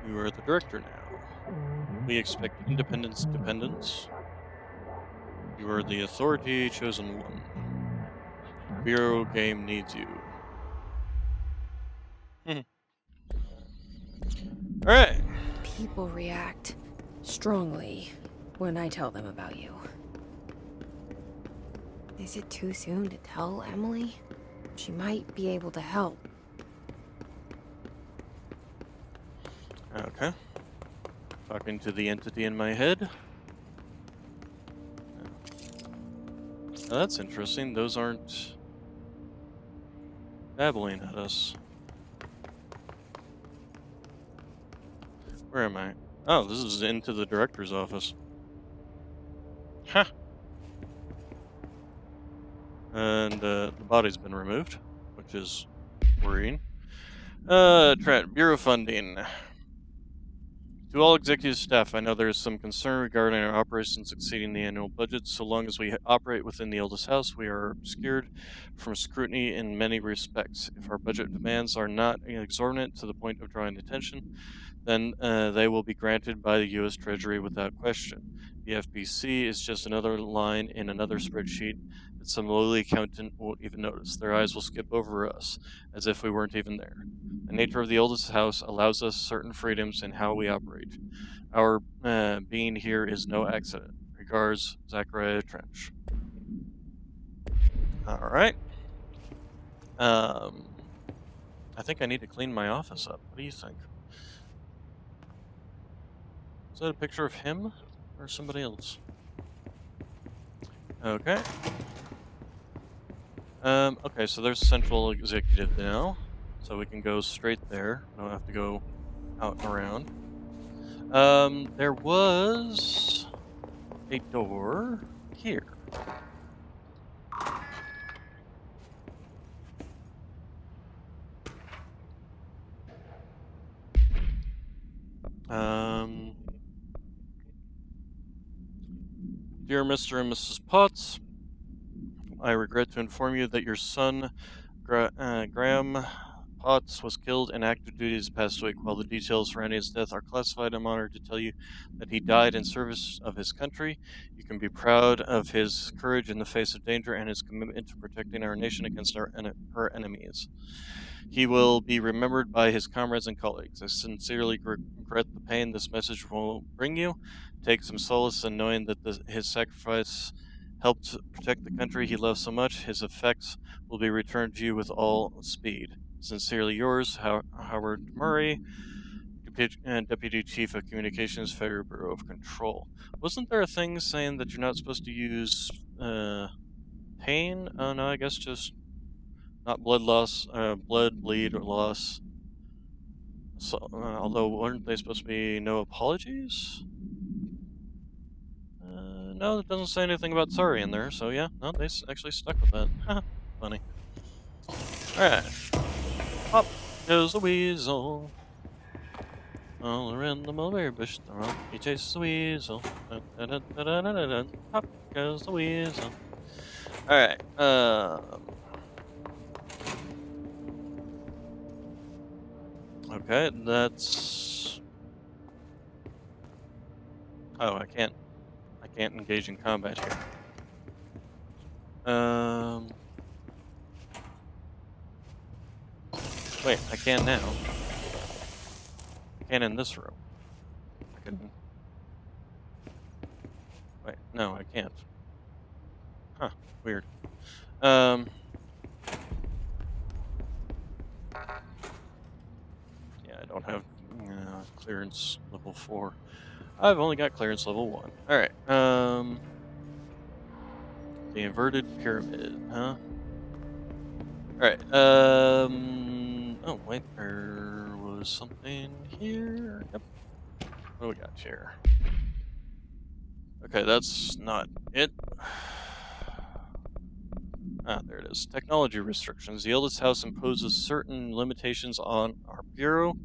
You are the director now. We expect independence, dependence. You are the authority chosen one. Bureau game needs you. Alright. People react strongly when I tell them about you. Is it too soon to tell Emily? She might be able to help. Okay. Talking to the entity in my head. Oh, that's interesting. Those aren't babbling at us. Where am I? Oh, this is into the director's office. Huh. And the body's been removed, which is worrying. Bureau funding. To all executive staff, I know there is some concern regarding our operations exceeding the annual budget. So long as we operate within the oldest house, we are obscured from scrutiny in many respects. If our budget demands are not exorbitant to the point of drawing attention, then they will be granted by the U.S. Treasury without question. The FBC is just another line in another spreadsheet that some lowly accountant won't even notice. Their eyes will skip over us, as if we weren't even there. The nature of the oldest house allows us certain freedoms in how we operate. Our being here is no accident. Regards, Zachariah Trench. Alright. I think I need to clean my office up. What do you think? Is that a picture of him or somebody else? Okay. Okay, so there's Central Executive now. So we can go straight there. Don't have to go out and around. There was a door here. Dear Mr. and Mrs. Potts, I regret to inform you that your son, Graham Potts, was killed in active duty this past week. While the details surrounding his death are classified, I'm honored to tell you that he died in service of his country. You can be proud of his courage in the face of danger and his commitment to protecting our nation against her enemies. He will be remembered by his comrades and colleagues. I sincerely regret the pain this message will bring you. Take some solace in knowing that his sacrifice helped protect the country he loves so much. His effects will be returned to you with all speed. Sincerely yours, Howard Murray, Deputy Chief of Communications, Federal Bureau of Control. Wasn't there a thing saying that you're not supposed to use pain? Oh no, I guess just not blood loss, blood, bleed, or loss. So, although weren't they supposed to be no apologies? No, it doesn't say anything about sorry in there, so yeah, no, they actually stuck with that. Funny. Alright. Up goes the weasel. All around the mulberry bush, he chases the weasel. Up goes the weasel. Alright, okay, that's... Oh, I can't engage in combat here. Wait, I can now. I can in this room. I can... Wait, no, I can't. Huh, weird. Yeah, I don't have clearance level 4. I've only got clearance level 1. Alright, the inverted pyramid, huh? Alright, oh wait, there was something here. Yep. What do we got here? Okay, that's not it. Ah, there it is. Technology restrictions. The oldest house imposes certain limitations on our bureau,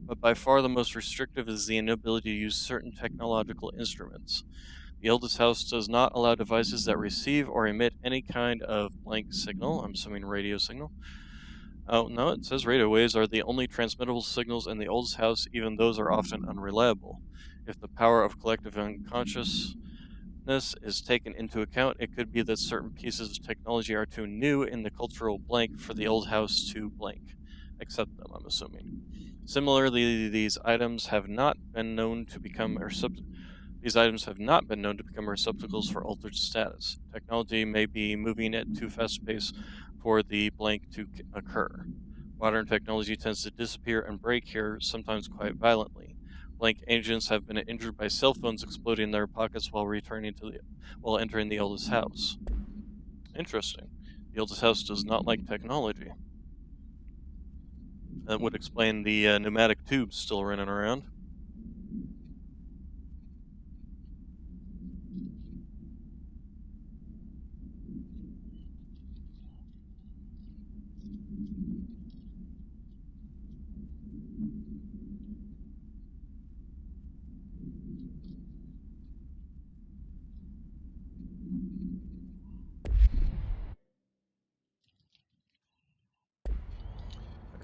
but by far the most restrictive is the inability to use certain technological instruments. The oldest house does not allow devices that receive or emit any kind of blank signal, I'm assuming radio signal. Oh, no, it says radio waves are the only transmittable signals in the oldest house, even those are often unreliable. If the power of collective unconsciousness is taken into account, it could be that certain pieces of technology are too new in the cultural blank for the old house to blank. Accept them, I'm assuming. Similarly, these items have not been known to become receptacles for altered status. Technology may be moving at too fast a pace for the blank to occur. Modern technology tends to disappear and break here, sometimes quite violently. Blank agents have been injured by cell phones exploding in their pockets while entering the oldest house. Interesting. The oldest house does not like technology. That would explain the pneumatic tubes still running around.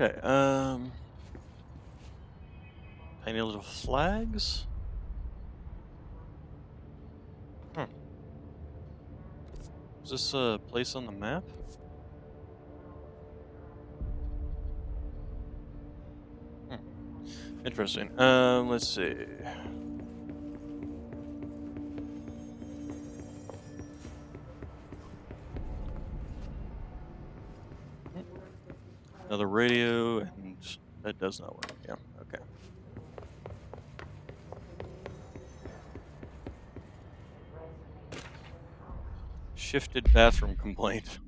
Okay, tiny little flags. Is this a place on the map? Interesting. Let's see. Another radio, and that does not work. Yeah, okay. Shifted bathroom complaint.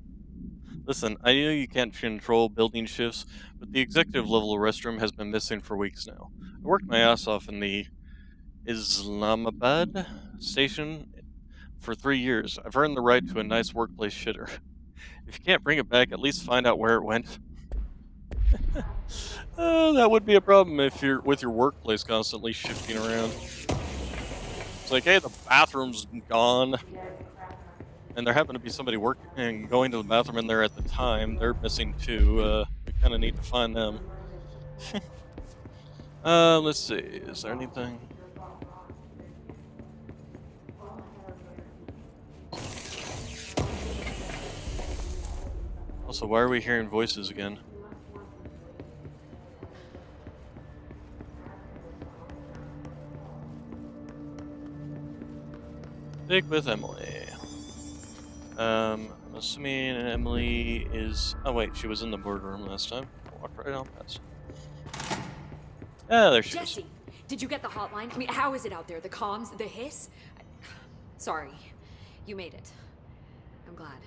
Listen, I know you can't control building shifts, but the executive level restroom has been missing for weeks now. I worked my ass off in the Islamabad station for 3 years. I've earned the right to a nice workplace shitter. If you can't bring it back, at least find out where it went. That would be a problem if you're with your workplace constantly shifting around. It's like, hey, the bathroom's gone. And there happened to be somebody working and going to the bathroom in there at the time. They're missing too. We kind of need to find them. Let's see. Is there anything? Also, why are we hearing voices again? Stick with Emily. I'm assuming Emily is... Oh wait, she was in the boardroom last time. Walked right on past. Ah, there she is. Jesse, did you get the hotline? I mean, how is it out there? The comms, the hiss? Sorry, you made it. I'm glad.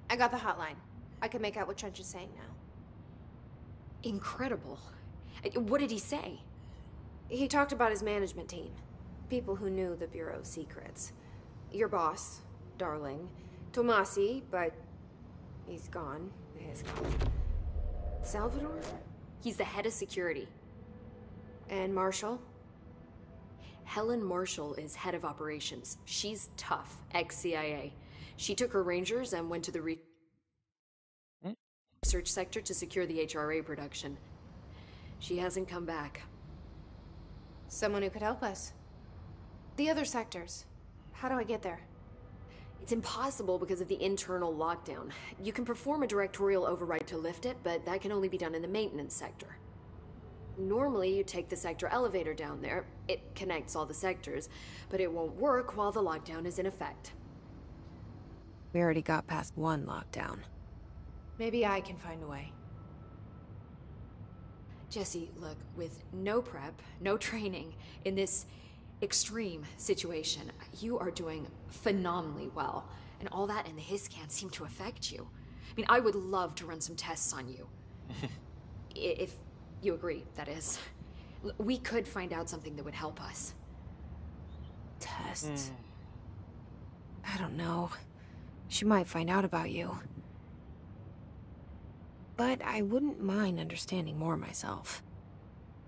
I got the hotline. I can make out what Trench is saying now. Incredible. What did he say? He talked about his management team. People who knew the Bureau's secrets. Your boss, Darling. Tomasi, but he's gone. He's gone. Salvador? He's the head of security. And Marshall? Helen Marshall is head of operations. She's tough, ex-CIA. She took her Rangers and went to the research sector to secure the HRA production. She hasn't come back. Someone who could help us. The other sectors. How do I get there? It's impossible because of the internal lockdown. You can perform a directorial override to lift it, but that can only be done in the maintenance sector. Normally, you take the sector elevator down there. It connects all the sectors, but it won't work while the lockdown is in effect. We already got past one lockdown. Maybe I can find a way. Jesse, look, with no prep, no training, in this extreme situation, you are doing phenomenally well. And all that and the hiss can't seem to affect you. I mean, I would love to run some tests on you. If you agree, that is. We could find out something that would help us. Tests? I don't know. She might find out about you. But I wouldn't mind understanding more myself.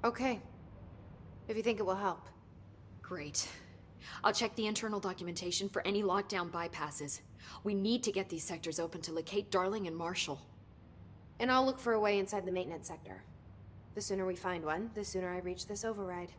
Okay. If you think it will help. Great. I'll check the internal documentation for any lockdown bypasses. We need to get these sectors open to locate Darling and Marshall. And I'll look for a way inside the maintenance sector. The sooner we find one, the sooner I reach this override.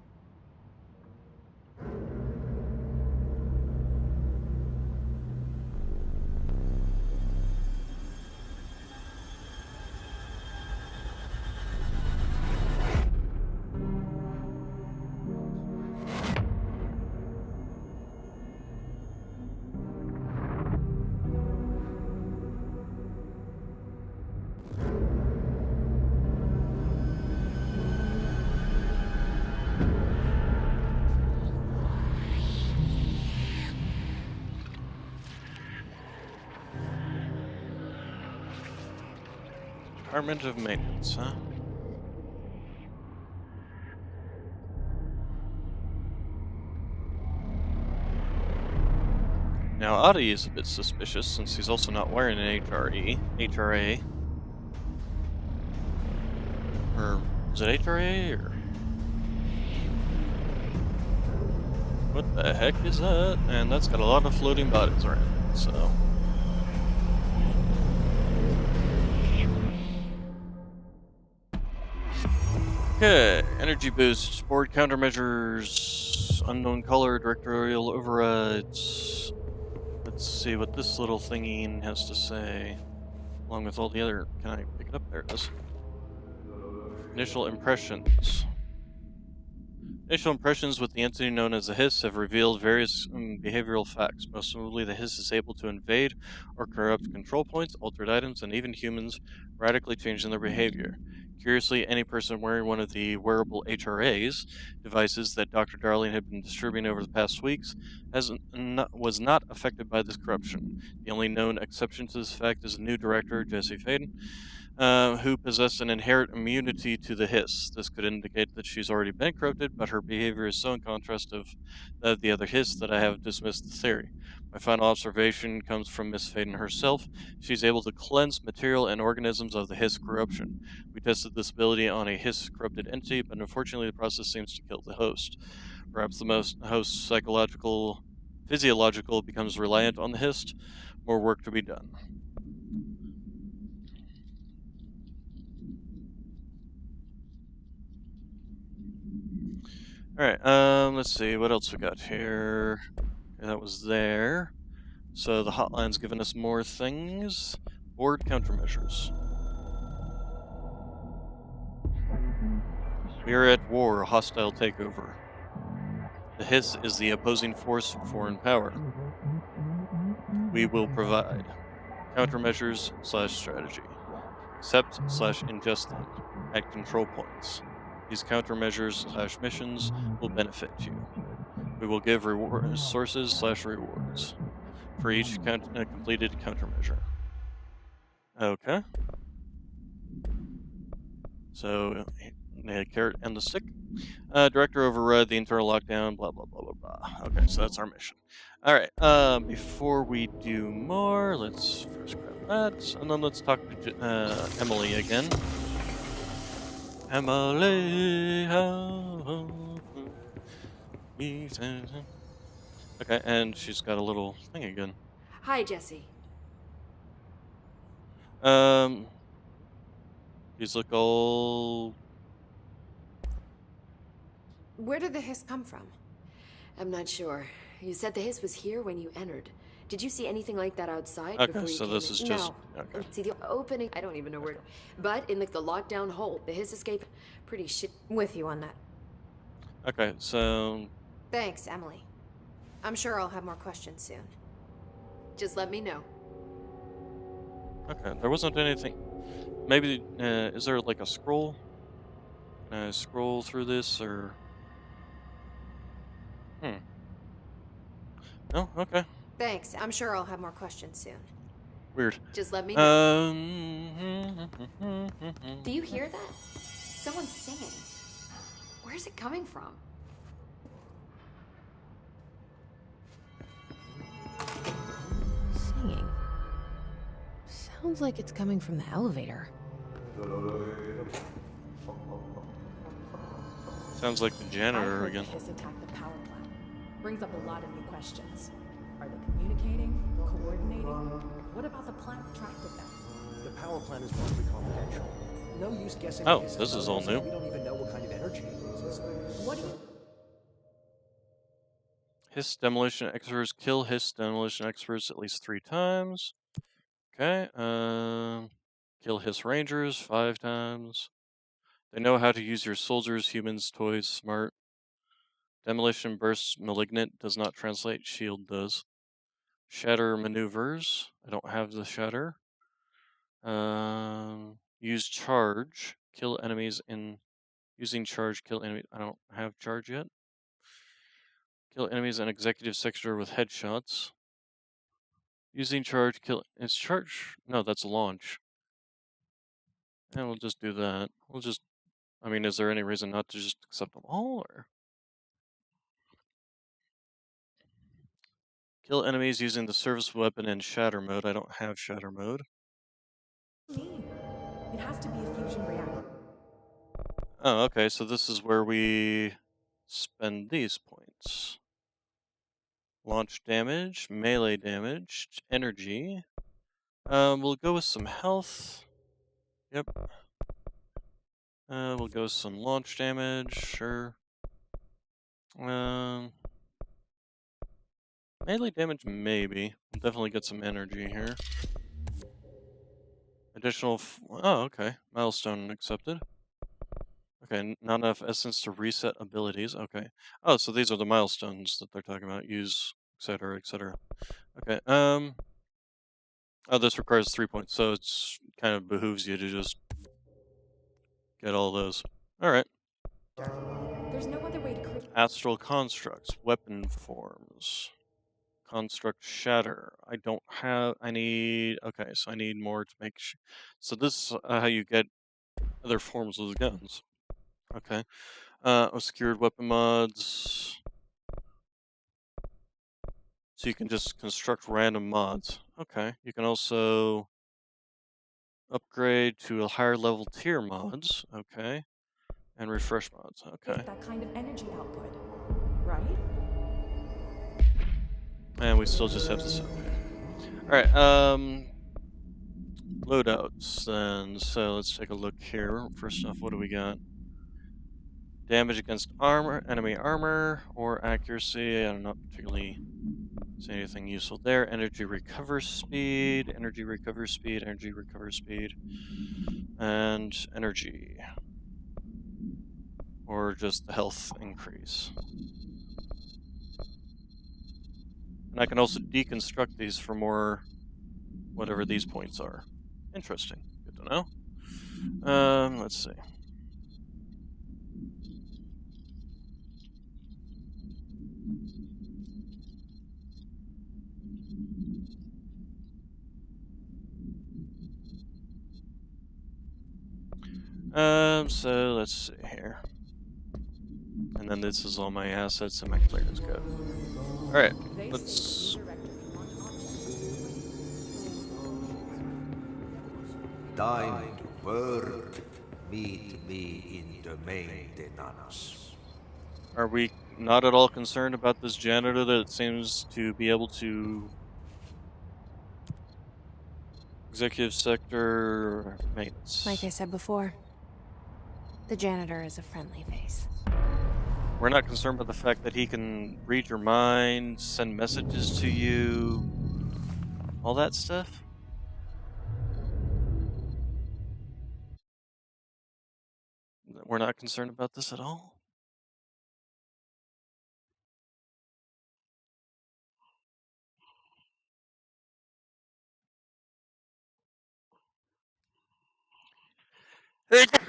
Department of Maintenance, huh? Now, Adi is a bit suspicious since he's also not wearing an HRA. Or, is it HRA, or? What the heck is that? And that's got a lot of floating bodies around it, so. Okay, energy boost, board countermeasures, unknown color, directorial overrides. Let's see what this little thingy has to say, along with all the other. Can I pick it up? There it is. Initial impressions. Initial impressions with the entity known as the Hiss have revealed various behavioral facts. Most notably, the Hiss is able to invade or corrupt control points, altered items, and even humans, radically changing their behavior. Curiously, any person wearing one of the wearable HRAs devices that Dr. Darling had been distributing over the past weeks was not affected by this corruption. The only known exception to this fact is a new director, Jesse Faden, who possessed an inherent immunity to the Hiss. This could indicate that she's already been corrupted, but her behavior is so in contrast of that of the other Hiss that I have dismissed the theory. My final observation comes from Miss Faden herself. She's able to cleanse material and organisms of the Hiss corruption. We tested this ability on a Hiss corrupted entity, but unfortunately the process seems to kill the host. Perhaps the host's physiological becomes reliant on the Hiss. More work to be done. Alright, let's see, what else we got here? Okay, that was there. So the hotline's given us more things. Board countermeasures. We are at war, a hostile takeover. The Hiss is the opposing force of foreign power. We will provide countermeasures / strategy. Accept / ingest them at control points. These countermeasures / missions will benefit you. We will give sources / rewards for each completed countermeasure. Okay. So, the carrot and the stick. Director override the internal lockdown, blah, blah, blah, blah, blah. Okay, so that's our mission. Alright, before we do more, let's first grab that, and then let's talk to Emily again. Emily, okay, and she's got a little thing again. Hi, Jesse. These look all... Where did the Hiss come from? I'm not sure. You said the Hiss was here when you entered. Did you see anything like that outside Okay, before you so came this in? is just... No. Okay. See, the opening... I don't even know where to... But in the lockdown hole, the Hiss escape... Pretty shit... With you on that. Okay, so... Thanks, Emily. I'm sure I'll have more questions soon. Just let me know. Okay, there wasn't anything... Maybe, is there like a scroll? Can I scroll through this, or... No? Okay. Thanks. I'm sure I'll have more questions soon. Weird. Just let me know. Do you hear that? Someone's singing. Where's it coming from? Singing. Sounds like it's coming from the elevator. Sounds like the janitor again. The Hiss attacked the power plant. Brings up a lot of new questions. Are they communicating? Coordinating? What about the plant attracted them? The power plant is mostly confidential. No use guessing. Oh, this is all new. We don't even know what kind of energy it uses. What do you... Hiss demolition experts kill Hiss demolition experts at least 3 times. Okay, kill Hiss rangers 5 times. They know how to use your soldiers, humans, toys, smart. Demolition bursts malignant, does not translate, shield does. Shatter maneuvers, I don't have the shatter. Use charge, kill enemies in... Using charge, kill enemies, I don't have charge yet. Kill enemies in executive sector with headshots. Using charge, kill... Is charge... No, that's launch. And we'll just do that. We'll just... I mean, is there any reason not to just accept them all, or... Kill enemies using the service weapon in shatter mode. I don't have shatter mode. It has to be a fusion reactor. Oh, okay, so this is where we spend these points. Launch damage, melee damage, energy. We'll go with some health. Yep. We'll go some launch damage, sure. Melee damage, maybe. We'll definitely get some energy here. Additional. Oh, okay. Milestone accepted. Okay, not enough essence to reset abilities. Okay. Oh, so these are the milestones that they're talking about. Use, etc., etc. Okay. Oh, this requires 3 points, so it's kind of behooves you to just get all those. All right. There's no other way to create. Astral constructs, weapon forms, construct shatter. I don't have. I need. Okay, so I need more to make. So this is how you get other forms of the guns. Okay. Obscured weapon mods. So you can just construct random mods. Okay. You can also upgrade to a higher level tier mods. Okay. And refresh mods. Okay. That kind of energy output, right? And we still just have this. Alright, loadouts then. So let's take a look here. First off, what do we got? Damage against armor, enemy armor, or accuracy. I'm not particularly see anything useful there. Energy recover speed, energy recover speed, energy recover speed, and energy. Or just the health increase. And I can also deconstruct these for more, whatever these points are. Interesting. Good to know. Let's see. So let's see here. And then this is all my assets and my clearance code. Alright, let's... Time to work. Meet me in Domain de Nanos. Are we not at all concerned about this janitor that seems to be able to... Executive sector maintenance. Like I said before, the janitor is a friendly face. We're not concerned about the fact that he can read your mind, send messages to you, all that stuff? We're not concerned about this at all?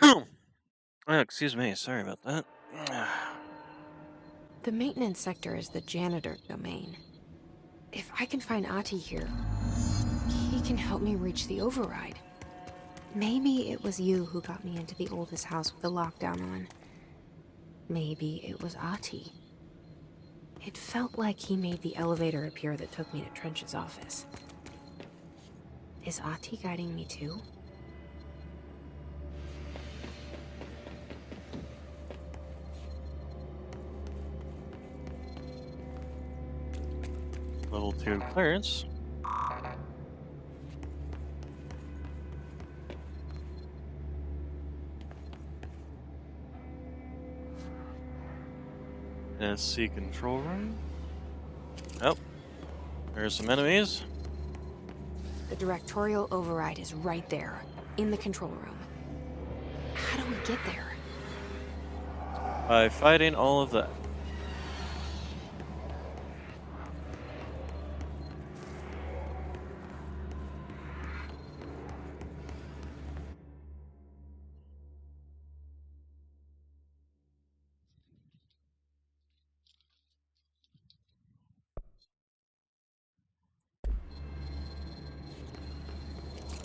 Oh, excuse me, sorry about that. The maintenance sector is the janitor domain. If I can find Ahti here, he can help me reach the override. Maybe it was you who got me into the oldest house with the lockdown on. Maybe it was Ahti. It felt like he made the elevator appear that took me to Trench's office. Is Ahti guiding me too? Level 2 clearance. SC control room. Oh, there's some enemies. The directorial override is right there, in the control room. How do we get there? By fighting all of that.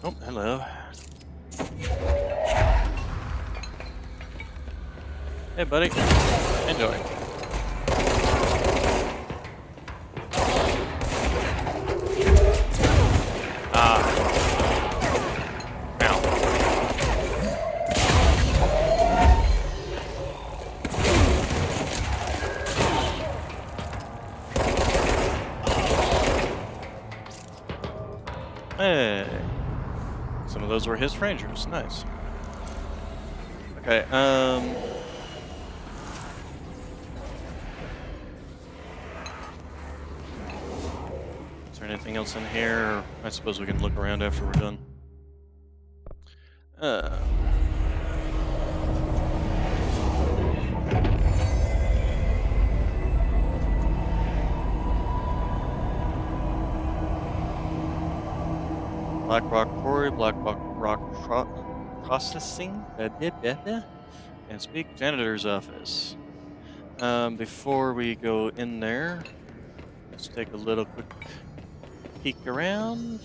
Oh, hello. Hey, buddy. Enjoy. Ah. Ow. Hey. Some of those were his rangers. Nice. Okay, is there anything else in here? I suppose we can look around after we're done. Black Rock Quarry, Black Rock Processing, and speak janitor's office. Before we go in there, let's take a little quick peek around.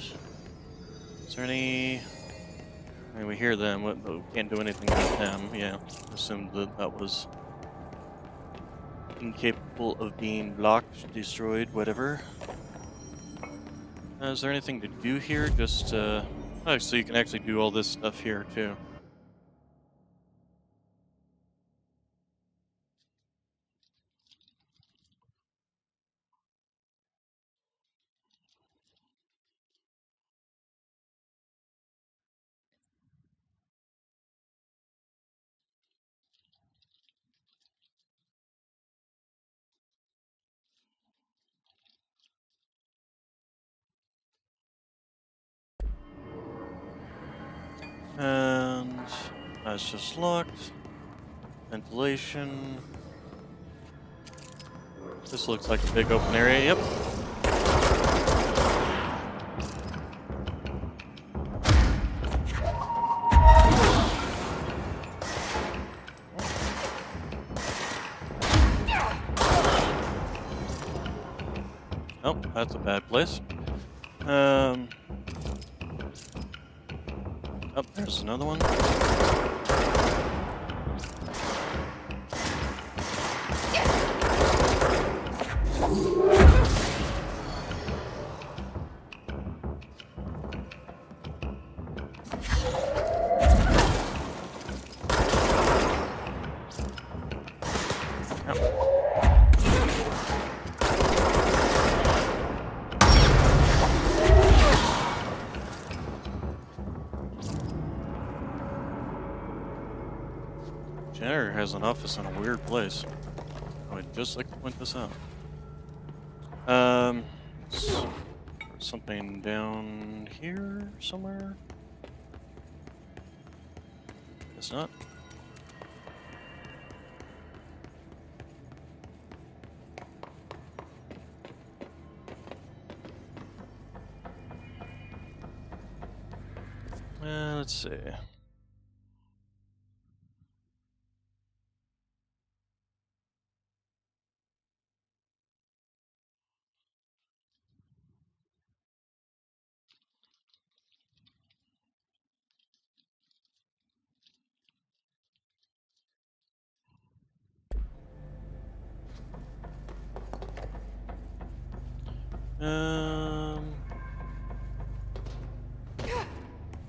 Is there any? I mean, we hear them, but we can't do anything with them. Yeah, assumed that was incapable of being blocked, destroyed, whatever. Is there anything to do here? Just, oh, so you can actually do all this stuff here, too. And that's just locked. Ventilation. This looks like a big open area. Yep. Oh, that's a bad place. Oh, there's another one. Janitor has an office in a weird place. I would just like to point this out. Something down here somewhere? Guess not. Let's see.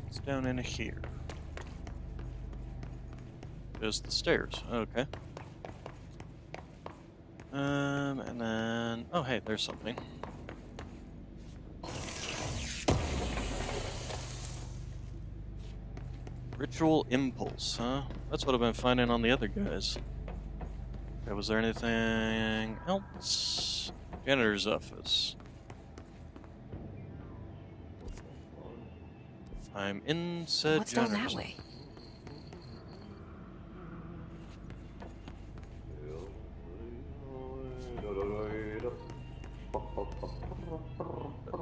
It's down in here. There's the stairs. Okay. And then, oh hey, there's something. Ritual impulse, huh? That's what I've been finding on the other guys. Okay, was there anything else? Janitor's office. I'm in said What's down janitor's that way?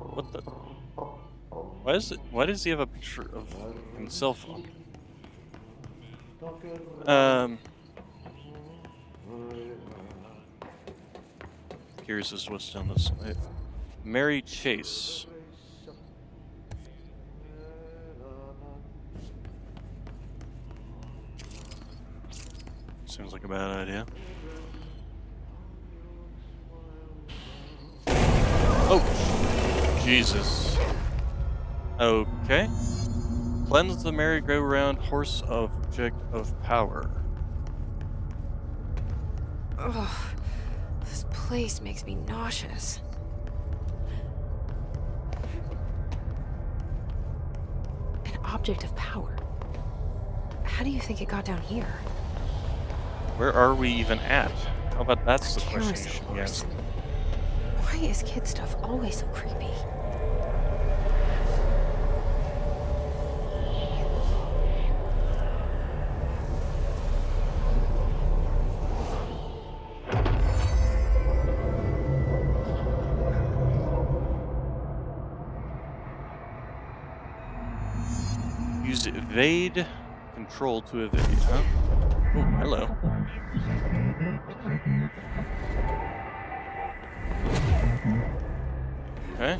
What the? Why is it? Why does he have a picture of himself on? Curious as to what's down this way. Mary Chase. Seems like a bad idea. Oh, Jesus. Okay. Cleanse the merry-go-round horse object of power. Ugh, this place makes me nauseous. An object of power. How do you think it got down here? Where are we even at? How about that's the question you Terrace, of should be course. asking. Why is kid stuff always so creepy? Use evade control to evade, huh? Oh, hello. Okay.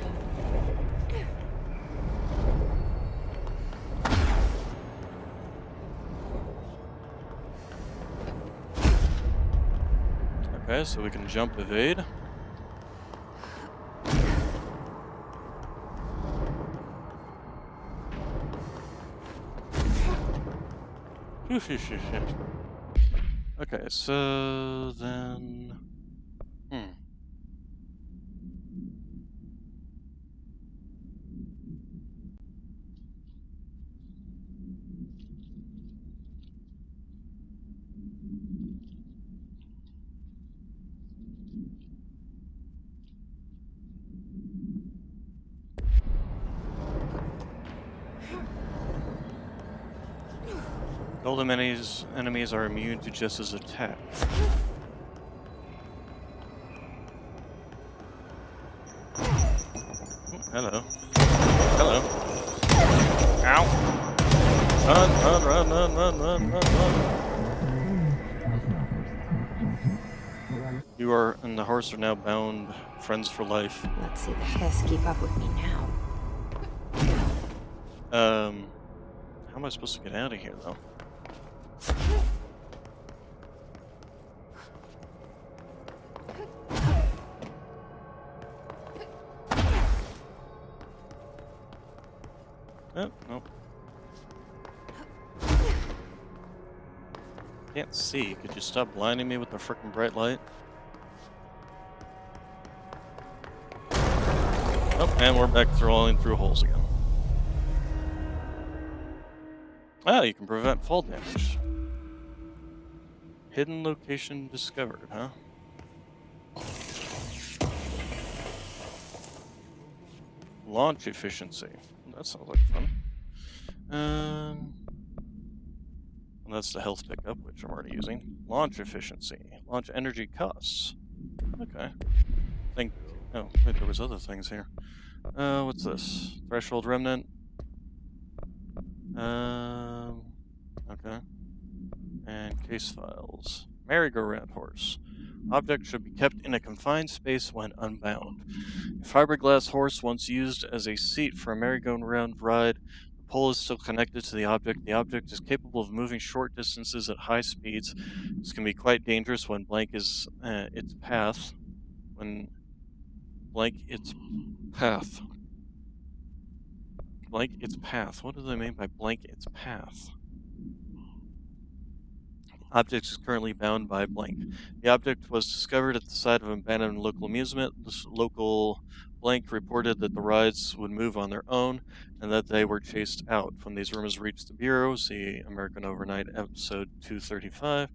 Okay, so we can jump evade. Okay, so then... Golden enemies are immune to Jess's attack. Hello. Hello. Ow! Run. You and the horse are now bound friends for life. Let's see the Hiss keep up with me now. How am I supposed to get out of here, though? Oh, nope. Can't see. Could you stop blinding me with the frickin' bright light? Oh, and we're back rolling through holes again. Ah, you can prevent fall damage. Hidden location discovered, huh? Launch efficiency. That sounds like fun. And that's the health pickup, which I'm already using. Launch efficiency. Launch energy costs. Okay. Oh, wait, there was other things here. What's this? Threshold remnant. Okay. And case files. Merry-go-round horse. Object should be kept in a confined space when unbound. A fiberglass horse once used as a seat for a merry-go-round ride. The pole is still connected to the object. The object is capable of moving short distances at high speeds. This can be quite dangerous when blank is its path. When blank its path. Blank its path. What do they mean by blank its path? Object is currently bound by blank. The object was discovered at the site of an abandoned local amusement. This local blank reported that the rides would move on their own and that they were chased out. When these rumors reached the Bureau, see American Overnight episode 235,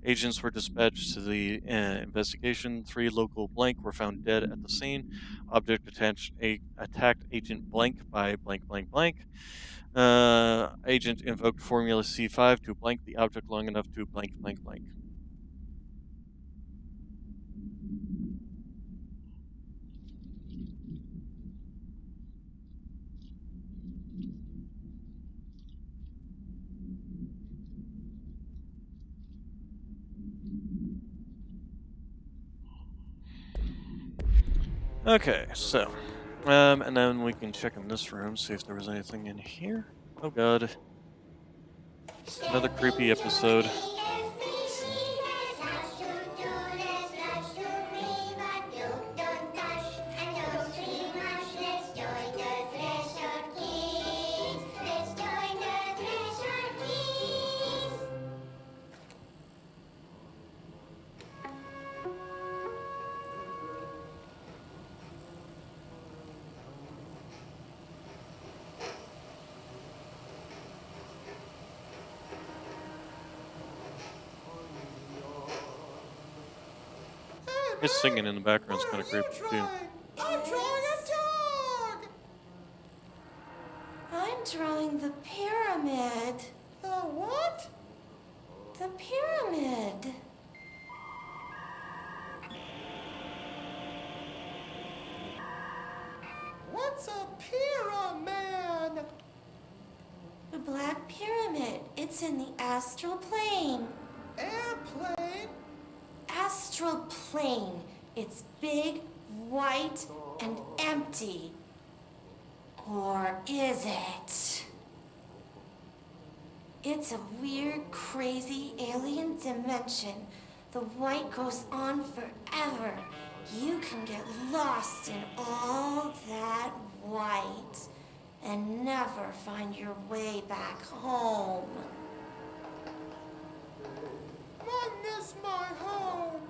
agents were dispatched to the investigation. 3 local blank were found dead at the scene. Object attacked agent blank by blank blank blank. Agent invoked Formula C5 to blank the object long enough to blank blank blank. Okay, so, and then we can check in this room, see if there was anything in here. Oh god. Another creepy episode. His singing in the background's kind of creepy too. I'm drawing a dog! I'm drawing the pyramid. The what? The pyramid. What's a pyramid? The Black Pyramid. It's in the astral plane. Airplane? Astral plane. It's big, white, and empty. Or is it? It's a weird, crazy alien dimension. The white goes on forever. You can get lost in all that white and never find your way back home. I miss my home.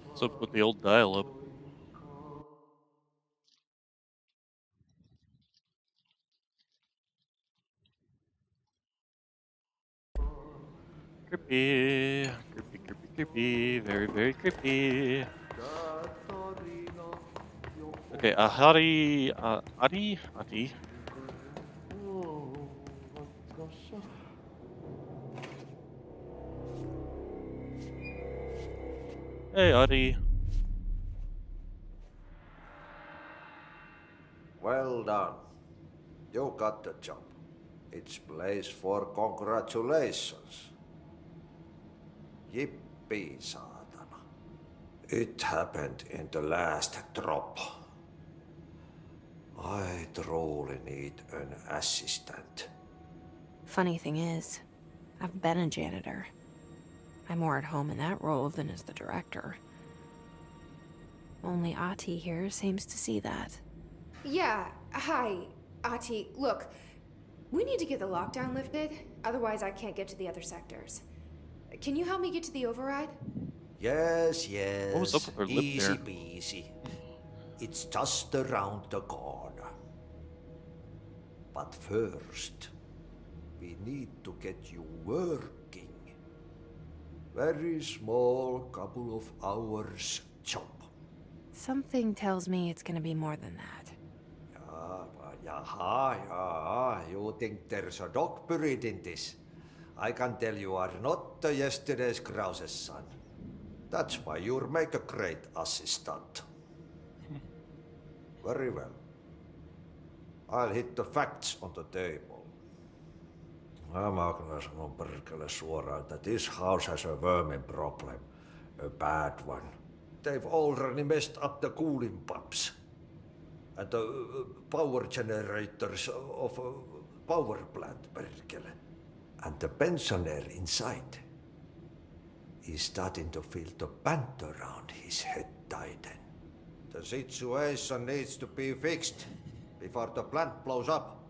What's up with the old dial-up? Creepy, creepy, creepy, creepy, very, very creepy. Okay, Adi. Hey, Adi. Well done. You got the job. It's place for congratulations. Yippee, saatana. It happened in the last drop. I truly need an assistant. Funny thing is, I've been a janitor. I'm more at home in that role than as the director. Only Ahti here seems to see that. Yeah, hi, Ahti. Look, we need to get the lockdown lifted, otherwise I can't get to the other sectors. Can you help me get to the override? Yes, yes. What was up with her lip Easy there? peasy. It's just around the corner. But first, we need to get you working. Very small, couple of hours job. Something tells me it's gonna be more than that. You think there's a dog buried in this? I can tell you are not the yesterday's Krause's son. That's why you'll make a great assistant. Very well. I'll hit the facts on the table. Mä kyllä sanon perkele suoraan, that this house has a vermin problem. A bad one. They've already messed up the cooling pumps. And the power generators of a power plant, perkele. And the pensioner inside is starting to feel the band around his head tighten. The situation needs to be fixed before the plant blows up.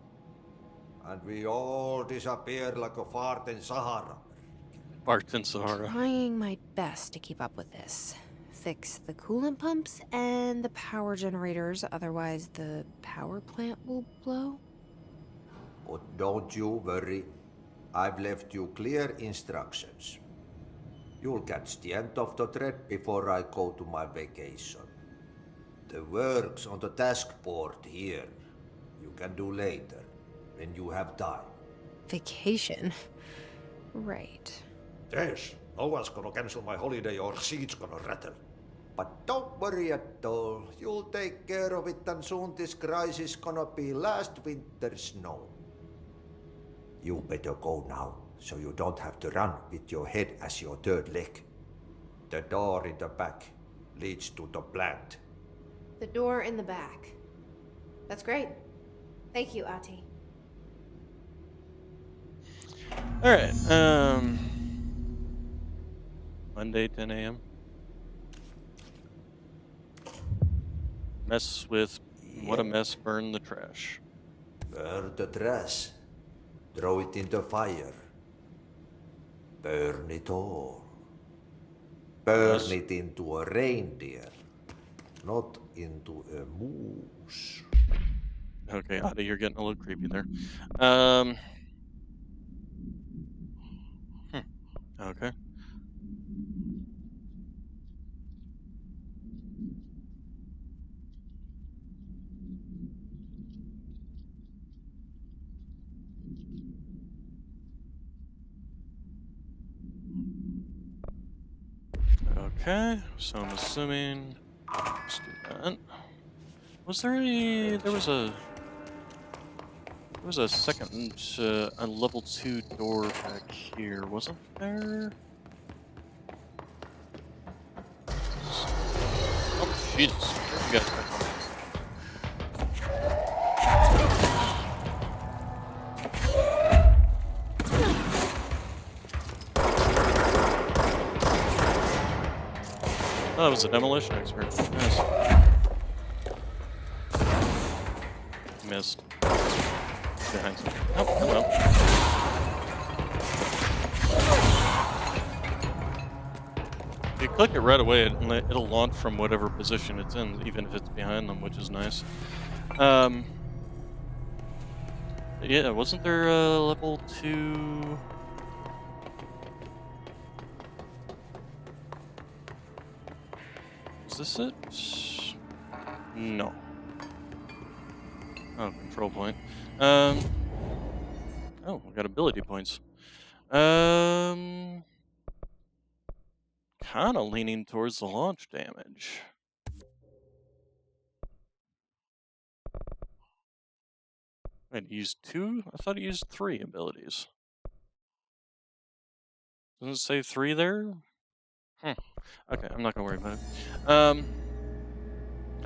And we all disappear like a fart in Sahara. Fart in Sahara. Trying my best to keep up with this. Fix the coolant pumps and the power generators, otherwise the power plant will blow. But don't you worry. I've left you clear instructions. You'll catch the end of the thread before I go to my vacation. The work's on the task board here. You can do later, when you have time. Vacation? Right. Yes, no one's gonna cancel my holiday or seat's gonna rattle. But don't worry at all. You'll take care of it and soon this crisis gonna be last winter's snow. You better go now, so you don't have to run with your head as your third leg. The door in the back leads to the plant. The door in the back. That's great. Thank you, Ahti. Alright, Monday, 10 a.m. Mess with what a mess, burn the trash. Burn the trash. Throw it in the fire. Burn it all. Burn it into a reindeer, not into a moose. Okay, Adi, you're getting a little creepy there. Okay. Okay, so I'm assuming let's do that. Was there any? There was a second a level 2 door back here, wasn't there? Oh Jesus! You guys back on. Oh, that was a demolition expert. Nice. Missed. Behind something. Oh, hello. If you click it right away, it'll launch from whatever position it's in, even if it's behind them, which is nice. Yeah, wasn't there a level 2? Is this it? No. Oh, control point. Oh, we got ability points. Kinda leaning towards the launch damage. Wait, he used 2? I thought he used 3 abilities. Doesn't it say 3 there? Okay, I'm not gonna worry about it.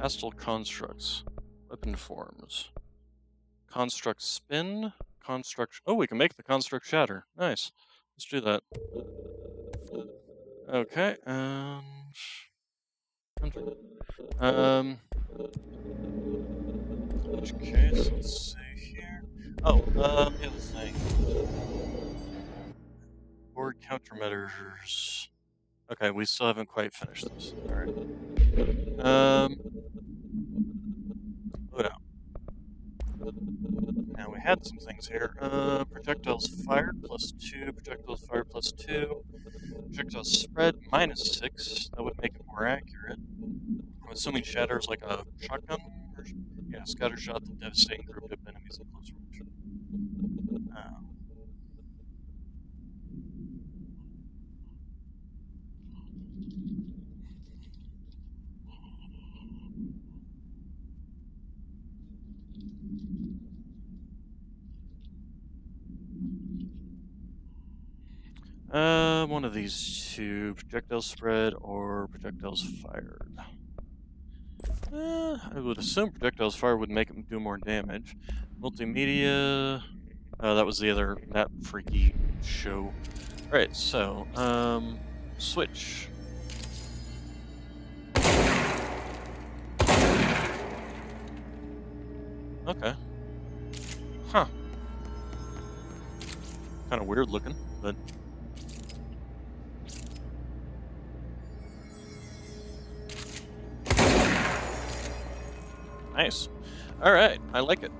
Astral constructs. Weapon forms. Construct spin. Construct. Oh, we can make the construct shatter. Nice. Let's do that. Okay. In which case, let's see here. Oh, the other thing. Board countermeasures. Okay, we still haven't quite finished this. Alright. Load out. Now we had some things here. Projectiles fired +2, projectiles fired +2, projectiles spread -6. That would make it more accurate. I'm assuming shatter is like a shotgun? Or, yeah, scatter shot to devastating grouped up enemies in close range. One of these two, projectile spread or projectiles fired. I would assume projectiles fired would make them do more damage. Multimedia, that was the other, that freaky show. Alright, so, switch. Okay. Huh. Kind of weird looking, but... Nice. Alright, I like it.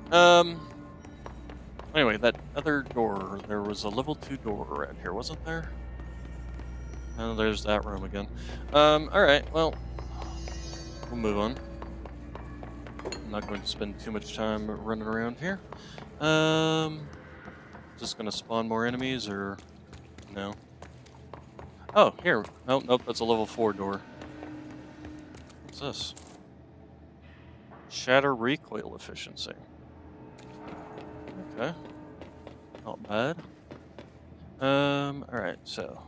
Anyway, that other door, there was a level 2 door around here, wasn't there? Oh, there's that room again. Alright, well, we'll move on. I'm not going to spend too much time running around here. Just gonna spawn more enemies, or no? Oh, here. Nope, nope, that's a level 4 door. What's this? Shatter recoil efficiency. Okay. Not bad. Alright, so.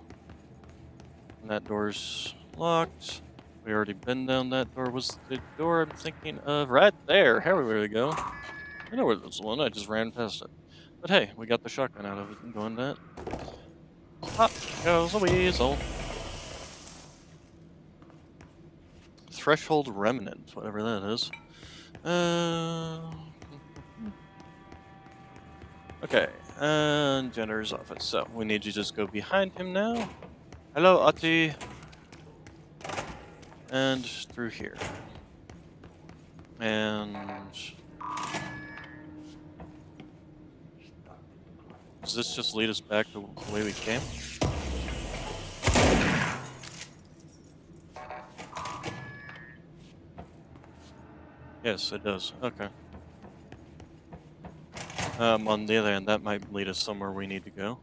And that door's locked. We already been down that door. Was the door I'm thinking of right there? Here we go. I know where there's one, I just ran past it. But hey, we got the shotgun out of it and doing that. Pop goes a weasel. Threshold remnant, whatever that is. Okay, and Jenner's office. So we need to just go behind him now. Hello, Ati. And through here. And does this just lead us back to the way we came? Yes, it does. Okay. On the other hand, that might lead us somewhere we need to go.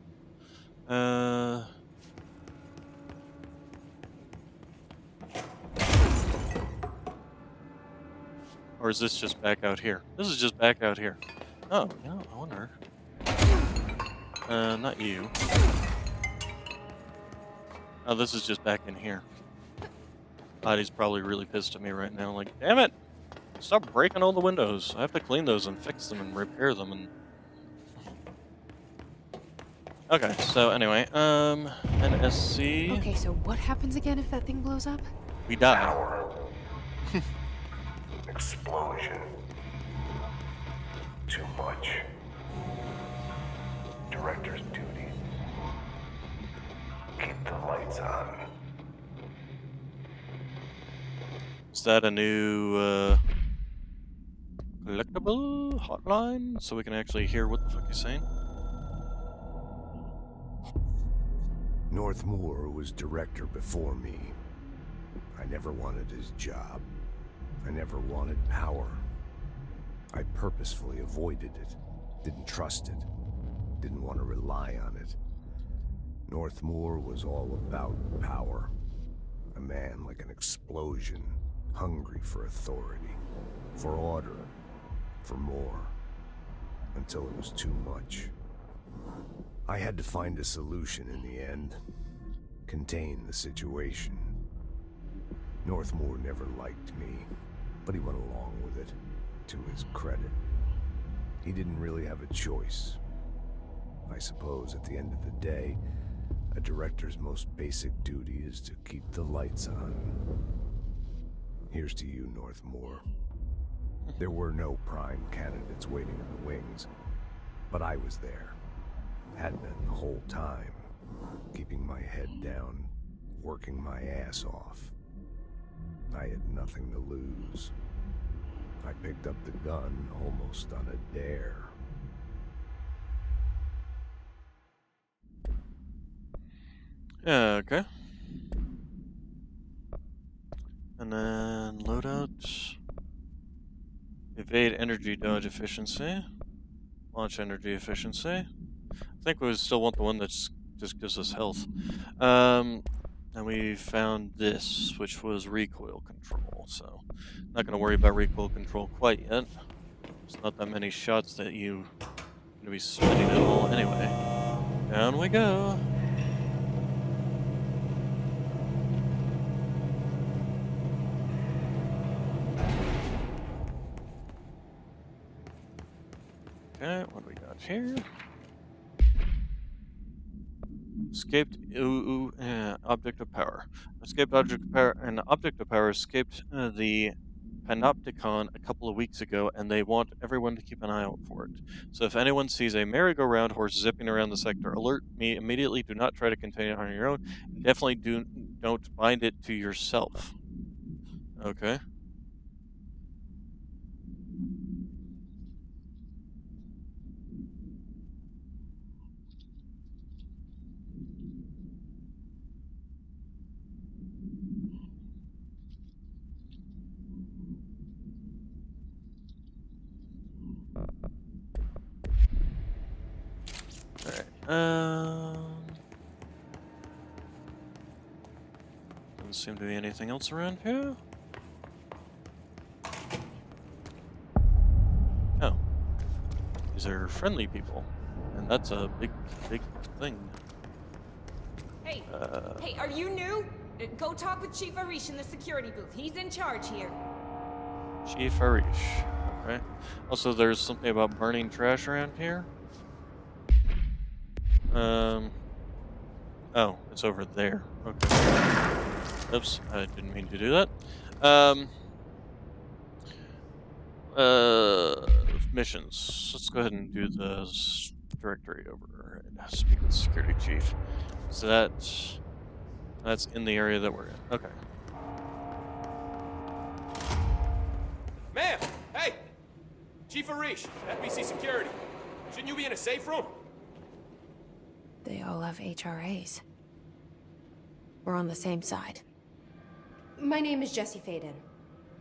Or is this just back out here? This is just back out here. Oh, yeah, I wonder. Not you. Oh, this is just back in here. Body's probably really pissed at me right now. Like, damn it! Stop breaking all the windows. I have to clean those and fix them and repair them and... Okay, so anyway, NSC... Okay, so what happens again if that thing blows up? We die. Power. Explosion. Too much. Director's duty. Keep the lights on. Is that a new, collectible hotline? So we can actually hear what the fuck he's saying? North Moore was director before me. I never wanted his job. I never wanted power. I purposefully avoided it. Didn't trust it. Didn't want to rely on it. North Moore was all about power. A man like an explosion, hungry for authority, for order, for more, until it was too much. I had to find a solution in the end. Contain the situation. North Moore never liked me, but he went along with it, to his credit. He didn't really have a choice. I suppose at the end of the day, a director's most basic duty is to keep the lights on. Here's to you, North Moore. There were no prime candidates waiting in the wings, but I was there. Had been the whole time, keeping my head down, working my ass off. I had nothing to lose. I picked up the gun almost on a dare. Okay. And then loadouts. Evade energy dodge efficiency. Launch energy efficiency. I think we still want the one that just gives us health. And we found this, which was recoil control. So, not going to worry about recoil control quite yet. There's not that many shots that you going to be spending it all anyway. Down we go. Okay, what do we got here? Escaped object of power. Escaped object of power. An object of power escaped the Panopticon a couple of weeks ago, and they want everyone to keep an eye out for it. So if anyone sees a merry-go-round horse zipping around the sector, alert me immediately. Do not try to contain it on your own. And definitely don't bind it to yourself. Okay. Doesn't seem to be anything else around here. Oh. These are friendly people. And that's a big thing. Hey, hey, are you new? Go talk with Chief Arish in the security booth. He's in charge here. Chief Arish. Okay. Also, there's something about burning trash around here. Oh, it's over there. Okay. Oops, I didn't mean to do that. Missions. Let's go ahead and do the directory over. Speak with security chief. So that's in the area that we're in. Okay. Ma'am! Hey! Chief Arish, FBC Security. Shouldn't you be in a safe room? They all have HRAs. We're on the same side. My name is Jesse Faden.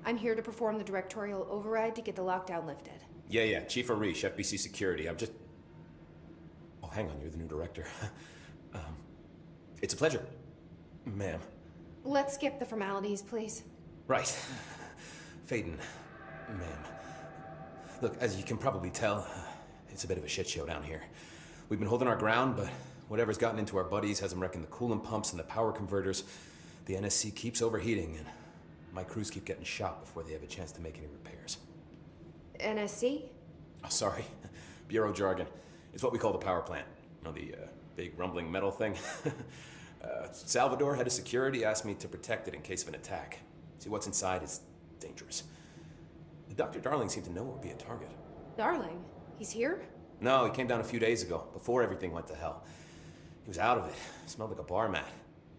I'm here to perform the directorial override to get the lockdown lifted. Yeah, Chief Arish, FBC Security. I'm just... Oh, hang on, you're the new director. It's a pleasure, ma'am. Let's skip the formalities, please. Right. Faden, ma'am. Look, as you can probably tell, it's a bit of a shit show down here. We've been holding our ground, but whatever's gotten into our buddies has them wrecking the coolant pumps and the power converters. The NSC keeps overheating, and my crews keep getting shot before they have a chance to make any repairs. NSC? Oh, sorry. Bureau jargon. It's what we call the power plant. You know, the big rumbling metal thing? Salvador, head of security, asked me to protect it in case of an attack. See, what's inside is dangerous. Dr. Darling seemed to know it would be a target. Darling? He's here? No, he came down a few days ago, before everything went to hell. He was out of it. Smelled like a bar mat.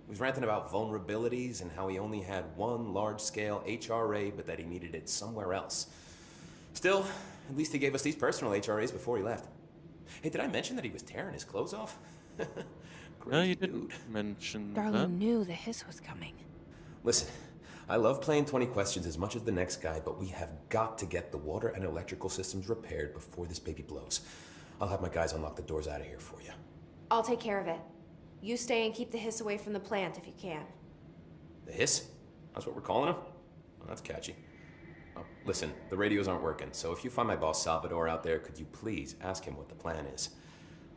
He was ranting about vulnerabilities and how he only had one large-scale HRA, but that he needed it somewhere else. Still, at least he gave us these personal HRAs before he left. Hey, did I mention that he was tearing his clothes off? No, you didn't mention that. Darling knew the hiss was coming. Listen, I love playing 20 questions as much as the next guy, but we have got to get the water and electrical systems repaired before this baby blows. I'll have my guys unlock the doors out of here for you. I'll take care of it. You stay and keep the hiss away from the plant if you can. The hiss? That's what we're calling him? Well, that's catchy. Oh, listen, the radios aren't working, so if you find my boss Salvador out there, could you please ask him what the plan is?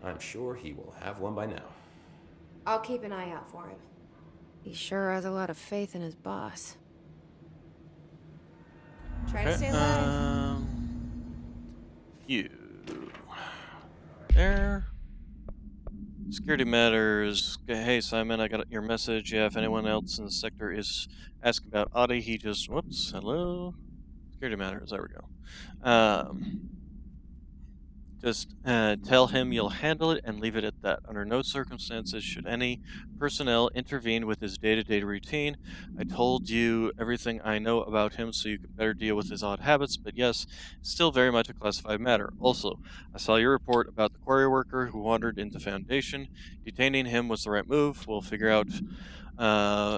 I'm sure he will have one by now. I'll keep an eye out for him. He sure has a lot of faith in his boss. Try to stay alive. You. There. Security matters. Hey, Simon, I got your message. Yeah, if anyone else in the sector is asking about Audie, he just... Whoops. Hello? Security matters. There we go. Just tell him you'll handle it and leave it at that. Under no circumstances should any personnel intervene with his day-to-day routine. I told you everything I know about him so you could better deal with his odd habits, but yes, it's still very much a classified matter. Also, I saw your report about the quarry worker who wandered into Foundation. Detaining him was the right move. We'll figure out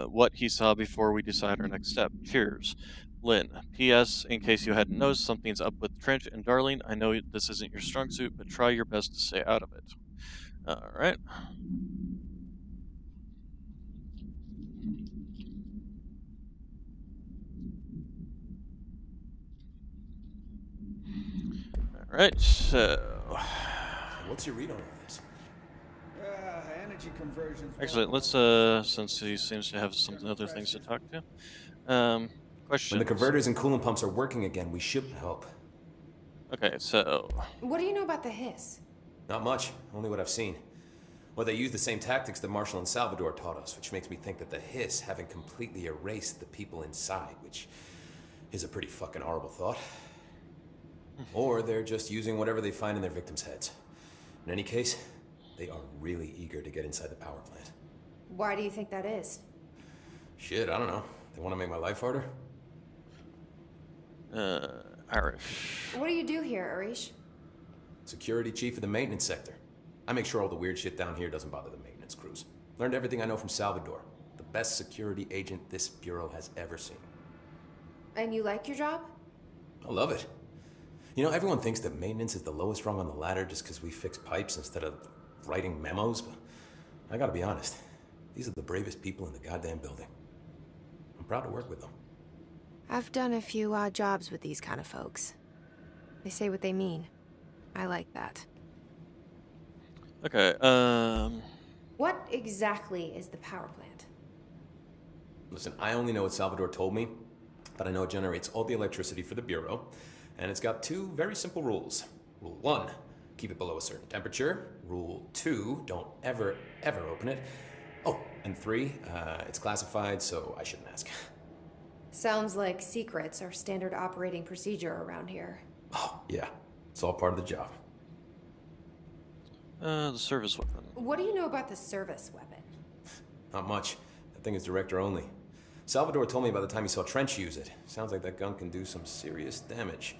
what he saw before we decide our next step. Cheers. Lynn. P.S. In case you hadn't noticed, something's up with Trench and Darling. I know this isn't your strong suit, but try your best to stay out of it. Alright. Alright, so... What's your read on all this? Energy conversions. Actually, let's, since he seems to have some other things to talk to. Questions? When the converters and coolant pumps are working again, we should help. Okay, so... What do you know about the hiss? Not much, only what I've seen. Well, they use the same tactics that Marshall and Salvador taught us, which makes me think that the hiss haven't completely erased the people inside, which is a pretty fucking horrible thought. Or they're just using whatever they find in their victims' heads. In any case, they are really eager to get inside the power plant. Why do you think that is? Shit, I don't know. They want to make my life harder? Irish. What do you do here, Arish? Security chief of the maintenance sector. I make sure all the weird shit down here doesn't bother the maintenance crews. Learned everything I know from Salvador. The best security agent this bureau has ever seen. And you like your job? I love it. You know, everyone thinks that maintenance is the lowest rung on the ladder just because we fix pipes instead of writing memos, but I gotta be honest. These are the bravest people in the goddamn building. I'm proud to work with them. I've done a few odd jobs with these kind of folks. They say what they mean. I like that. Okay, What exactly is the power plant? Listen, I only know what Salvador told me, but I know it generates all the electricity for the Bureau, and it's got two very simple rules. Rule 1, keep it below a certain temperature. Rule 2, don't ever, ever open it. Oh, and 3, it's classified, so I shouldn't ask. Sounds like secrets are standard operating procedure around here. Oh, yeah. It's all part of the job. the service weapon. What do you know about the service weapon? Not much. That thing is director only. Salvador told me by the time he saw Trench use it. Sounds like that gun can do some serious damage.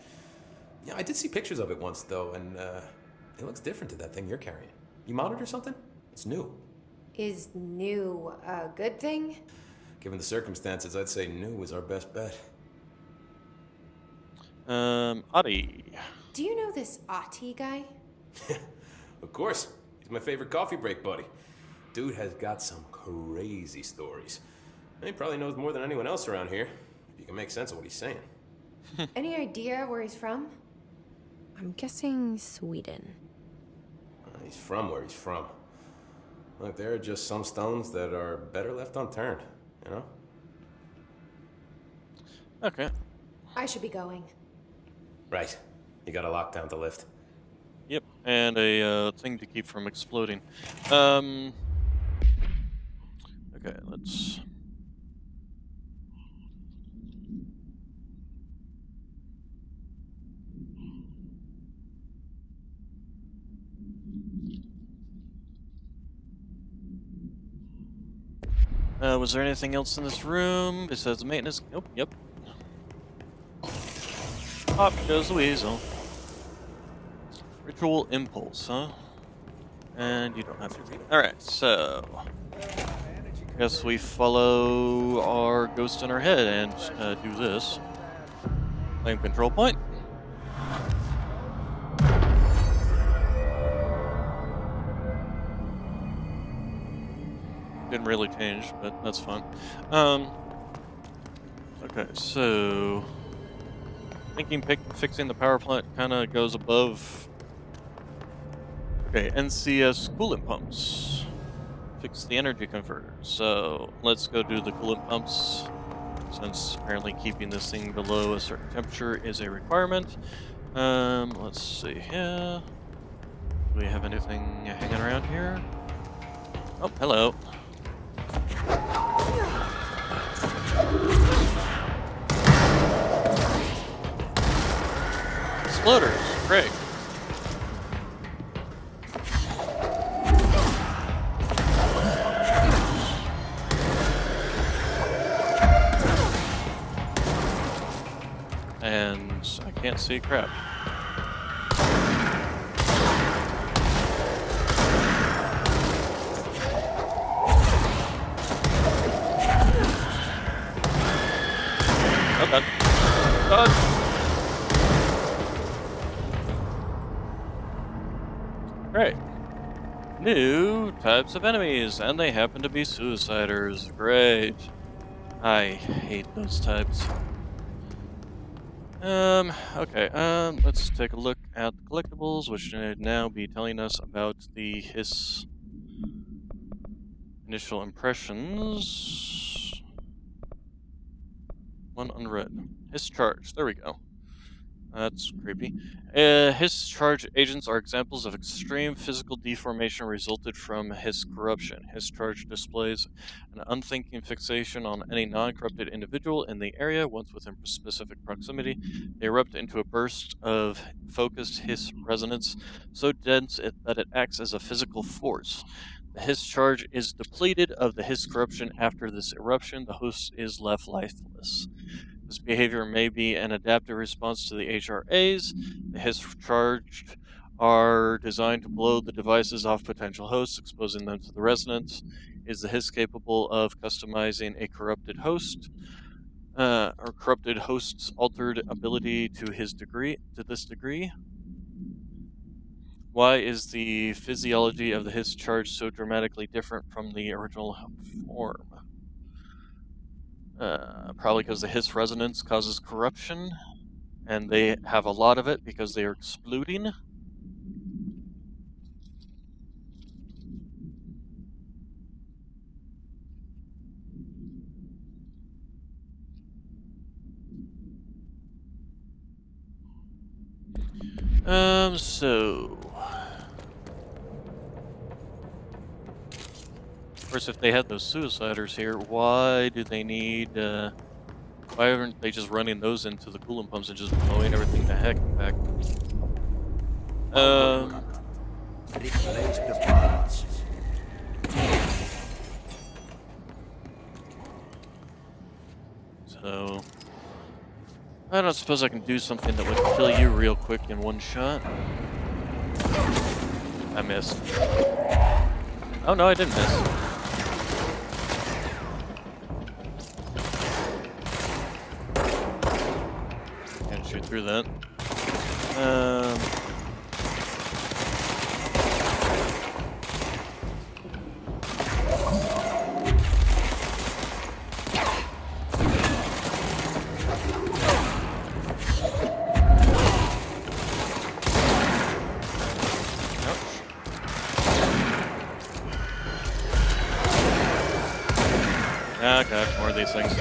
Yeah, I did see pictures of it once, though, and it looks different to that thing you're carrying. You mounted or something? It's new. Is new a good thing? Given the circumstances, I'd say new is our best bet. Adi. Do you know this Ati guy? Of course. He's my favorite coffee break buddy. Dude has got some crazy stories. And he probably knows more than anyone else around here, if you can make sense of what he's saying. Any idea where he's from? I'm guessing Sweden. He's from where he's from. Look, there are just some stones that are better left unturned, you know? Okay. I should be going. Right. You got a lockdown to lift. Yep, and a thing to keep from exploding. Okay, let's... was there anything else in this room besides the maintenance? Nope, yep. Pop goes the weasel. Ritual impulse, huh? And you don't have anything. Alright, so... I guess we follow our ghost in our head and do this. Claim control point. Didn't really change, but that's fine. Okay, so... Thinking fixing the power plant kind of goes above... Okay, NCS coolant pumps. Fix the energy converter. So, let's go do the coolant pumps, since apparently keeping this thing below a certain temperature is a requirement. Let's see here. Do we have anything hanging around here? Oh, hello. Exploders, great. And I can't see crap. Okay. Great. New types of enemies, and they happen to be suiciders. Great. I hate those types. Okay, let's take a look at the collectibles, which should now be telling us about the Hiss initial impressions. One unread. Hiss charge, there we go. That's creepy. Hiss charge agents are examples of extreme physical deformation resulted from Hiss corruption. Hiss charge displays an unthinking fixation on any non-corrupted individual in the area. Once within specific proximity, they erupt into a burst of focused Hiss resonance so dense that it acts as a physical force. The Hiss charge is depleted of the Hiss corruption after this eruption. The host is left lifeless. This behavior may be an adaptive response to the HRAs. The Hiss charged are designed to blow the devices off potential hosts, exposing them to the resonance. Is the Hiss capable of customizing a corrupted host, or corrupted host's altered ability to this degree? Why is the physiology of the Hiss charge so dramatically different from the original form? Probably because the Hiss resonance causes corruption, and they have a lot of it because they are exploding. So... Of course, if they had those suiciders here, why do they need, why aren't they just running those into the coolant pumps and just blowing everything to heck back? Replace the parts. So... I don't suppose I can do something that would kill you real quick in one shot. I missed. Oh no, I didn't miss. Can't shoot through that. Ah, God, more of these things.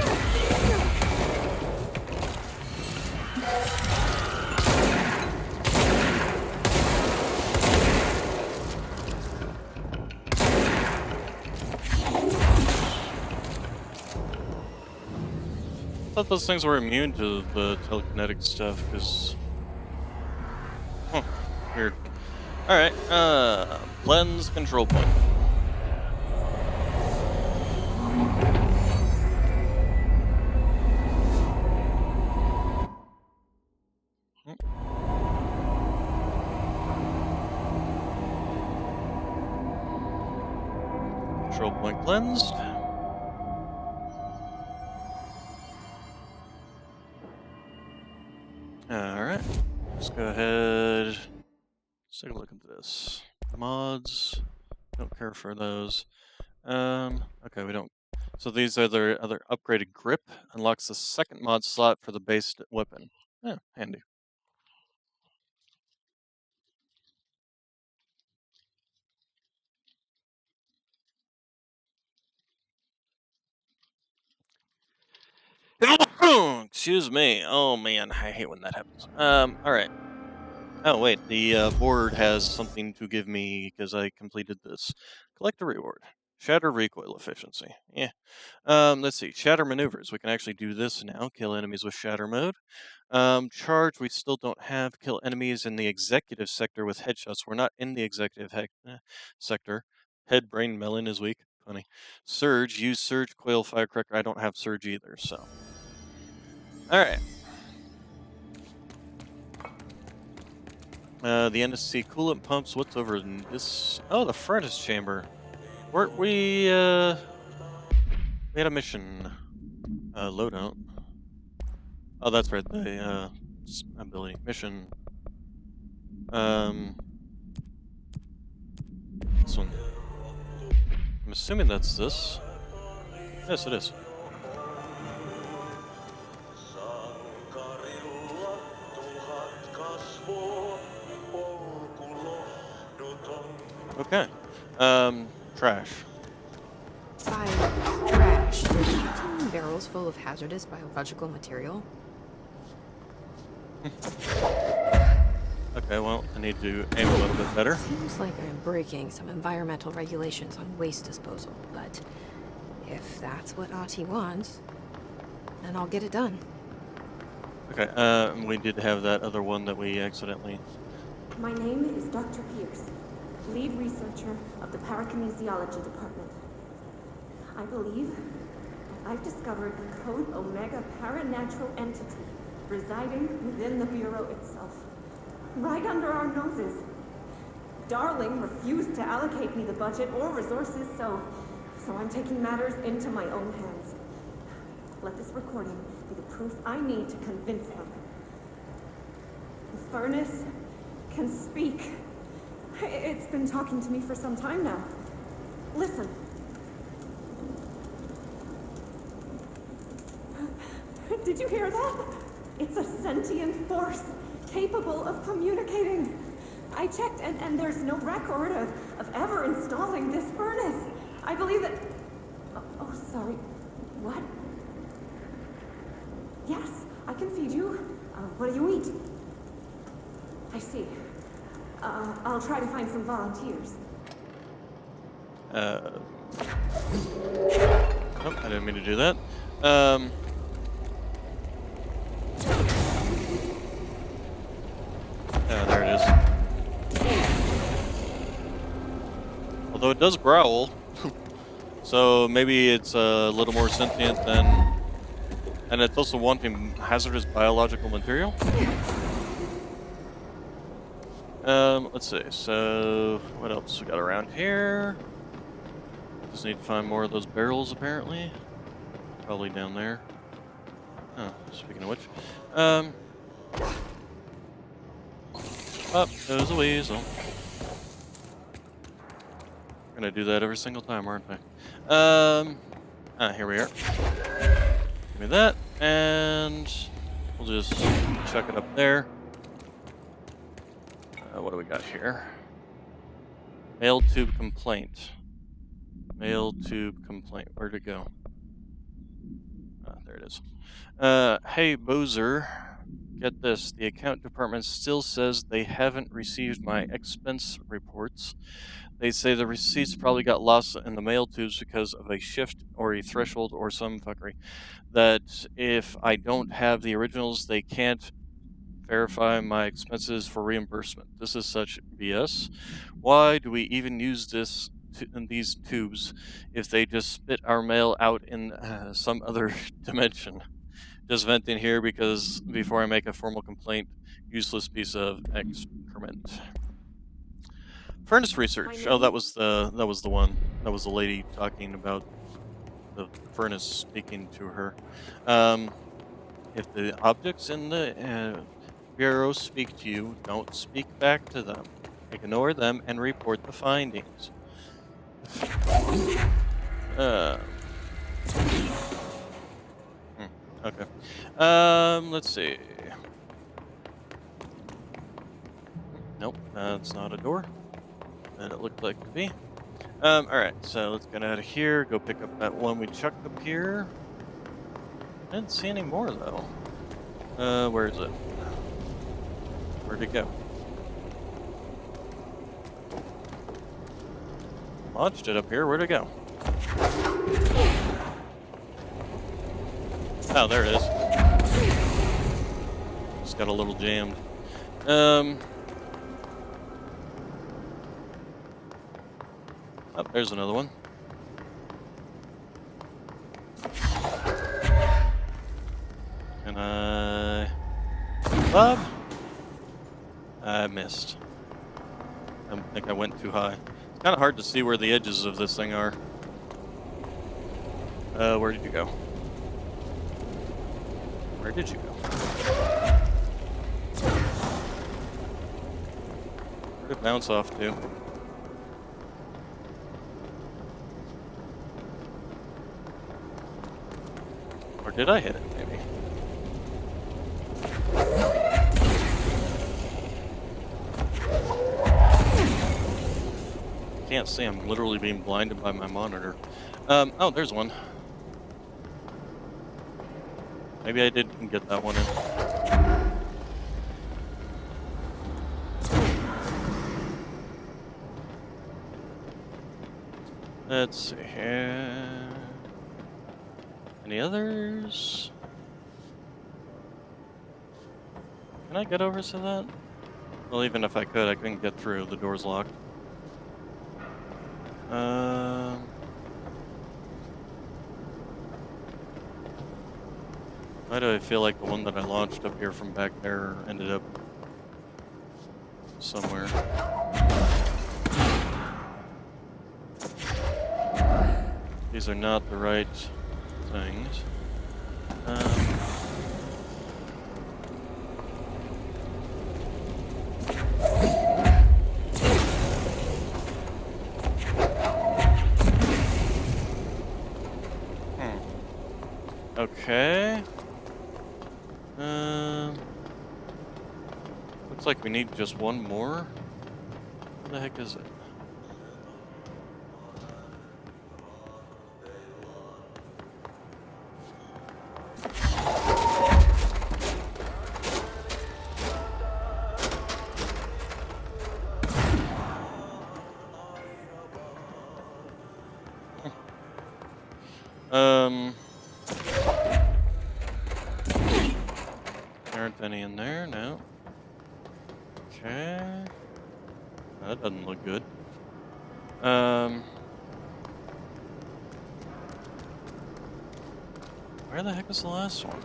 I thought those things were immune to the telekinetic stuff, because... Huh, weird. Alright, lens control point. Control point cleansed. Alright, let's go ahead. Let's take a look into this. Mods, don't care for those. Okay, we don't. So these are the other upgraded grip. Unlocks the second mod slot for the base weapon. Yeah, handy. Excuse me. Oh man, I hate when that happens. Alright. Oh wait, the board has something to give me because I completed this. Collect a reward. Shatter recoil efficiency. Yeah. Let's see. Shatter maneuvers. We can actually do this now. Kill enemies with shatter mode. Charge. We still don't have. Kill enemies in the executive sector with headshots. We're not in the executive sector. Head, brain, melon is weak. Funny. Surge. Use surge. Coil, firecracker. I don't have surge either. So. All right. The NSC coolant pumps. What's over in this? Oh, the furnace chamber. Weren't we had a mission loadout. Oh, that's right. The ability mission. This one. I'm assuming that's this. Yes, it is. Okay. Trash. By trash, 18 barrels full of hazardous biological material. Okay, well, I need to aim a little bit better. Seems like I'm breaking some environmental regulations on waste disposal, but if that's what Ahti wants, then I'll get it done. Okay, we did have that other one that we accidentally... My name is Dr. Pierce, lead researcher of the Parakinesiology Department. I believe that I've discovered a Code Omega paranatural entity residing within the Bureau itself, right under our noses. Darling refused to allocate me the budget or resources, so I'm taking matters into my own hands. Let this recording be the proof I need to convince them. The furnace can speak. It's been talking to me for some time now. Listen. Did you hear that? It's a sentient force capable of communicating. I checked and there's no record of ever installing this furnace. I believe that... Oh, sorry. What? Yes, I can feed you. What do you eat? I see. I'll try to find some volunteers. Oh, I didn't mean to do that. There it is. Although it does growl, so maybe it's a little more sentient than... And it's also wanting hazardous biological material? Let's see, so what else we got around here? Just need to find more of those barrels, apparently. Probably down there. Oh, speaking of which. Up goes a weasel. We're gonna do that every single time, aren't we? Here we are. Give me that, and we'll just chuck it up there. What do we got here? Mail tube complaint. Mail tube complaint. Where'd it go? There it is. Hey, Boozer. Get this. The account department still says they haven't received my expense reports. They say the receipts probably got lost in the mail tubes because of a shift or a threshold or some fuckery. That if I don't have the originals, they can't verify my expenses for reimbursement. This is such BS. Why do we even use in these tubes if they just spit our mail out in some other dimension? Just vent in here because before I make a formal complaint, useless piece of excrement. Furnace research. Oh, that was the one. That was the lady talking about the furnace speaking to her. If the objects in the Bureau speak to you, don't speak back to them. Ignore them and report the findings. Okay. Let's see. Nope, that's not a door. That it looked like to be. Alright, so let's get out of here. Go pick up that one we chucked up here. I didn't see any more, though. Where is it? Where'd it go? Launched it up here. Where'd it go? Oh, there it is. Just got a little jammed. Oh, there's another one. And Bob? I missed. I think I went too high. It's kind of hard to see where the edges of this thing are. Where did you go? Where did you go? Where did it bounce off to? Or did I hit it, maybe? Can't see, I'm literally being blinded by my monitor. Oh, there's one. Maybe I didn't get that one in. Let's see here. Any others? Can I get over to that? Well, even if I could, I couldn't get through. The door's locked. Why do I feel like the one that I launched up here from back there ended up somewhere? These are not the right things. Okay. Looks like we need just one more. What the heck is it? There aren't any in there, no. Okay. That doesn't look good. Where the heck is the last one?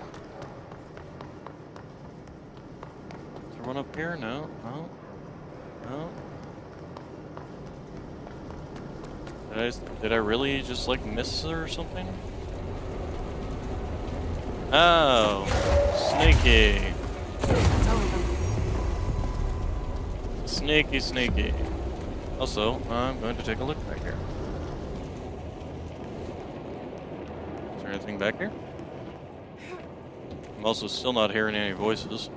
Is there one up here? No. No. No. Did I really just like miss it or something? Oh, sneaky. That's all of them. Sneaky, sneaky. Also, I'm going to take a look back here. Is there anything back here? I'm also still not hearing any voices.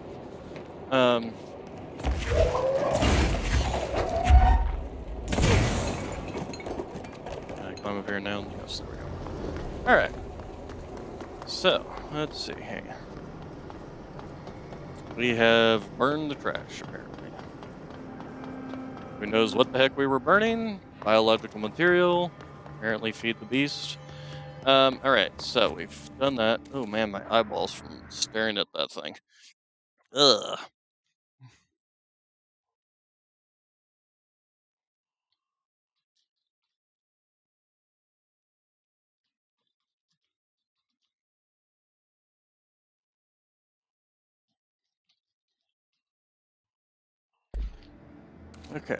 Can I climb up here now? Yes, there we go. Alright. So, let's see. Hang on. We have burned the trash, apparently. Who knows what the heck we were burning? Biological material. Apparently feed the beast. Alright, so we've done that. Oh man, my eyeballs from staring at that thing. Ugh. Okay.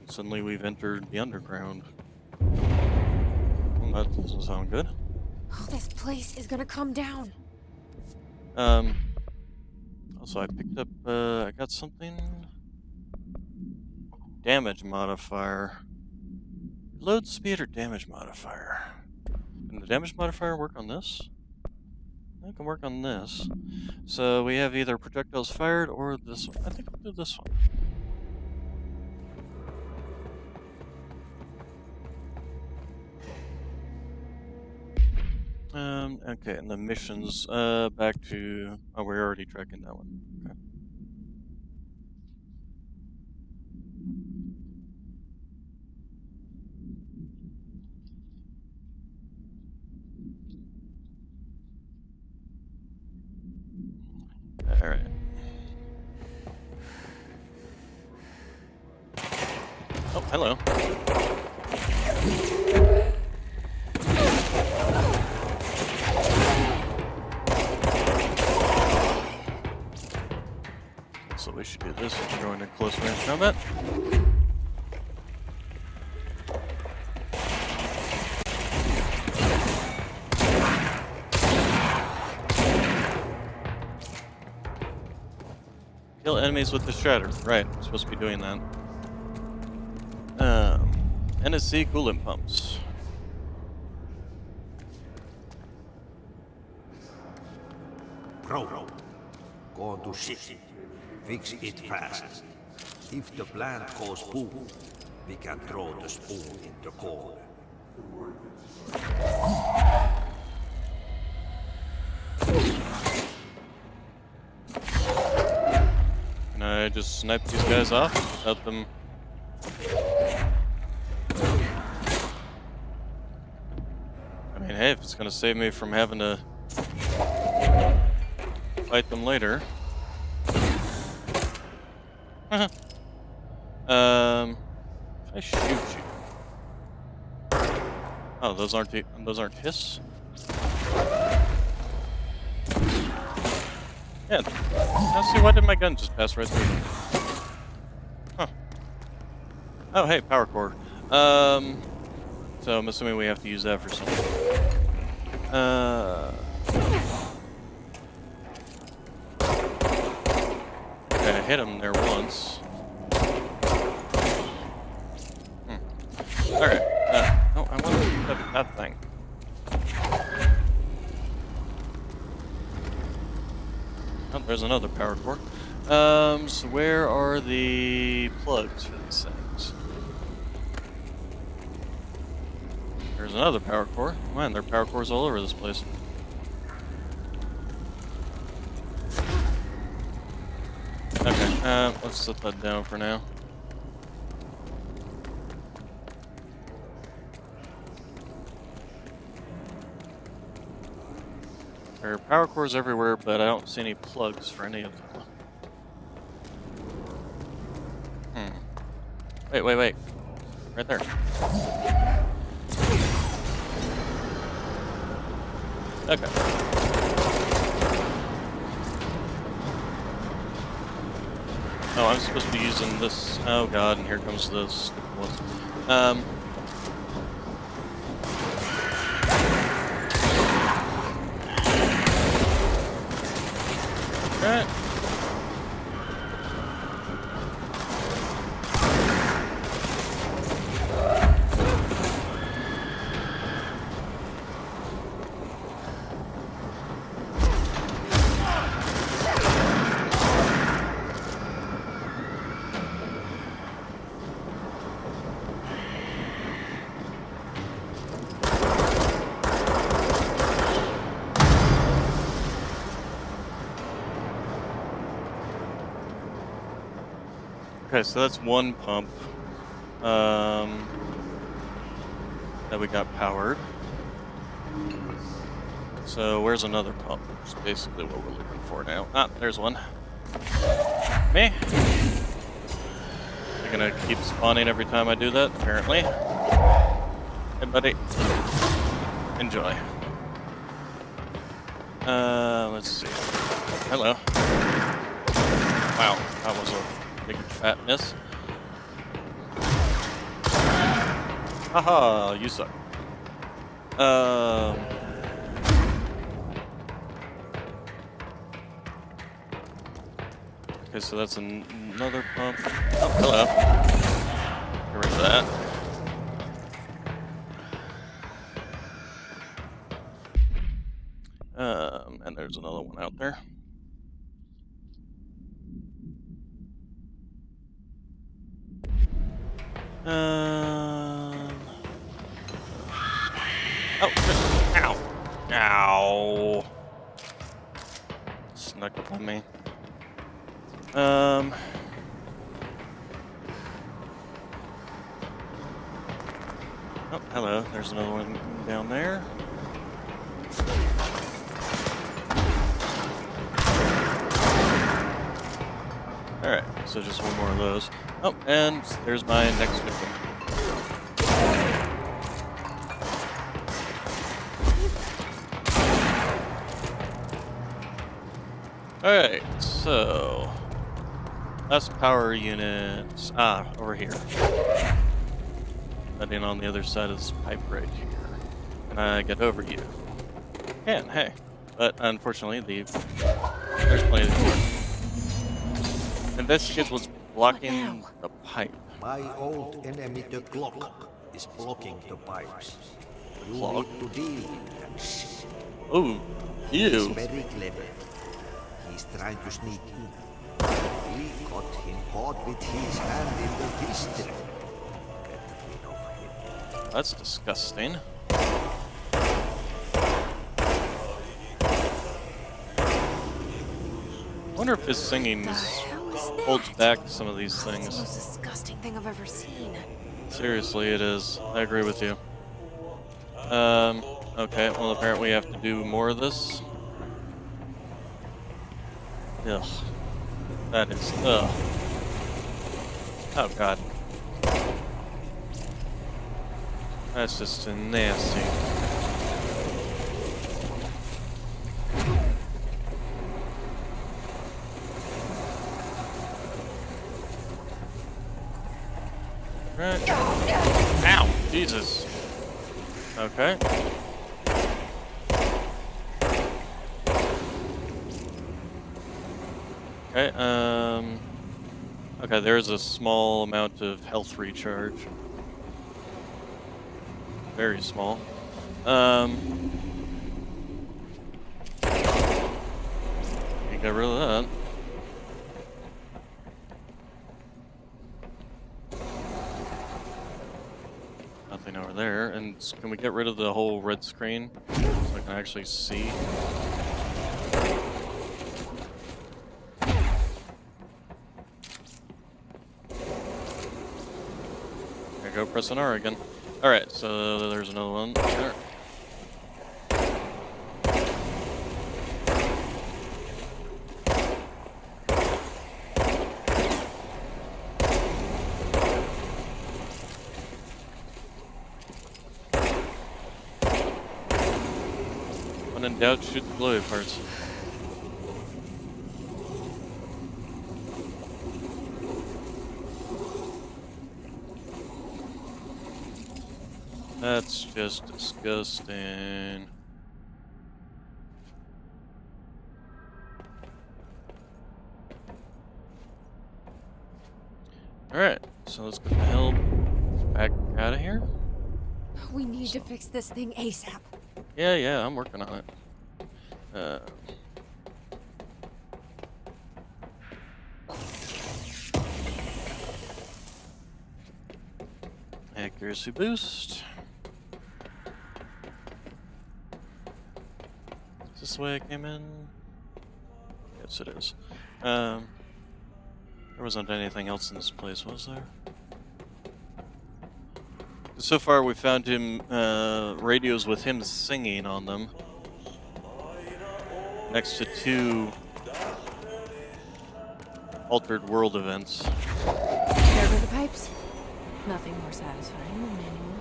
Suddenly we've entered the underground. Well, that doesn't sound good. Oh, this place is gonna come down. Also I picked up, I got something. Damage modifier. Load speed or damage modifier? Can the damage modifier work on this? It can work on this. So we have either projectiles fired or this one. I think we'll do this one. Okay, and the missions, back to... Oh, we're already tracking that one. Okay. Alright. Oh, hello. So we should do this if we're going to close range combat. Kill enemies with the Shredder. Right, we're supposed to be doing that. NSC coolant pumps. Pro, go to ship. Fix it fast. If the plant goes boom, we can throw the spoon in the corner. Can I just snipe these guys off without them? I mean, hey, if it's gonna save me from having to fight them later. If I shoot you. Oh, those aren't hiss? Yeah. Now see, why did my gun just pass right through them? Huh. Oh, hey, power core. So I'm assuming we have to use that for something. Okay, I hit him there once. Alright. Oh, I want to pick up that thing. Oh, there's another power core. So where are the plugs for these things? There's another power core. Man, there are power cores all over this place. Okay, let's set that down for now. There are power cores everywhere, but I don't see any plugs for any of them. Wait. Right there. Okay. Oh, I'm supposed to be using this. Oh god, and here comes this. Right. Okay, so that's one pump that we got powered. So where's another pump? Which is basically what we're looking for now. Ah, there's one. Me? You're gonna keep spawning every time I do that, apparently. Hey, buddy. Enjoy. Let's see. Hello. Wow, that was a big fat miss. Haha, you suck. Okay, so that's another pump. Oh, hello. Get rid of that. And there's another one out there. Oh, ow. Ow. Snuck up on me. Oh, hello. There's another one down there. Alright, so just one more of those. Oh, and there's my next victim. Alright, so last power unit. Ah, over here. Heading on the other side of this pipe right here. Can I get over you? Can, hey. But unfortunately, there's plenty of door. Investigate what's blocking the pipe. My old enemy, the clock, is blocking the pipes. You Clock? need to deal with that shit. Oh, He's ew. very clever. He's trying to sneak in. We got him caught with his hand in the fist. Better win over him. That's disgusting. I wonder if his singing holds back some of these The things. most disgusting thing I've ever seen. Seriously, it is. I agree with you. Okay, well apparently we have to do more of this. Ugh. That is, ugh. Oh god. That's just nasty. Right. Ow! Jesus. Okay. Okay, okay, there's a small amount of health recharge. Very small. You got rid of that. Nothing over there. And can we get rid of the whole red screen so I can actually see? There you go, press an R again. Alright, so there's another one there. When in doubt, shoot the glowy parts. That's just disgusting. Alright, so let's get the hell back out of here. We need to fix this thing ASAP. Yeah, I'm working on it. Accuracy boost. Is this the way I came in? Yes, it is. There wasn't anything else in this place, was there? So far, we found him radios with him singing on them, next to 2 altered world events. There go the pipes. Nothing more satisfying than manual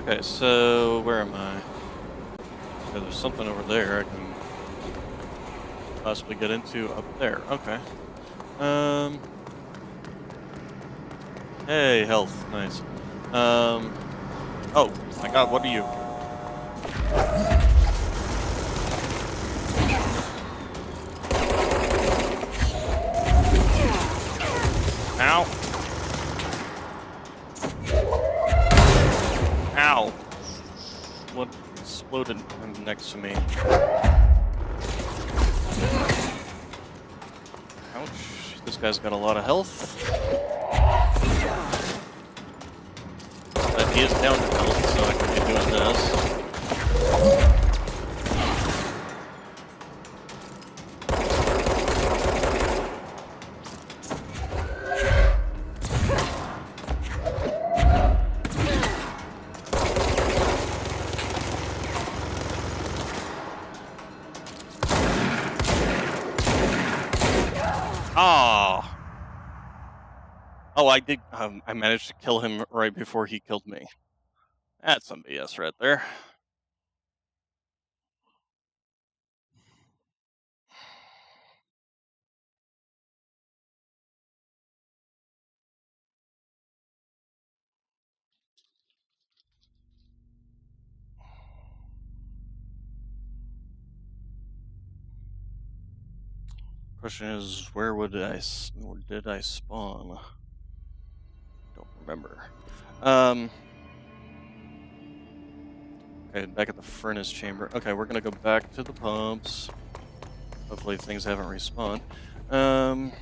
labor. Okay, so where am I? Okay, there's something over there I can possibly get into up there. Okay. Hey, health. Nice. Oh my god, what are you? Ow. Ow. What exploded next to me? Ouch. This guy's got a lot of health. But he is down to health, so I can be doing this. Oh, I did. I managed to kill him right before he killed me. That's some BS right there. Question is, where did I spawn? Don't remember. Okay, back at the furnace chamber. Okay, we're gonna go back to the pumps. Hopefully things haven't respawned. Oh,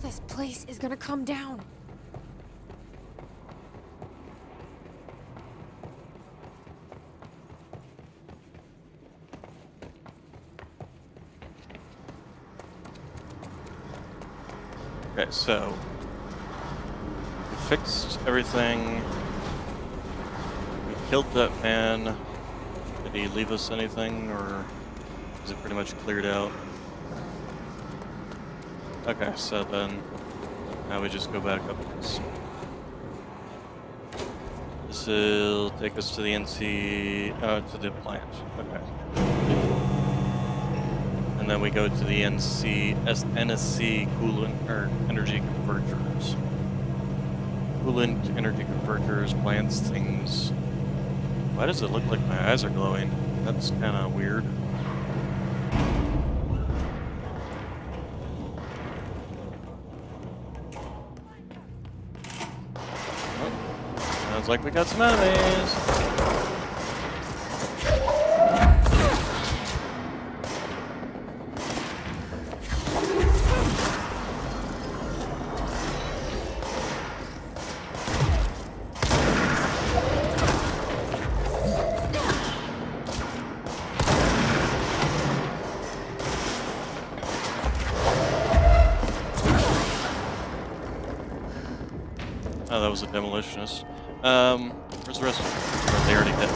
this place is gonna come down. Okay, so we fixed everything. We killed that man. Did he leave us anything, or is it pretty much cleared out? Okay, so then now we just go back up this. This will take us to the NC, to the plant. Okay. And then we go to the NSC coolant or energy converters. Coolant energy converters, plants, things. Why does it look like my eyes are glowing? That's kind of weird. Oh, sounds like we got some enemies. Oh, that was a demolitionist. Where's the rest of them? Or they already hit.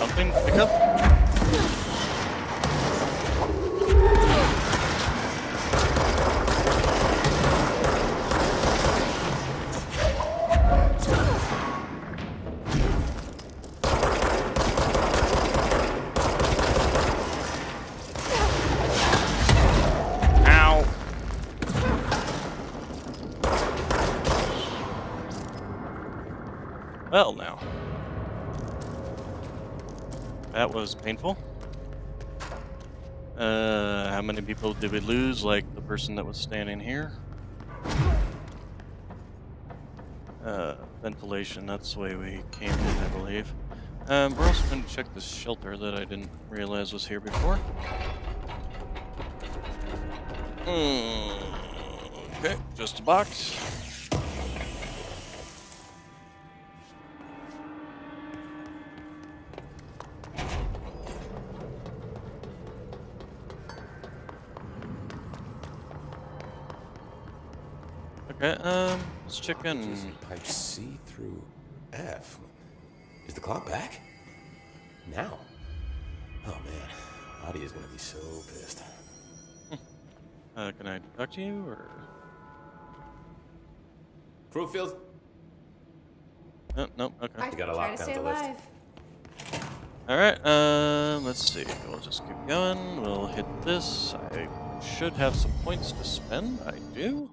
something to pick up? Ow! Well, now. That was painful. How many people did we lose? Like the person that was standing here? Ventilation, that's the way we came in, I believe. We're also going to check this shelter that I didn't realize was here before. Okay, just a box. Okay, let's check in. Pipe C through F. Is the clock back? Now? Oh man, Adi is gonna be so pissed. Can I talk to you, or? Crewfield? No, okay. You got a lockdown to lift. Alright, let's see. We'll just keep going. We'll hit this. I should have some points to spend. I do.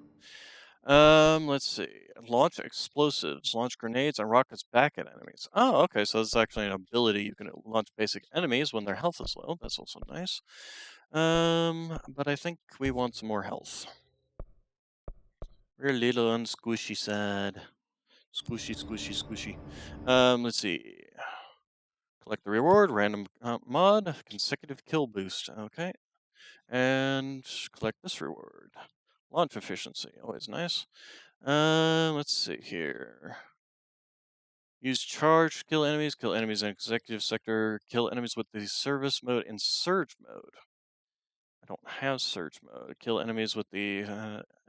Let's see. Launch explosives, launch grenades and rockets back at enemies. Oh, okay, so it's actually an ability. You can launch basic enemies when their health is low. That's also nice. But I think we want some more health. We're a little on squishy side. Squishy, squishy, squishy. Let's see. Collect the reward, random mod, consecutive kill boost. Okay. And collect this reward. Launch efficiency, always nice. Let's see here. Use charge, kill enemies in executive sector, kill enemies with the service mode and surge mode. I don't have surge mode. Kill enemies with the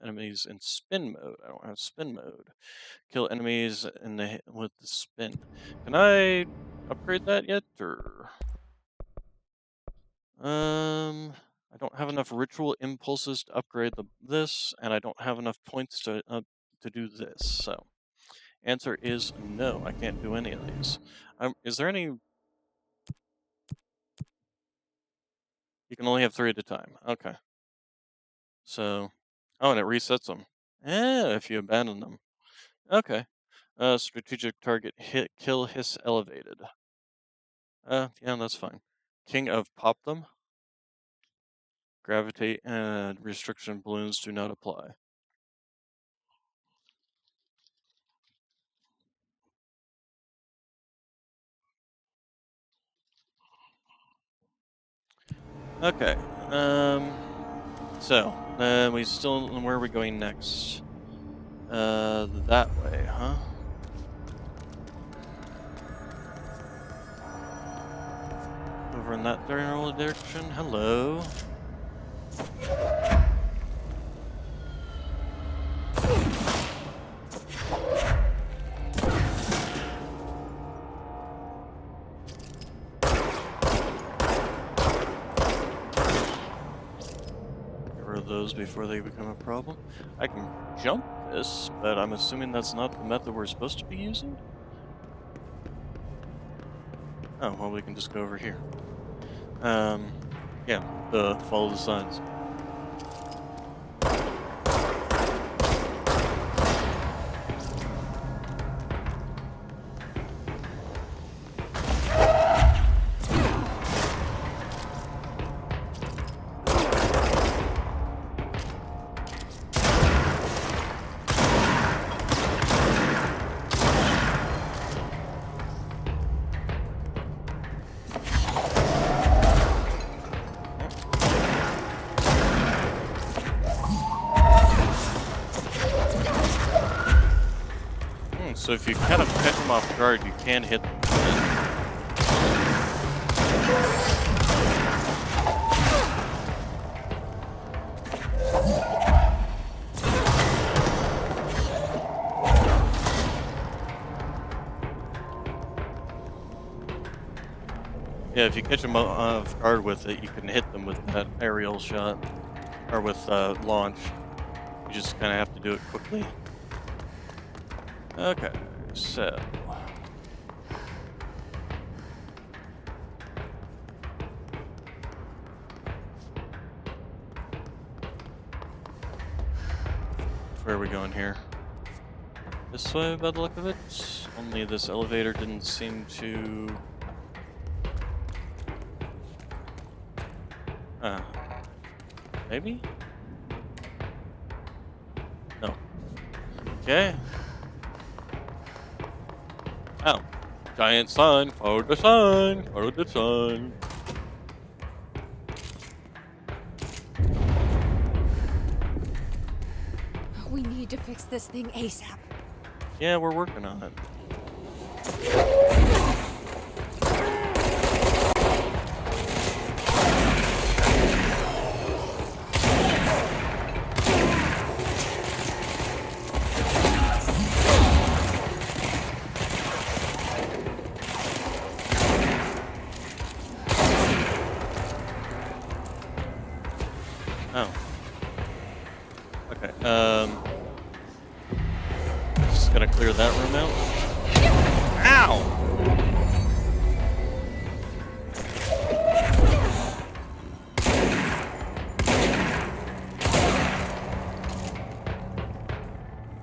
enemies in spin mode. I don't have spin mode. Kill enemies in the with the spin. Can I upgrade that yet, or? I don't have enough ritual impulses to upgrade this, and I don't have enough points to do this. So, answer is no. I can't do any of these. Is there any? You can only have 3 at a time. Okay. So, oh, and it resets them. If you abandon them. Okay. Strategic target hit kill hiss elevated. Yeah, that's fine. King of pop them. Gravity and restriction balloons do not apply. Okay. So we still. Where are we going next? That way, huh? Over in that general direction. Hello. Those before they become a problem. I can jump this, but I'm assuming that's not the method we're supposed to be using. Oh, well, we can just go over here. Yeah, follow the signs. So if you kind of catch them off guard, you can hit them. Yeah, if you catch them off guard with it, you can hit them with that aerial shot. Or with launch. You just kind of have to do it quickly. Okay, so... Where are we going here? This way by the look of it? Only this elevator didn't seem to... Maybe? No. Okay. Oh. Giant sun. Follow the sun. Follow the sun. We need to fix this thing ASAP. Yeah, we're working on it. Oh. Okay, just gonna clear that room out. Ow!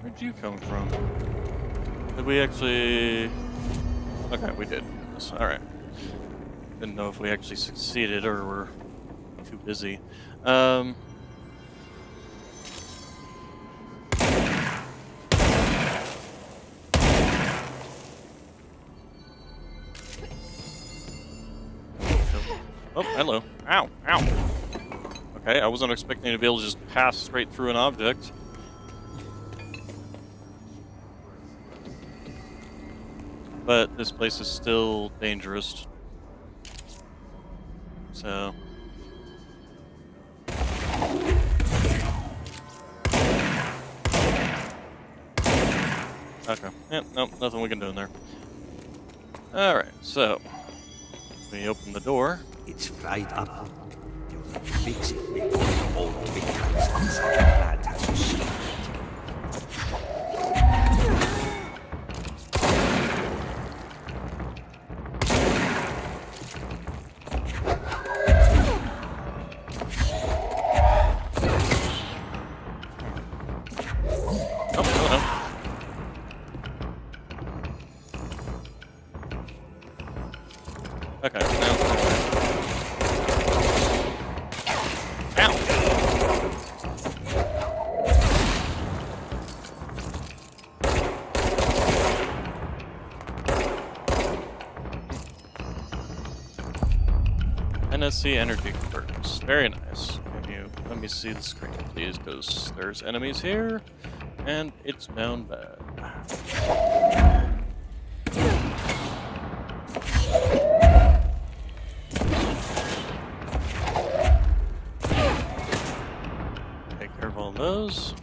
Where'd you come from? Did we actually... Okay, we did. Alright. Didn't know if we actually succeeded or were too busy. Oh, hello. Ow, ow. Okay, I wasn't expecting to be able to just pass straight through an object. But this place is still dangerous. So... Okay. Yep, nope, nothing we can do in there. Alright, so... We open the door. It's fried up. You fix it before the old victims of such a bad has escaped. Okay, now. Ow! NSC energy converters. Very nice. Can you let me see the screen, please? Because there's enemies here, and it's down bad. Those.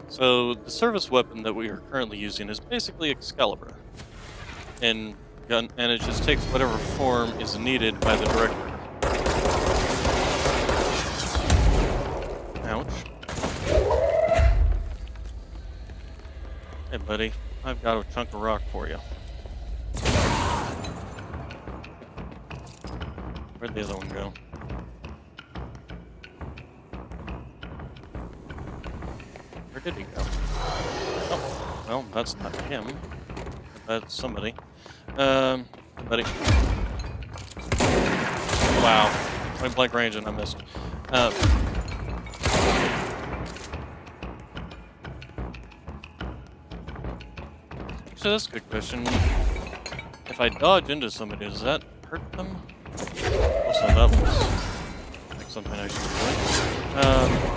So the service weapon that we are currently using is basically Excalibur, and it just takes whatever form is needed by the director. Ouch. Hey buddy, I've got a chunk of rock for you. Where'd the other one go? Where did he go? Oh, well, that's not him. That's somebody. Buddy. Wow. Point blank range and I missed. So that's a good question. If I dodge into somebody, does that hurt them? Also, that looks like something I should do.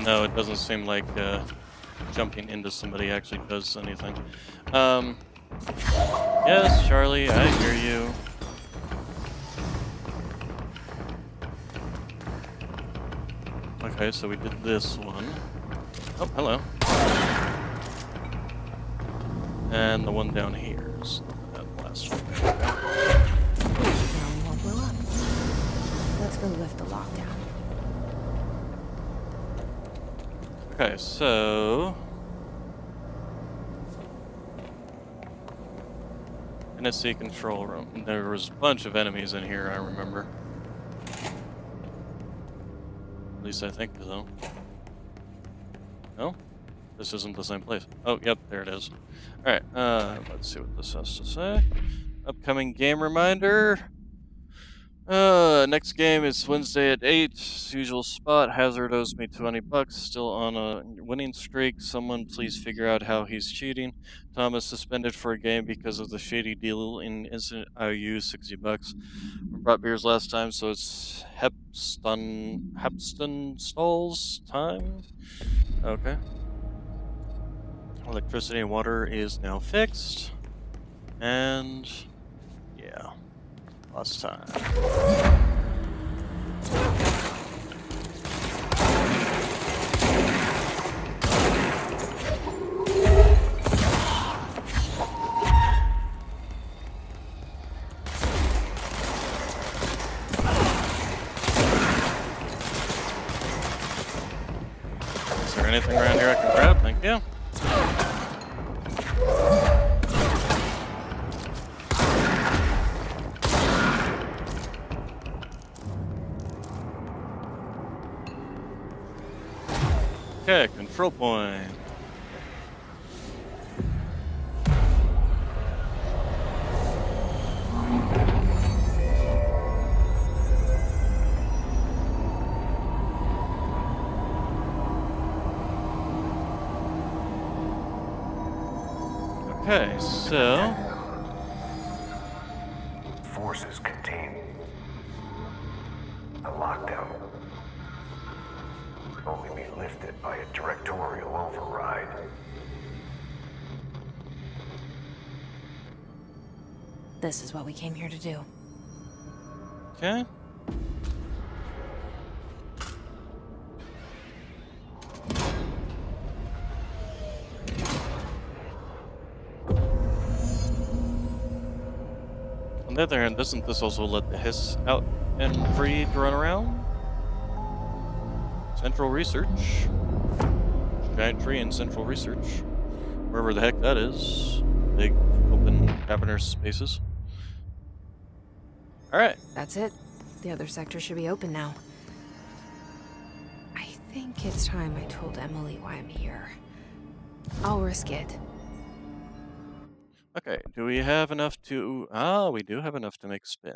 no, it doesn't seem like jumping into somebody actually does anything. Yes, Charlie, I hear you. Okay, so we did this one. Oh, hello. And the one down here is that last one. Now won't blow up. Let's go lift the lockdown. Okay, so NSC control room. There was a bunch of enemies in here, I remember. At least I think so. No? This isn't the same place. Oh, yep, there it is. Alright, let's see what this has to say. Upcoming game reminder. Next game is Wednesday at 8. Usual spot. Hazard owes me $20. Still on a winning streak. Someone please figure out how he's cheating. Thomas suspended for a game because of the shady deal in incident. I used $60. We brought beers last time, so it's Hepston Stalls time. Okay. Electricity and water is now fixed. And yeah. Last time. Is there anything around here I can grab? Thank you. Okay, control point. Okay, so Forces contain a lockdown. Only be lifted by a directorial override. This is what we came here to do. okay. On the other hand, doesn't this also let the hiss out and free to run around? Central Research. Giant tree in Central Research. Wherever the heck that is. Big, open, cavernous spaces. Alright. That's it. The other sector should be open now. I think it's time I told Emily why I'm here. I'll risk it. Okay, do we have enough to... we do have enough to make spin.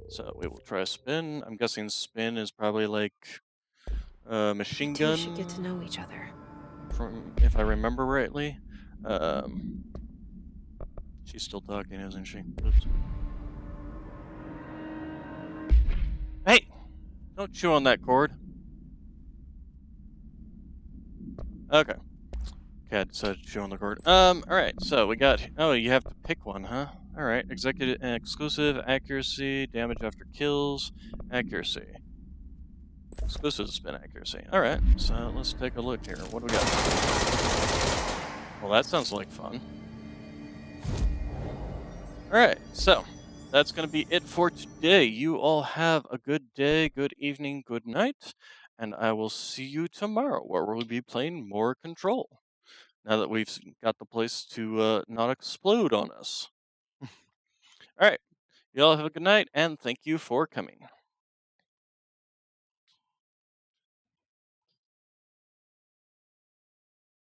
So we will try spin. I'm guessing spin is probably like machine gun. We should get to know each other. From, if I remember rightly. She's still talking, isn't she? Oops. Hey! Don't chew on that cord. Okay. Okay, I decided to chew on the cord. Alright, so we got... Oh, you have to pick one, huh? Alright, executive and exclusive, accuracy, damage after kills, accuracy. Exclusive spin accuracy. Alright, so let's take a look here. What do we got? Well, that sounds like fun. Alright, so that's going to be it for today. You all have a good day, good evening, good night, and I will see you tomorrow where we'll be playing more Control. Now that we've got the place to not explode on us. Alright, you all have a good night, and thank you for coming.